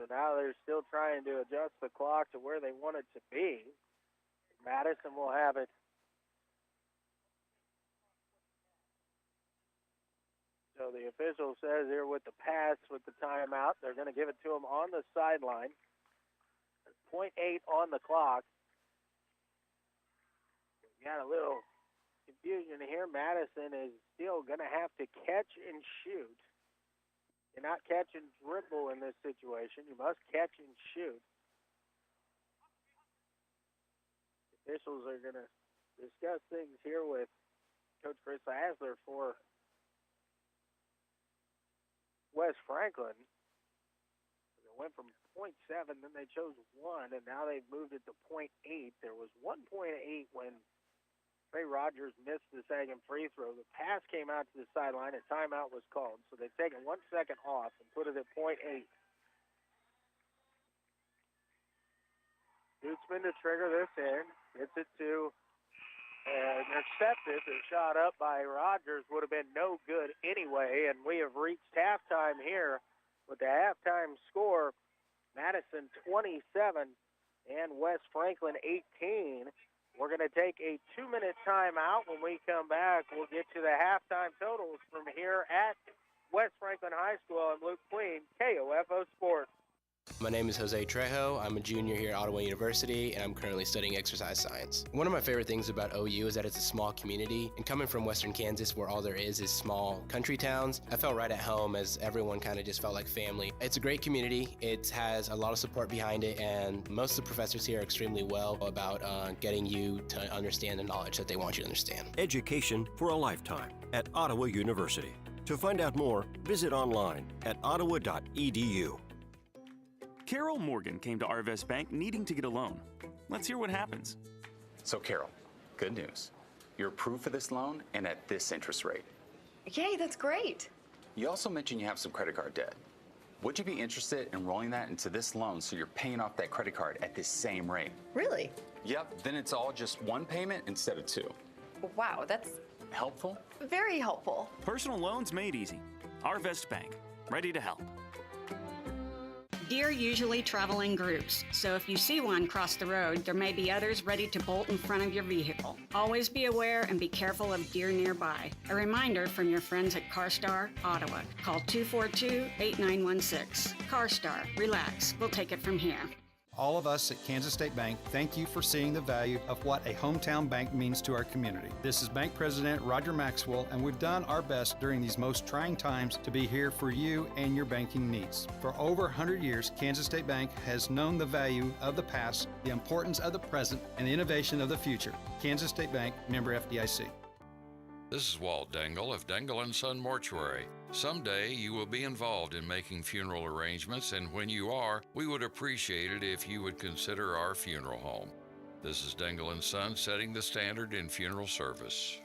So now they're still trying to adjust the clock to where they want it to be. Madison will have it. So the official says here with the pass, with the timeout, they're going to give it to him on the sideline. There's 0.8 on the clock. We got a little confusion here. Madison is still going to have to catch and shoot. You're not catch and dribble in this situation. You must catch and shoot. Officials are going to discuss things here with Coach Chris Asler for West Franklin. It went from 0.7, then they chose 1, and now they've moved it to 0.8. There was 1.8 when Trey Rogers missed the second free throw. The pass came out to the sideline. A timeout was called. So they've taken 1 second off and put it at 0.8. Stutzman to trigger this in. Gets it to intercepted. The shot up by Rogers would have been no good anyway. And we have reached halftime here with the halftime score, Madison 27 and West Franklin 18. We're going to take a 2-minute timeout. When we come back, we'll get to the halftime totals from here at West Franklin High School. I'm Luke Queen, KOFO Sports. My name is Jose Trejo. I'm a junior here at Ottawa University, and I'm currently studying exercise science. One of my favorite things about OU is that it's a small community, and coming from Western Kansas, where all there is small country towns, I felt right at home as everyone kind of just felt like family. It's a great community. It has a lot of support behind it, and most of the professors here are extremely well about getting you to understand the knowledge that they want you to understand. Education for a lifetime at Ottawa University. To find out more, visit online at ottawa.edu. Carol Morgan came to Arvest Bank needing to get a loan. Let's hear what happens. So Carol, good news. You're approved for this loan and at this interest rate. Yay, that's great. You also mentioned you have some credit card debt. Would you be interested in rolling that into this loan so you're paying off that credit card at this same rate? Really? Yep, then it's all just one payment instead of two. Wow, that's helpful? Very helpful. Personal loans made easy. Arvest Bank, ready to help. Deer usually travel in groups, so if you see one cross the road, there may be others ready to bolt in front of your vehicle. Always be aware and be careful of deer nearby. A reminder from your friends at CarStar Ottawa. Call 242-8916. CarStar, relax. We'll take it from here. All of us at Kansas State Bank thank you for seeing the value of what a hometown bank means to our community. This is Bank President Roger Maxwell, and we've done our best during these most trying times to be here for you and your banking needs. For over 100 years, Kansas State Bank has known the value of the past, the importance of the present, and the innovation of the future. Kansas State Bank, member FDIC. This is Walt Dangle of Dangle & Son Mortuary. Someday you will be involved in making funeral arrangements, and when you are, we would appreciate it if you would consider our funeral home. This is Dangle & Son setting the standard in funeral service.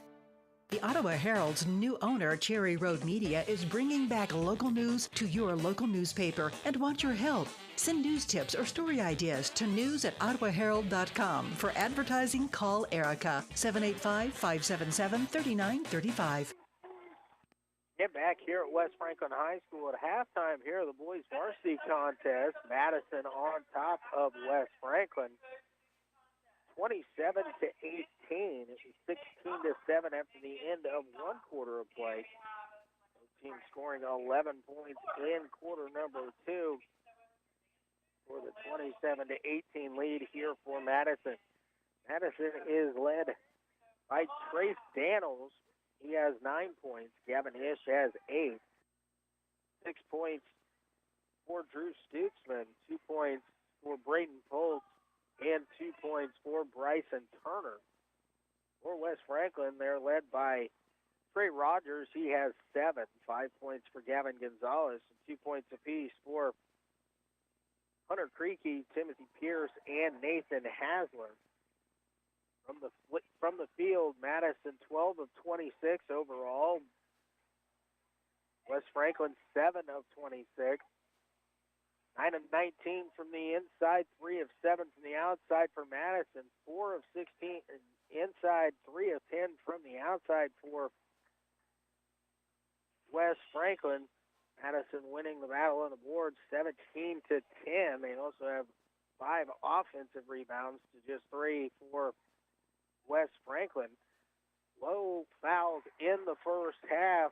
The Ottawa Herald's new owner, Cherry Road Media, is bringing back local news to your local newspaper and want your help. Send news tips or story ideas to news@ottawaherald.com. For advertising, call Erica, 785-577-3935. Get back here at West Franklin High School at halftime here, the boys varsity contest. Madison on top of West Franklin. 27-18. It was 16-7 after the end of one quarter of play. Both teams scoring 11 points in quarter number two for the 27-18 lead here for Madison. Madison is led by Trace Daniels. He has 9 points. Gavin Ish has 8. 6 points for Drew Stutzman. 2 points for Braden Polk. And 2 points for Bryson Turner. For West Franklin, they're led by Trey Rogers. He has 7. 5 points for Gavin Gonzalez. And 2 points apiece for Hunter Creaky, Timothy Pierce, and Nathan Hasler. From the field, Madison 12 of 26 overall. West Franklin 7 of 26. 9 of 19 from the inside, 3 of 7 from the outside for Madison, 4 of 16 inside, 3 of 10 from the outside for West Franklin. Madison winning the battle on the board 17-10. They also have 5 offensive rebounds to just 3 for West Franklin. Low fouls in the first half.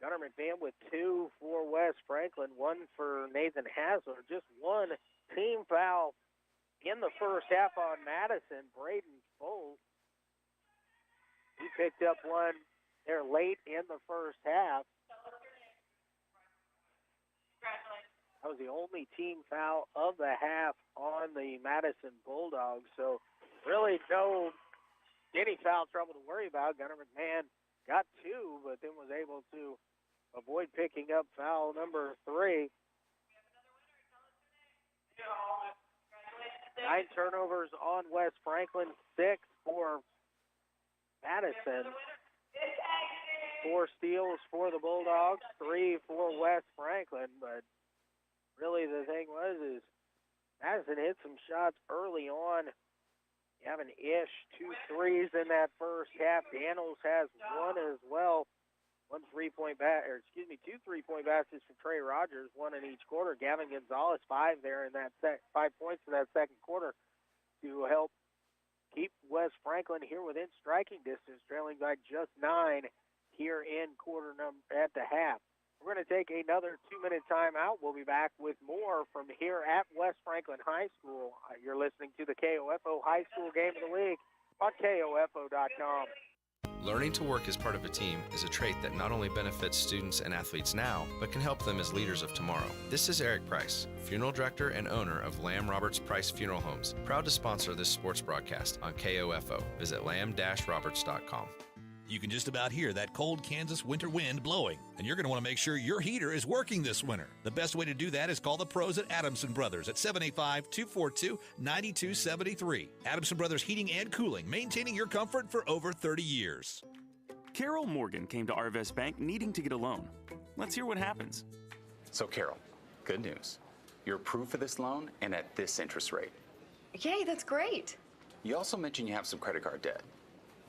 Gunnar McMahon with 2 for West Franklin, 1 for Nathan Hasler. Just 1 team foul in the first half on Madison. Braden Foles, he picked up one there late in the first half. That was the only team foul of the half on the Madison Bulldogs. So really no any foul trouble to worry about. Gunnar McMahon got 2, but then was able to avoid picking up foul number 3. 9 turnovers on West Franklin, 6 for Madison. 4 steals for the Bulldogs, 3 for West Franklin. But really the thing is Madison hit some shots early on. Gavin Ish, 2 threes in that first half. Daniels has 1 as well. Two 3-point baskets for Trey Rogers, one in each quarter. Gavin Gonzalez, 5 there in that 5 points in that second quarter to help keep West Franklin here within striking distance, trailing by just 9 here in at the half. We're going to take another 2-minute timeout. We'll be back with more from here at West Franklin High School. You're listening to the KOFO High School Game of the Week on KOFO.com. Learning to work as part of a team is a trait that not only benefits students and athletes now, but can help them as leaders of tomorrow. This is Eric Price, funeral director and owner of Lamb Roberts Price Funeral Homes, proud to sponsor this sports broadcast on KOFO. Visit lamb-roberts.com. You can just about hear that cold Kansas winter wind blowing, and you're going to want to make sure your heater is working this winter. The best way to do that is call the pros at Adamson Brothers at 785-242-9273. Adamson Brothers Heating and Cooling, maintaining your comfort for over 30 years. Carol Morgan came to Arvest Bank needing to get a loan. Let's hear what happens. So, Carol, good news. You're approved for this loan and at this interest rate. Yay, that's great. You also mentioned you have some credit card debt.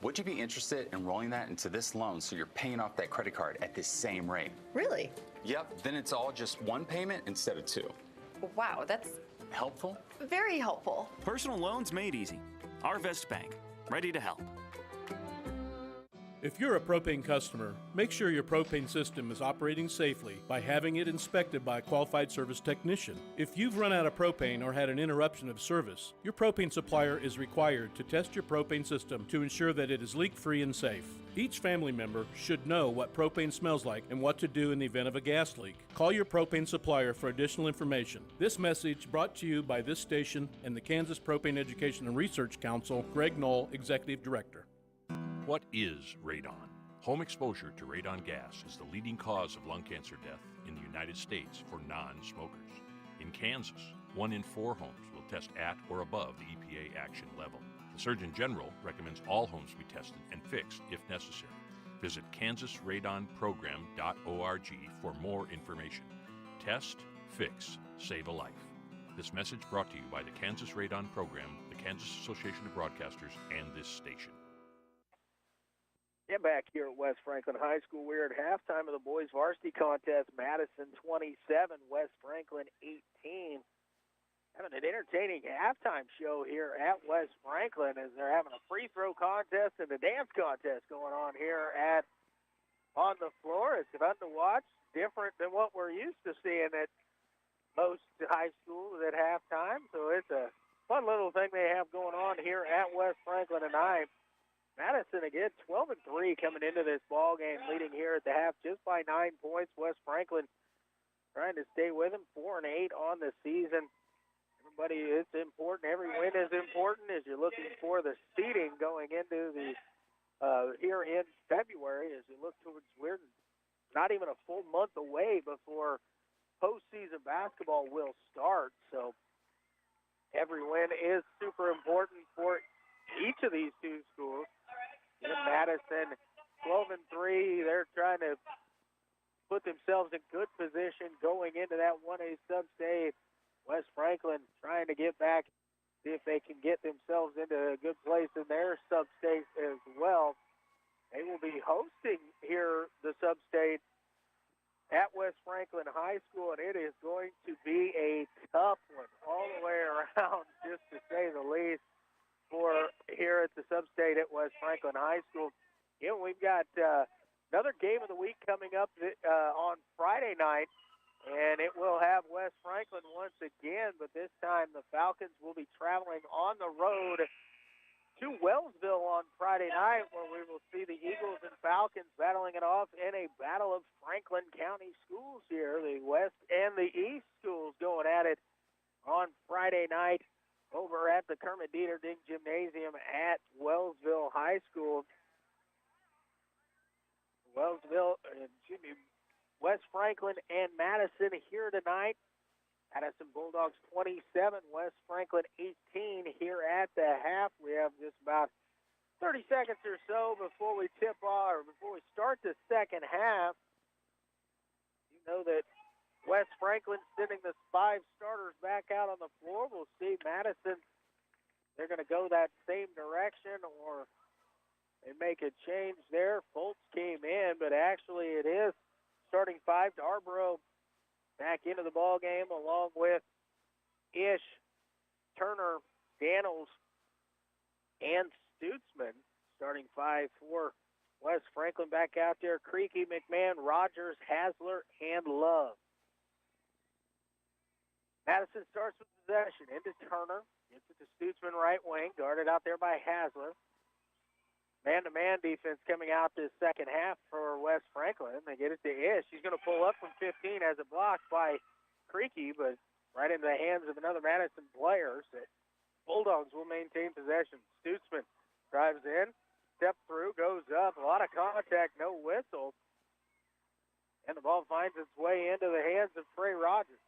Would you be interested in rolling that into this loan so you're paying off that credit card at this same rate? Really? Yep, then it's all just one payment instead of two. Wow, that's helpful? Very helpful. Personal loans made easy. Arvest Bank, ready to help. If you're a propane customer, make sure your propane system is operating safely by having it inspected by a qualified service technician. If you've run out of propane or had an interruption of service, your propane supplier is required to test your propane system to ensure that it is leak-free and safe. Each family member should know what propane smells like and what to do in the event of a gas leak. Call your propane supplier for additional information. This message brought to you by this station and the Kansas Propane Education and Research Council, Greg Knoll, Executive Director. What is radon? Home exposure to radon gas is the leading cause of lung cancer death in the United States for non-smokers. In Kansas, 1 in 4 homes will test at or above the EPA action level. The Surgeon General recommends all homes be tested and fixed if necessary. Visit kansasradonprogram.org for more information. Test, fix, save a life. This message brought to you by the Kansas Radon Program, the Kansas Association of Broadcasters, and this station. Yeah, back here at West Franklin High School, we're at halftime of the boys varsity contest. Madison 27, West Franklin 18. Having an entertaining halftime show here at West Franklin as they're having a free throw contest and a dance contest going on here on the floor. It's fun to watch, different than what we're used to seeing at most high schools at halftime. So it's a fun little thing they have going on here at West Franklin tonight. Madison again, 12-3 coming into this ball game, leading here at the half just by 9 points. West Franklin trying to stay with them, 4-8 on the season. Everybody, it's important. Every win is important as you're looking for the seeding going into the here in February. As you look towards, we're not even a full month away before postseason basketball will start. So every win is super important for each of these two schools. In Madison, 12-3, they're trying to put themselves in good position going into that 1A sub-state. West Franklin trying to get back, see if they can get themselves into a good place in their sub-state as well. They will be hosting here the sub-state at West Franklin High School, and it is going to be a tough one all the way around, just to say the least, for here at the sub-state at West Franklin High School. Yeah, we've got another game of the week coming up on Friday night, and it will have West Franklin once again, but this time the Falcons will be traveling on the road to Wellsville on Friday night, where we will see the Eagles and Falcons battling it off in a battle of Franklin County schools here. The West and the East schools going at it on Friday night over at the Kermit Dieterding Gymnasium at Wellsville High School. West Franklin and Madison here tonight. Madison Bulldogs 27, West Franklin 18 here at the half. We have just about 30 seconds or so before we start the second half. You know that West Franklin sending the 5 starters back out on the floor. We'll see Madison. They're going to go that same direction, or They make a change there. Foltz came in, but actually it is starting five. Darborough back into the ball game along with Ish, Turner, Daniels, and Stutzman. Starting five for West Franklin back out there. Creaky, McMahon, Rogers, Hasler, and Love. Madison starts with possession into Turner. Gets it to Stutzman, right wing. Guarded out there by Hasler. Man-to-man defense coming out this second half for West Franklin. They get it to Ish. He's going to pull up from 15 as a block by Creaky, but right into the hands of another Madison player. So Bulldogs will maintain possession. Stutzman drives in, step through, goes up. A lot of contact, no whistle. And the ball finds its way into the hands of Trey Rogers.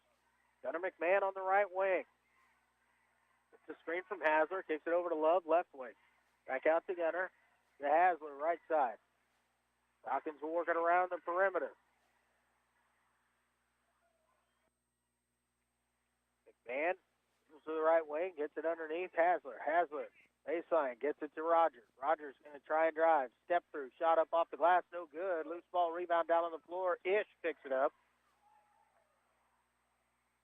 Gunnar McMahon on the right wing. It's a screen from Hasler. Kicks it over to Love, left wing. Back out to Gunnar. To Hasler, right side. Falcons will work it around the perimeter. McMahon moves to the right wing, gets it underneath Hasler. Hasler, baseline, gets it to Rogers. Rogers going to try and drive. Step through, shot up off the glass, no good. Loose ball, rebound down on the floor. Ish picks it up.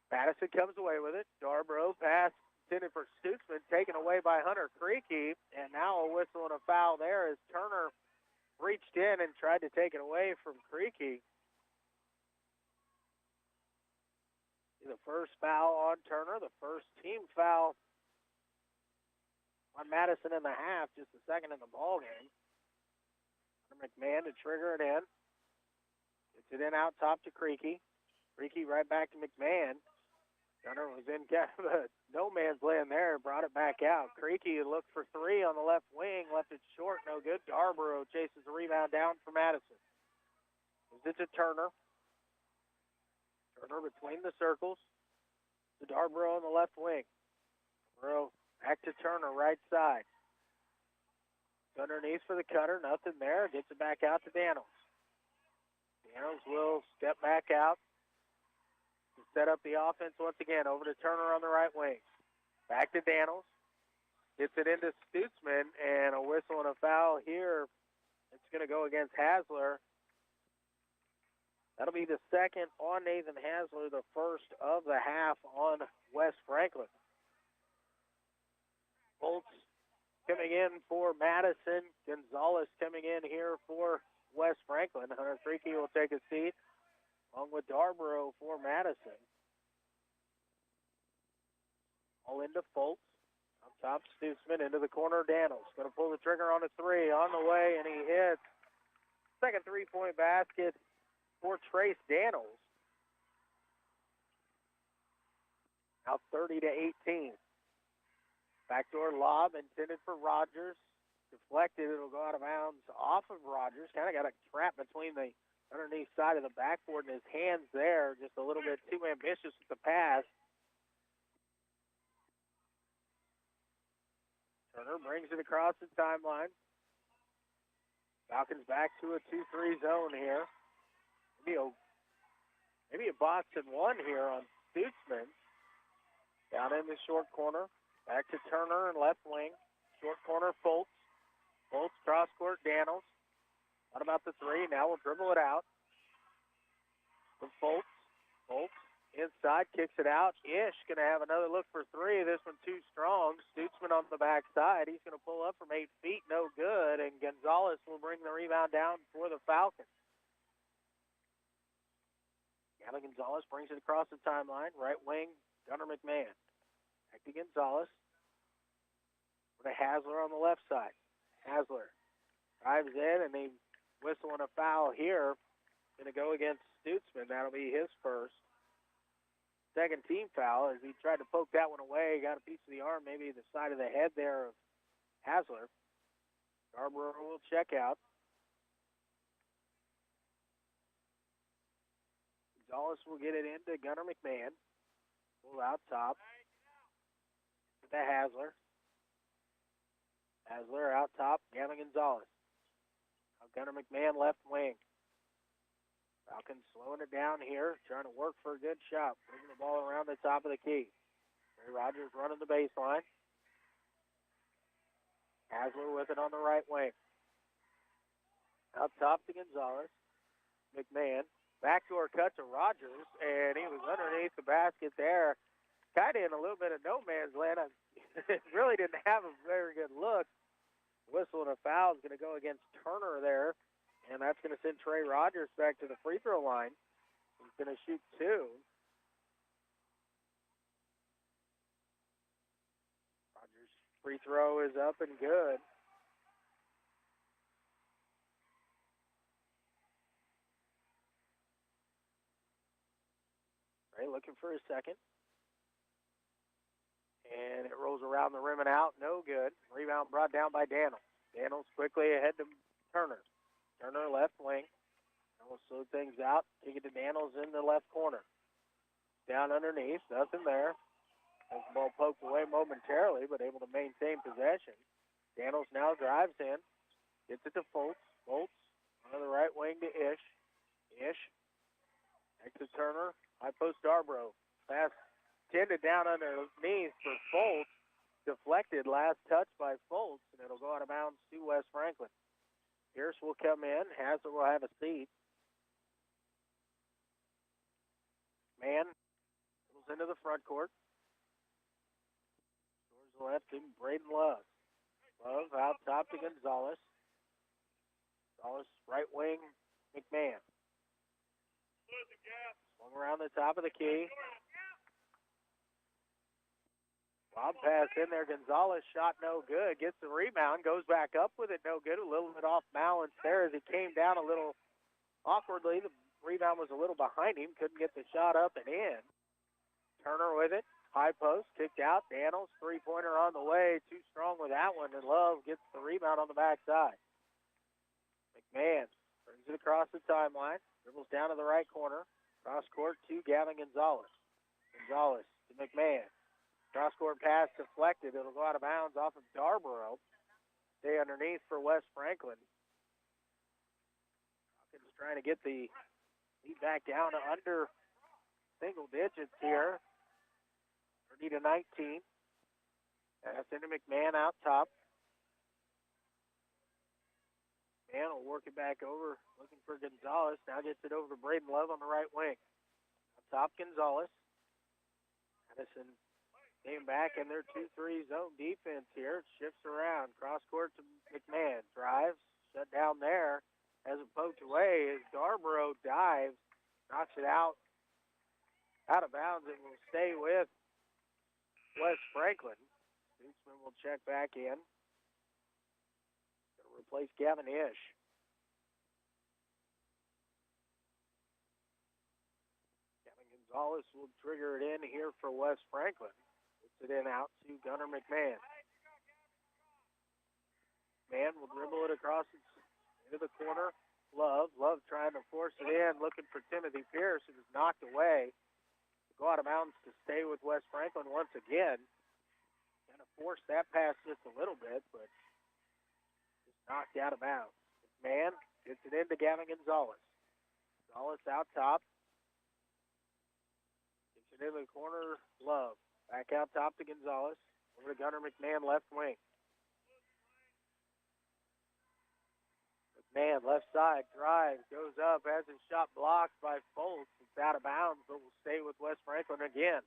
Madison comes away with it. Darborough pass intended for Stutzman, taken away by Hunter Creaky, and now a whistle and a foul there as Turner reached in and tried to take it away from Creaky. The first foul on Turner, the first team foul on Madison in the half, just the second in the ball game. McMahon to trigger it in. Gets it in out top to Creaky. Creaky right back to McMahon. Gunner was in kind of a no man's land there, brought it back out. Creaky looked for three on the left wing, left it short, no good. Darborough chases the rebound down for Madison. Gives it to Turner. Turner between the circles. To Darborough on the left wing. Darborough back to Turner, right side. Underneath for the cutter, nothing there. Gets it back out to Daniels. Daniels will step back out. Set up the offense once again. Over to Turner on the right wing. Back to Daniels. Gets it into Stutzman, and a whistle and a foul here. It's going to go against Hasler. That'll be the second on Nathan Hasler, the first of the half on West Franklin. Bolts coming in for Madison. Gonzalez coming in here for West Franklin. Hunter Creaky will take a seat, along with Darborough for Madison. All into Foltz. Up top, Stutzman into the corner. Daniels going to pull the trigger on a three. On the way, and he hits. Second three-point basket for Trace Daniels. Now 30-18. Backdoor lob intended for Rogers. Deflected. It'll go out of bounds off of Rogers. Kind of got a trap between the underneath side of the backboard and his hands there. Just a little bit too ambitious with the pass. Turner brings it across the timeline. Falcons back to a 2-3 zone here. Maybe a box and one here on Stutzman. Down in the short corner. Back to Turner and left wing. Short corner, Foltz. Foltz, cross court, Daniels. What about the three? Now we'll dribble it out. From Foltz. Foltz inside, kicks it out. Ish going to have another look for three. This one too strong. Stutzman on the backside. He's going to pull up from 8 feet. No good. And Gonzalez will bring the rebound down for the Falcons. Gavin Gonzalez brings it across the timeline. Right wing, Gunnar McMahon. Back to Gonzalez. For Hasler on the left side. Hasler drives in, and they whistle and a foul here. Going to go against Stutzman. That'll be his first. Second team foul as he tried to poke that one away. Got a piece of the arm, maybe the side of the head there of Hasler. Scarborough will check out. Gonzalez will get it into Gunnar McMahon. Pull out top. To Hasler. Hasler out top. Gavin Gonzalez. Now Gunnar McMahon left wing. Falcons slowing it down here, trying to work for a good shot. Bringing the ball around the top of the key. Ray Rogers running the baseline. Hasler with it on the right wing. Out top to Gonzalez. McMahon. Backdoor cut to Rogers, and he was underneath the basket there. Kind of in a little bit of no man's land. Really didn't have a very good look. Whistle and a foul is going to go against Turner there, and that's going to send Trey Rogers back to the free throw line. He's going to shoot 2. Rogers' free throw is up and good. Trey looking for his second. And it rolls around the rim and out. No good. Rebound brought down by Daniels. Daniels quickly ahead to Turner. Turner left wing. We'll slow things out. Kick it to Daniels in the left corner. Down underneath. Nothing there. Has the ball poked away momentarily, but able to maintain possession. Daniels now drives in. Gets it to Foltz. Foltz on the right wing to Ish. Ish. Next to Turner. High post Darbro. Pass tended down underneath for Foltz. Deflected last touch by Foltz, and it'll go out of bounds to West Franklin. Pierce will come in. Hassel will have a seat. Man goes into the front court. Towards the left to Braden Love. Love out top to Gonzalez. Gonzalez right wing, McMahon. Swung around the top of the key. Lob pass in there. Gonzalez shot no good. Gets the rebound. Goes back up with it. No good. A little bit off balance there as he came down a little awkwardly. The rebound was a little behind him. Couldn't get the shot up and in. Turner with it. High post. Kicked out. Daniels. Three-pointer on the way. Too strong with that one. And Love gets the rebound on the backside. McMahon brings it across the timeline. Dribbles down to the right corner. Cross court to Gavin Gonzalez. Gonzalez to McMahon. Cross-court pass deflected. It'll go out of bounds off of Darborough. Stay underneath for West Franklin. Hawkins trying to get the lead back down to under single digits here. 30 to 19. Pass into McMahon out top. McMahon will work it back over, looking for Gonzalez. Now gets it over to Braden Love on the right wing. Out top, Gonzalez. Madison came back in their 2-3 zone defense here. Shifts around. Cross court to McMahon. Drives. Shut down there. Has it poked away as Darborough dives. Knocks it out. Out of bounds. It will stay with West Franklin. Stutzman will check back in. Going to replace Gavin Ish. Gavin Gonzalez will trigger it in here for West Franklin. It in out to Gunnar McMahon. Man will dribble it across into the corner. Love trying to force it in, looking for Timothy Pierce. It was knocked away. Go out of bounds to stay with West Franklin once again. Kind of forced that pass just a little bit, but just knocked out of bounds. McMahon gets it into Gavin Gonzalez. Gonzalez out top. Gets it into the corner. Love. Back out top to Gonzalez. Over to Gunnar McMahon, left wing. McMahon, left side, drives, goes up, has his shot blocked by Foltz. It's out of bounds, but will stay with West Franklin again.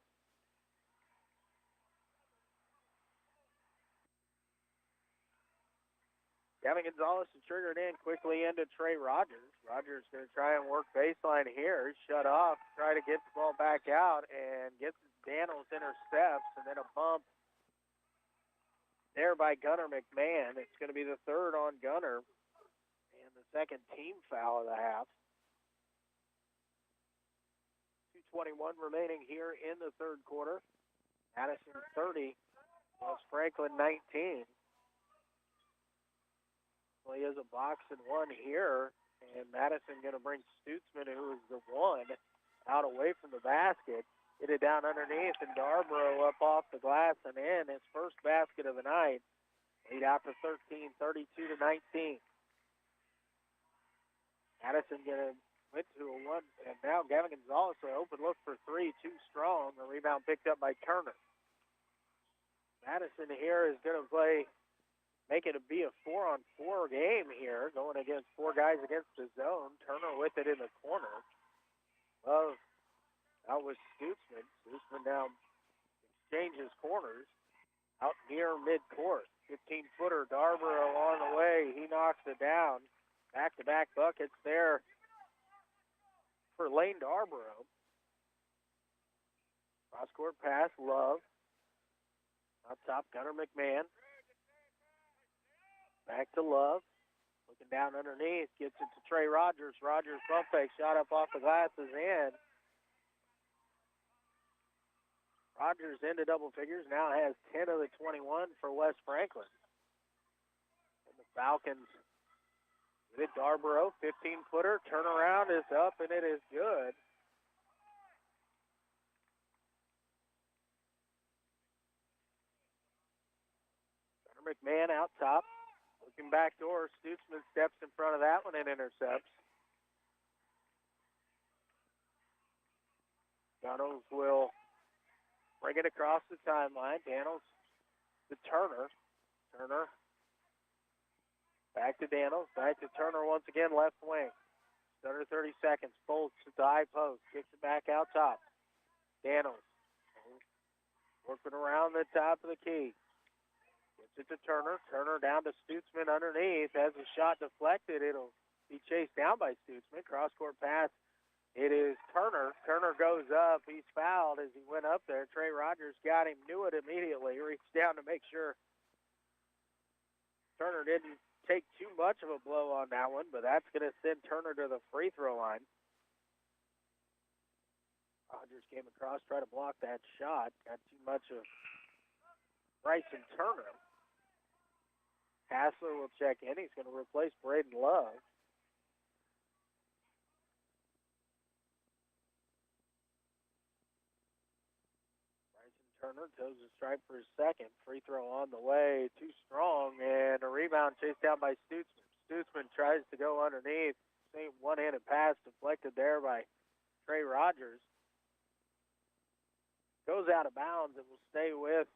Gavin Gonzalez to trigger it in quickly into Trey Rogers. Rogers going to try and work baseline here. Shut off, try to get the ball back out, and gets Daniels intercepts, and then a bump there by Gunnar McMahon. It's going to be the third on Gunnar and the second team foul of the half. 2:21 remaining here in the third quarter. Madison 30, West Franklin 19. Well, he has a box and one here, and Madison going to bring Stutzman, who is the one, out away from the basket. Get it down underneath, and Darborough up off the glass and in. His first basket of the night. Lead out to 13, 32 to 19. Madison went to a one, and now Gavin Gonzalez, an open look for three, too strong. The rebound picked up by Turner. Madison here is going to play make it be a 4-on-4 game here, going against four guys against the zone. Turner with it in the corner. Love out with Stutzman. Stutzman now exchanges corners out near midcourt. 15-footer Darborough on the way. He knocks it down. Back-to-back buckets there for Lane Darborough. Cross-court pass, Love. Up top, Gunnar McMahon. Back to Love. Looking down underneath. Gets it to Trey Rogers. Rogers bump fake. Shot up off the glass is in. Rogers into double figures. Now has 10 of the 21 for West Franklin. And the Falcons with Darborough. 15-footer. Turnaround is up, and it is good. McMahon out top. Looking back door. Stutzman steps in front of that one and intercepts. Daniels will bring it across the timeline. Daniels to Turner. Turner. Back to Daniels. Back to Turner once again, left wing. Under 30 seconds. Bolts at the high post. Kicks it back out top. Daniels. Working around the top of the key. Gets it to Turner. Turner down to Stutzman underneath. Has a shot deflected. It'll be chased down by Stutzman. Cross-court pass. It is Turner. Turner goes up. He's fouled as he went up there. Trey Rogers got him. Knew it immediately. Reached down to make sure Turner didn't take too much of a blow on that one, but that's going to send Turner to the free throw line. Rogers came across, tried to block that shot. Got too much of Bryson Turner. Hassler will check in. He's going to replace Braden Love. Bryson Turner toes the stripe for his second. Free throw on the way. Too strong, and a rebound chased down by Stutzman. Stutzman tries to go underneath. Same one-handed pass deflected there by Trey Rogers. Goes out of bounds and will stay with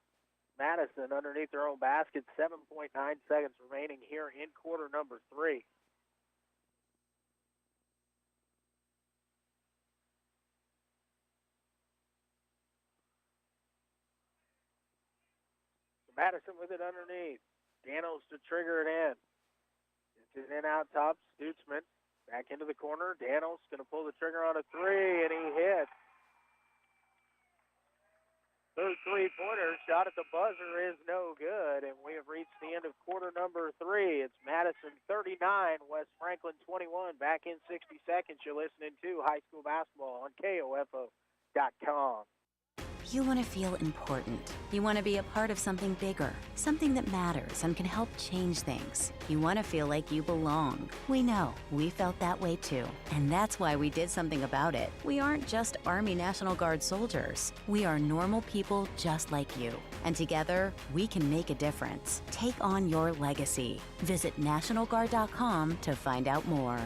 Madison underneath their own basket. 7.9 seconds remaining here in quarter number 3. So Madison with it underneath. Daniels to trigger it in. It's in out top. Stutzman back into the corner. Daniels going to pull the trigger on a three, and he hits. Third three-pointer shot at the buzzer is no good, and we have reached the end of quarter number 3. It's Madison 39, West Franklin 21. Back in 60 seconds, you're listening to high school basketball on KOFO.com. You want to feel important. You want to be a part of something bigger, something that matters and can help change things. You want to feel like you belong. We know. We felt that way too. And that's why we did something about it. We aren't just Army National Guard soldiers. We are normal people just like you. And together, we can make a difference. Take on your legacy. Visit NationalGuard.com to find out more.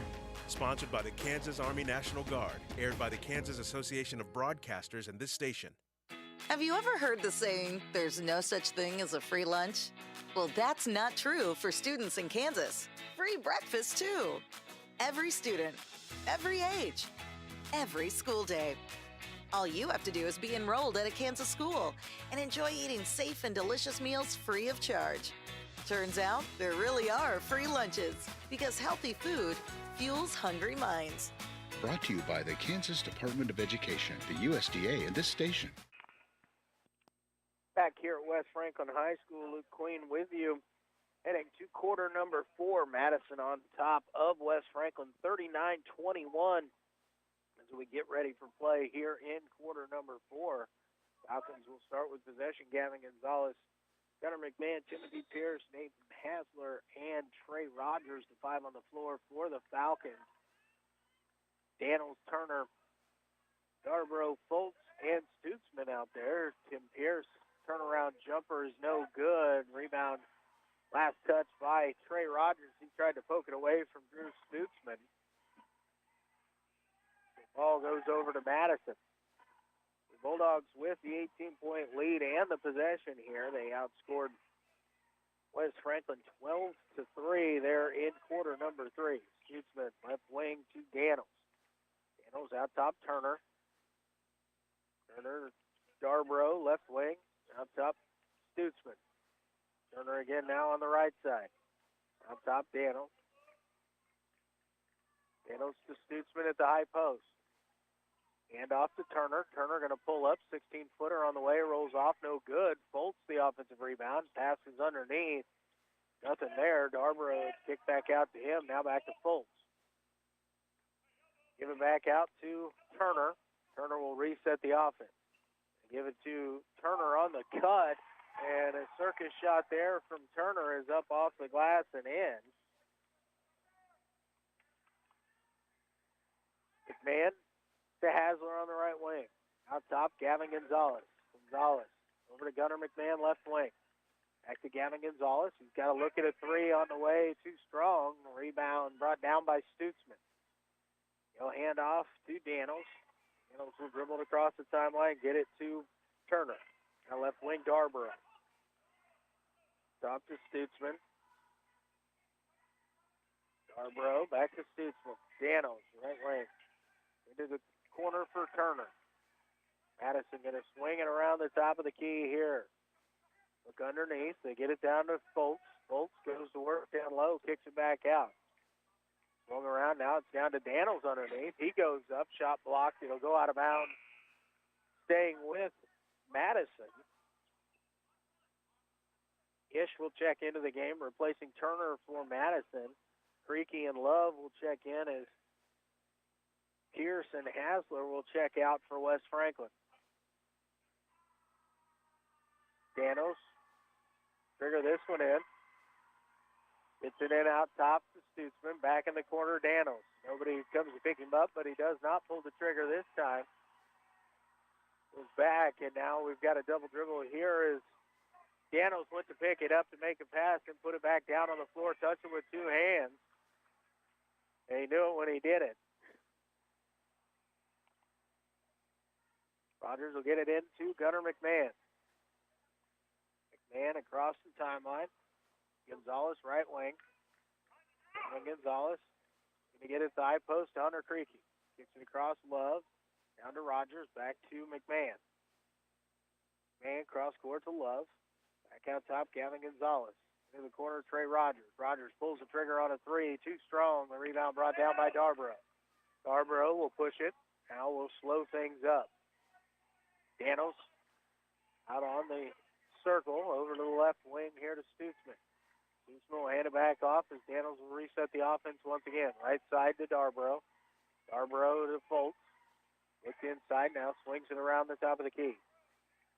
Sponsored by the Kansas Army National Guard. Aired by the Kansas Association of Broadcasters and this station. Have you ever heard the saying, there's no such thing as a free lunch? Well, that's not true for students in Kansas. Free breakfast, too. Every student, every age, every school day. All you have to do is be enrolled at a Kansas school and enjoy eating safe and delicious meals free of charge. Turns out there really are free lunches because healthy food fuels hungry minds. Brought to you by the Kansas Department of Education, the USDA, and this station. Back here at West Franklin High School, Luke Queen with you. Heading to quarter number 4, Madison on top of West Franklin, 39-21. As we get ready for play here in quarter number 4. Falcons will start with possession. Gavin Gonzalez, Gunnar McMahon, Timothy Pierce, Nathan Hassler, and Trey Rogers, the 5 on the floor for the Falcons. Daniels, Turner, Darborough, Foltz, and Stutzman out there. Tim Pierce. Turnaround jumper is no good. Rebound, last touch by Trey Rogers. He tried to poke it away from Drew Stutzman. The ball goes over to Madison. The Bulldogs with the 18-point lead and the possession here. They outscored West Franklin 12-3 there in quarter number 3. Stutzman left wing to Daniels. Daniels out top, Turner. Turner, Darbrough, left wing, out top, Stutzman. Turner again now on the right side. Out top, Daniels. Daniels to Stutzman at the high post. Hand off to Turner. Turner going to pull up, 16-footer on the way, rolls off, no good. Foltz the offensive rebound, passes underneath. Nothing there. Darbrough kicked back out to him, now back to Foltz. Give it back out to Turner. Turner will reset the offense. Give it to Turner on the cut, and a circus shot there from Turner is up off the glass and in. McMahon to Hasler on the right wing. Out top, Gavin Gonzalez. Gonzalez over to Gunnar McMahon, left wing. Back to Gavin Gonzalez. He's got to look at a three on the way, too strong. Rebound brought down by Stutzman. He'll hand off to Daniels. Daniels will dribble it across the timeline, get it to Turner. Now left wing, Darbrough. Top to Stutzman. Darbrough back to Stutzman. Daniels, right wing. Into the corner for Turner. Madison going to swing it around the top of the key here. Look underneath. They get it down to Foltz. Foltz goes to work down low, kicks it back out. Swung around. Now it's down to Daniels underneath. He goes up. Shot blocked. It'll go out of bounds. Staying with Madison. Ish will check into the game, replacing Turner for Madison. Creaky and Love will check in as Pierce and Hasler will check out for West Franklin. Daniels, trigger this one in. Gets it in out top to Stutzman. Back in the corner, Daniels. Nobody comes to pick him up, but he does not pull the trigger this time. Goes back, and now we've got a double dribble here as Daniels went to pick it up to make a pass and put it back down on the floor, touch it with two hands. And he knew it when he did it. Rogers will get it into Gunnar McMahon. McMahon across the timeline. Gonzalez, right wing. And Gonzalez going to get it to the high post to Hunter Creaky. Gets it across Love. Down to Rogers. Back to McMahon. McMahon cross court to Love. Back out top, Gavin Gonzalez. Into the corner, Trey Rogers. Rogers pulls the trigger on a three. Too strong. The rebound brought down by Darbrough. Darbrough will push it. Now we'll slow things up. Daniels out on the circle over to the left wing here to Stutzman. Stutzman will hand it back off as Daniels will reset the offense once again. Right side to Darbrough. Darbrough to Foltz. Gets inside now, swings it around the top of the key.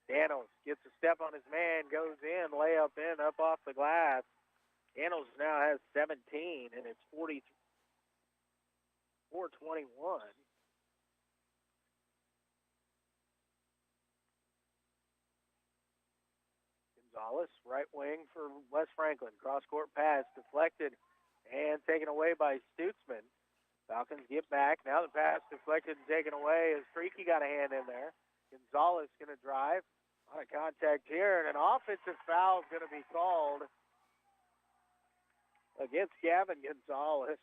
Daniels gets a step on his man, goes in, layup in, up off the glass. Daniels now has 17, and it's 44-21. Gonzalez, right wing for West Franklin. Cross-court pass, deflected and taken away by Stutzman. Falcons get back. Now the pass deflected and taken away as Creaky got a hand in there. Gonzalez going to drive. A lot of contact here, and an offensive foul is going to be called against Gavin Gonzalez.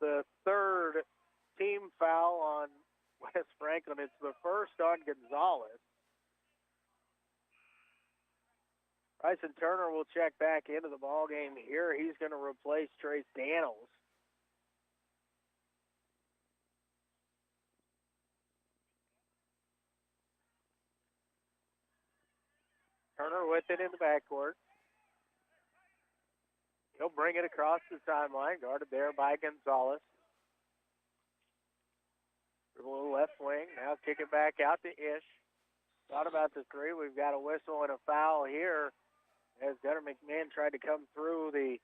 The third team foul on West Franklin. It's the first on Gonzalez. Bryson Turner will check back into the ball game here. He's going to replace Trace Daniels. Turner with it in the backcourt. He'll bring it across the timeline, guarded there by Gonzalez. Dribble left wing, now kick it back out to Ish. Thought about the three. We've got a whistle and a foul here as Gunnar McMahon tried to come through the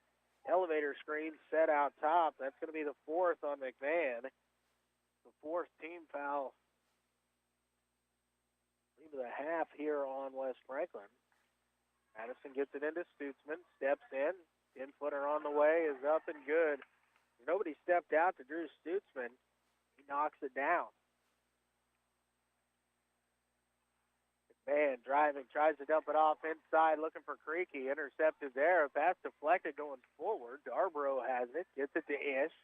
elevator screen set out top. That's going to be the fourth on McMahon. The fourth team foul. Into the half here on West Franklin. Madison gets it into Stutzman, steps in. 10-footer on the way is up and good. Nobody stepped out to Drew Stutzman. He knocks it down. McMahon driving, tries to dump it off inside, looking for Creaky. Intercepted there. Pass deflected going forward. Darborough has it, gets it to Ish.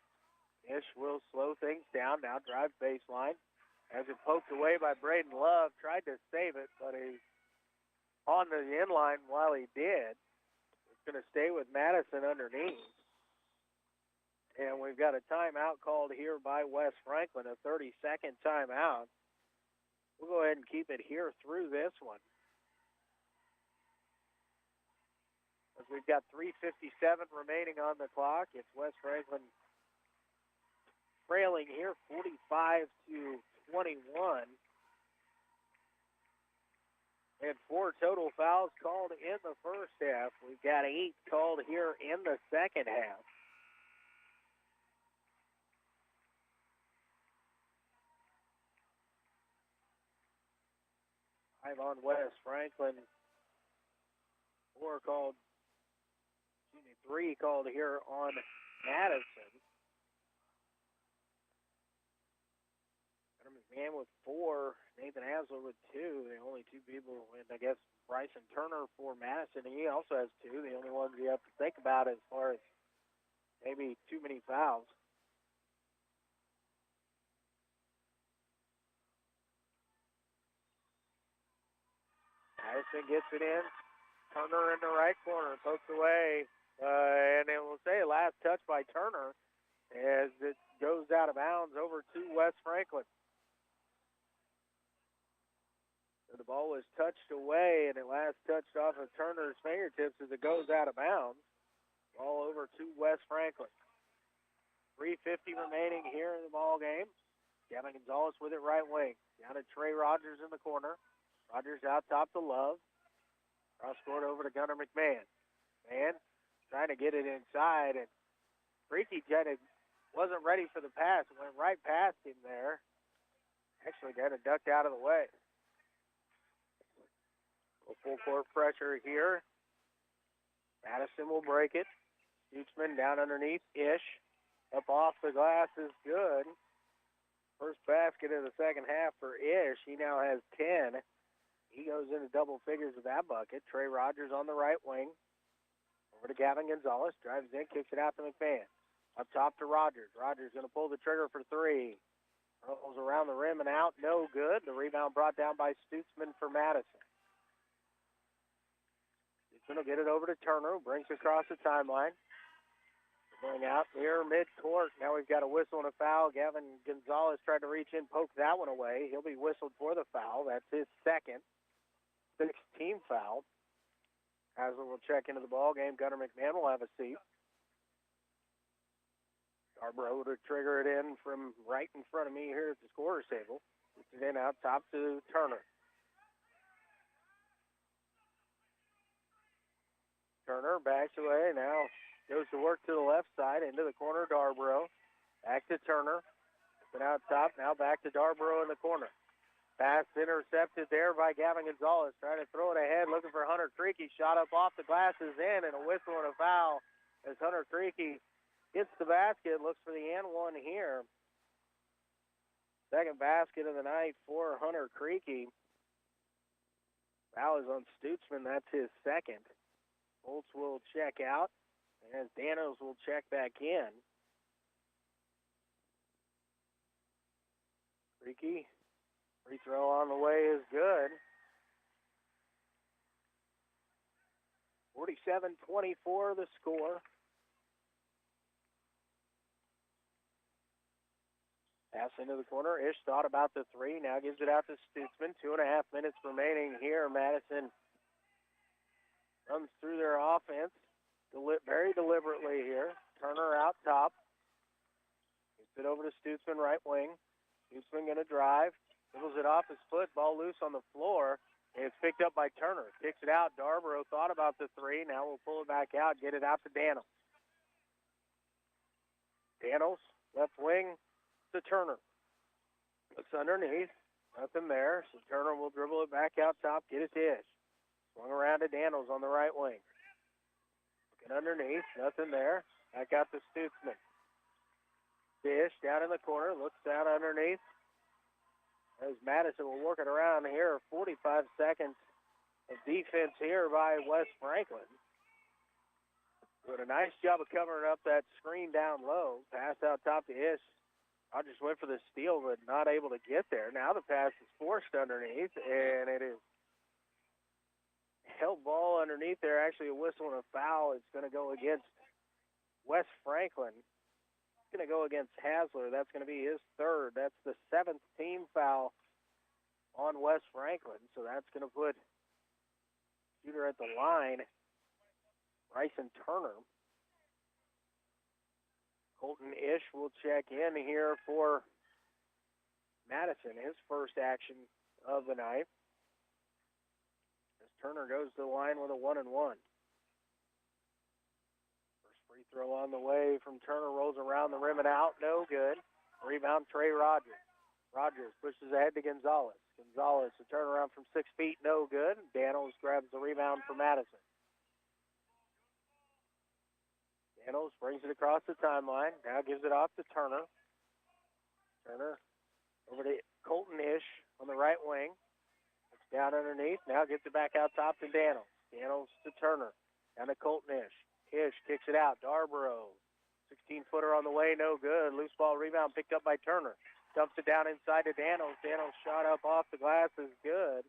Ish will slow things down. Now drives baseline. Has it poked away by Braden Love. Tried to save it, but he's on the inline while he did. It's going to stay with Madison underneath. And we've got a timeout called here by West Franklin, a 30-second timeout. We'll go ahead and keep it here through this one. As we've got 3:57 remaining on the clock. It's West Franklin trailing here 45-21. And 4 total fouls called in the first half. We've got 8 called here in the second half. Five on West Franklin. 3 called here on Madison. McMahon with 4, Nathan Hasler with 2. The only 2 people, and I guess Bryson Turner for Madison. He also has 2. The only ones you have to think about as far as maybe too many fouls. Madison gets it in. Turner in the right corner, poked away. And it will say last touch by Turner as it goes out of bounds over to West Franklin. So the ball was touched away, and it last touched off of Turner's fingertips as it goes out of bounds. Ball over to West Franklin. 3:50 remaining here in the ball game. Gavin Gonzalez with it right wing. Down to Trey Rogers in the corner. Rogers out top to Love. Cross court over to Gunnar McMahon. Man trying to get it inside, and Freaky wasn't ready for the pass. Went right past him there. Actually kind of ducked out of the way. Full court pressure here. Madison will break it. Stutzman down underneath. Ish. Up off the glass is good. First basket of the second half for Ish. He now has 10. He goes into double figures with that bucket. Trey Rogers on the right wing. Over to Gavin Gonzalez. Drives in, kicks it out to McMahon. Up top to Rogers. Rogers going to pull the trigger for 3. Rolls around the rim and out. No good. The rebound brought down by Stutzman for Madison. Stutzman will get it over to Turner, who brings across the timeline. Going out near midcourt. Now we've got a whistle and a foul. Gavin Gonzalez tried to reach in, poke that one away. He'll be whistled for the foul. That's his second. 6th-team foul. Hasler will check into the ball game. Gunnar McMahon will have a seat. Darborough to trigger it in from right in front of me here at the scorer's table. Puts it in out top to Turner. Turner backs away. Now goes to work to the left side, into the corner, Darborough. Back to Turner. Been out top, now back to Darborough in the corner. Pass intercepted there by Gavin Gonzalez. Trying to throw it ahead, looking for Hunter Creaky. Shot up off the glasses in, and a whistle and a foul as Hunter Creaky hits the basket. Looks for the and one here. Second basket of the night for Hunter Creaky. Foul is on Stutzman. That's his second. Holtz will check out, as Danos will check back in. Creaky, free throw on the way is good. 47-24 the score. Pass into the corner. Ish thought about the 3. Now gives it out to Stutzman. 2.5 minutes remaining here. Madison runs through their offense very deliberately here. Turner out top. Gets it over to Stutzman, right wing. Stutzman going to drive. Dribbles it off his foot. Ball loose on the floor. And it's picked up by Turner. Kicks it out. Darborough thought about the 3. Now we'll pull it back out. Get it out to Danos. Danos, left wing to Turner. Looks underneath. Nothing there. So Turner will dribble it back out top. Get it to Ish. Swung around to Danos on the right wing. Looking underneath. Nothing there. Back out to Stutzman. Ish down in the corner. Looks down underneath. as Madison will work it around here. 45 seconds of defense here by West Franklin. Doing a nice job of covering up that screen down low. Pass out top to Ish. Rogers went for the steal, but not able to get there. Now the pass is forced underneath, and it is held ball underneath there. Actually, a whistle and a foul. It's going to go against West Franklin. It's going to go against Hasler. That's going to be his third. That's the 7th team foul on West Franklin. So that's going to put shooter at the line, Bryson Turner. Colton Ish will check in here for Madison, his first action of the night. As Turner goes to the line with a 1-and-1. First free throw on the way from Turner, rolls around the rim and out, no good. Rebound, Trey Rogers. Rogers pushes ahead to Gonzalez. Gonzalez, a turnaround from 6 feet, no good. Daniels grabs the rebound for Madison. Daniels brings it across the timeline. Now gives it off to Turner. Turner over to Colton Ish on the right wing. It's down underneath. Now gets it back out top to Daniels. Daniels to Turner. Down to Colton Ish. Ish kicks it out. Darborough. 16-footer on the way. No good. Loose ball rebound picked up by Turner. Dumps it down inside to Daniels. Daniels shot up off the glass is good.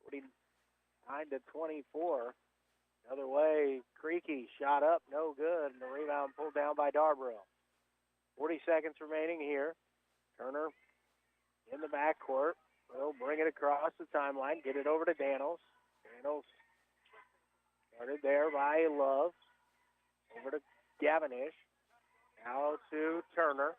49-24. Other way, Creaky shot up, no good, and the rebound pulled down by Darborough. 40 seconds remaining here. Turner in the backcourt. Will bring it across the timeline, get it over to Daniels. Daniels started there by Love. Over to Gavinish. Now to Turner.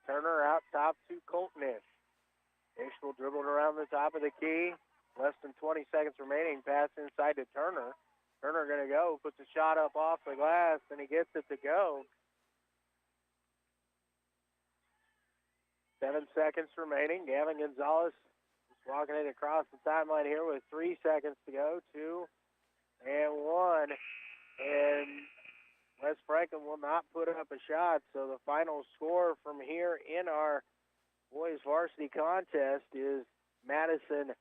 Turner out top to Colton Ish. Ish will dribble it around the top of the key. Less than 20 seconds remaining. Pass inside to Turner. Turner going to go. Puts a shot up off the glass, and he gets it to go. 7 seconds remaining. Gavin Gonzalez is walking it across the timeline here with 3 seconds to go. 2 and 1. And West Franklin will not put up a shot. So the final score from here in our boys varsity contest is Madison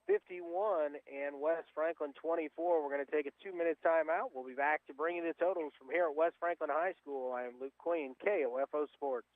51 and West Franklin 24. We're going to take a 2-minute timeout. We'll be back to bring you the totals from here at West Franklin High School. I am Luke Queen, KOFO Sports.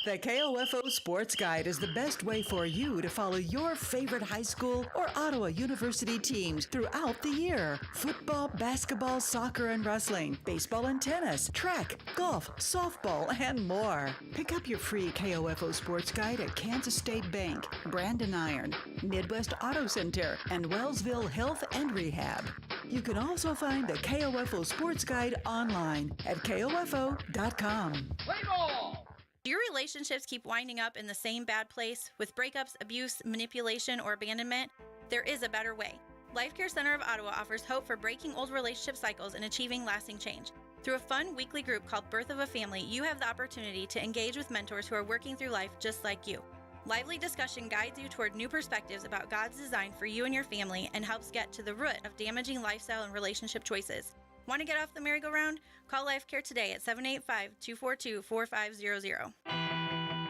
The KOFO Sports Guide is the best way for you to follow your favorite high school or Ottawa University teams throughout the year. Football, basketball, soccer and wrestling, baseball and tennis, track, golf, softball, and more. Pick up your free KOFO Sports Guide at Kansas State Bank, Brandon Iron, Midwest Auto Center, and Wellsville Health and Rehab. You can also find the KOFO Sports Guide online at KOFO.com. Play ball! Do your relationships keep winding up in the same bad place with breakups, abuse, manipulation, or abandonment? There is a better way. Life Care Center of Ottawa offers hope for breaking old relationship cycles and achieving lasting change. Through a fun weekly group called Birth of a Family, you have the opportunity to engage with mentors who are working through life just like you. Lively discussion guides you toward new perspectives about God's design for you and your family and helps get to the root of damaging lifestyle and relationship choices. Want to get off the merry-go-round? Call Life Care today at 785-242-4500.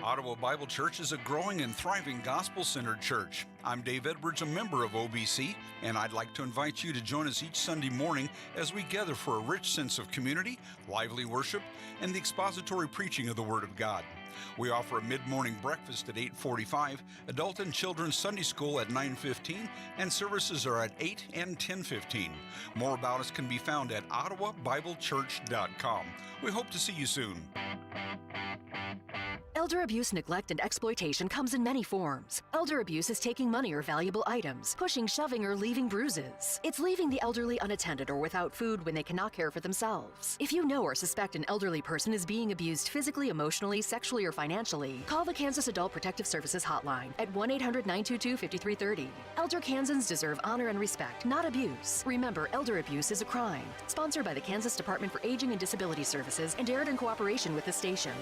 Ottawa Bible Church is a growing and thriving gospel-centered church. I'm Dave Edwards, a member of OBC, and I'd like to invite you to join us each Sunday morning as we gather for a rich sense of community, lively worship, and the expository preaching of the Word of God. We offer a mid-morning breakfast at 8:45, adult and children's Sunday school at 9:15, and services are at 8 and 10:15. More about us can be found at ottawabiblechurch.com. We hope to see you soon. Elder abuse, neglect, and exploitation comes in many forms. Elder abuse is taking money or valuable items, pushing, shoving, or leaving bruises. It's leaving the elderly unattended or without food when they cannot care for themselves. If you know or suspect an elderly person is being abused physically, emotionally, sexually, or financially, call the Kansas Adult Protective Services Hotline at 1-800-922-5330. Elder Kansans deserve honor and respect, not abuse. Remember, elder abuse is a crime. Sponsored by the Kansas Department for Aging and Disability Services and aired in cooperation with the station.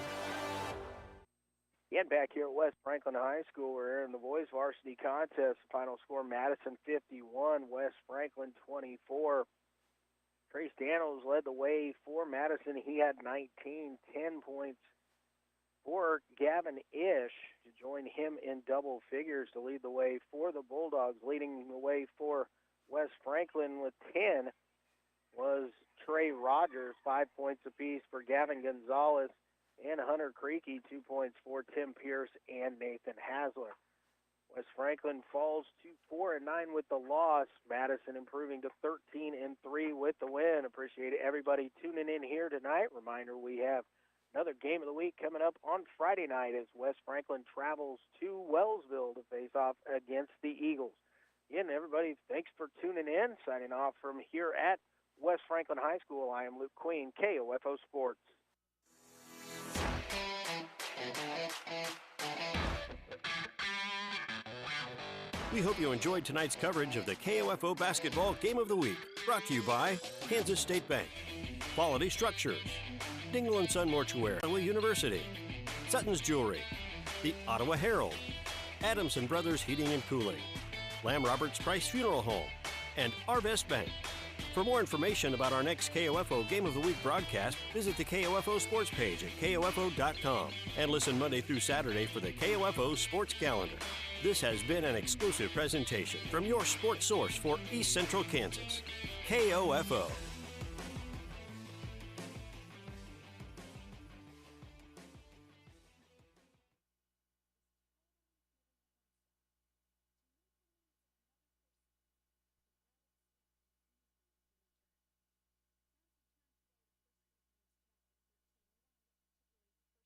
Again, back here at West Franklin High School, we're in the boys varsity contest. Final score, Madison 51, West Franklin 24. Trace Daniels led the way for Madison. He had 19, 10 points for Gavin Ish to join him in double figures to lead the way for the Bulldogs. Leading the way for West Franklin with 10 was Trey Rogers, 5 points apiece for Gavin Gonzalez, and Hunter Creaky, 2 points for Tim Pierce and Nathan Hasler. West Franklin falls to 4-9 with the loss. Madison improving to 13-3 with the win. Appreciate everybody tuning in here tonight. Reminder, we have another game of the week coming up on Friday night as West Franklin travels to Wellsville to face off against the Eagles. Again, everybody, thanks for tuning in. Signing off from here at West Franklin High School, I am Luke Queen, KOFO Sports. We hope you enjoyed tonight's coverage of the KOFO Basketball Game of the Week, brought to you by Kansas State Bank, Quality Structures, Dingle & Son Mortuary, Ottawa University, Sutton's Jewelry, the Ottawa Herald, Adamson Brothers Heating and Cooling, Lamb Roberts Price Funeral Home, and Arvest Bank. For more information about our next KOFO Game of the Week broadcast, visit the KOFO Sports page at KOFO.com and listen Monday through Saturday for the KOFO Sports Calendar. This has been an exclusive presentation from your sports source for East Central Kansas, KOFO.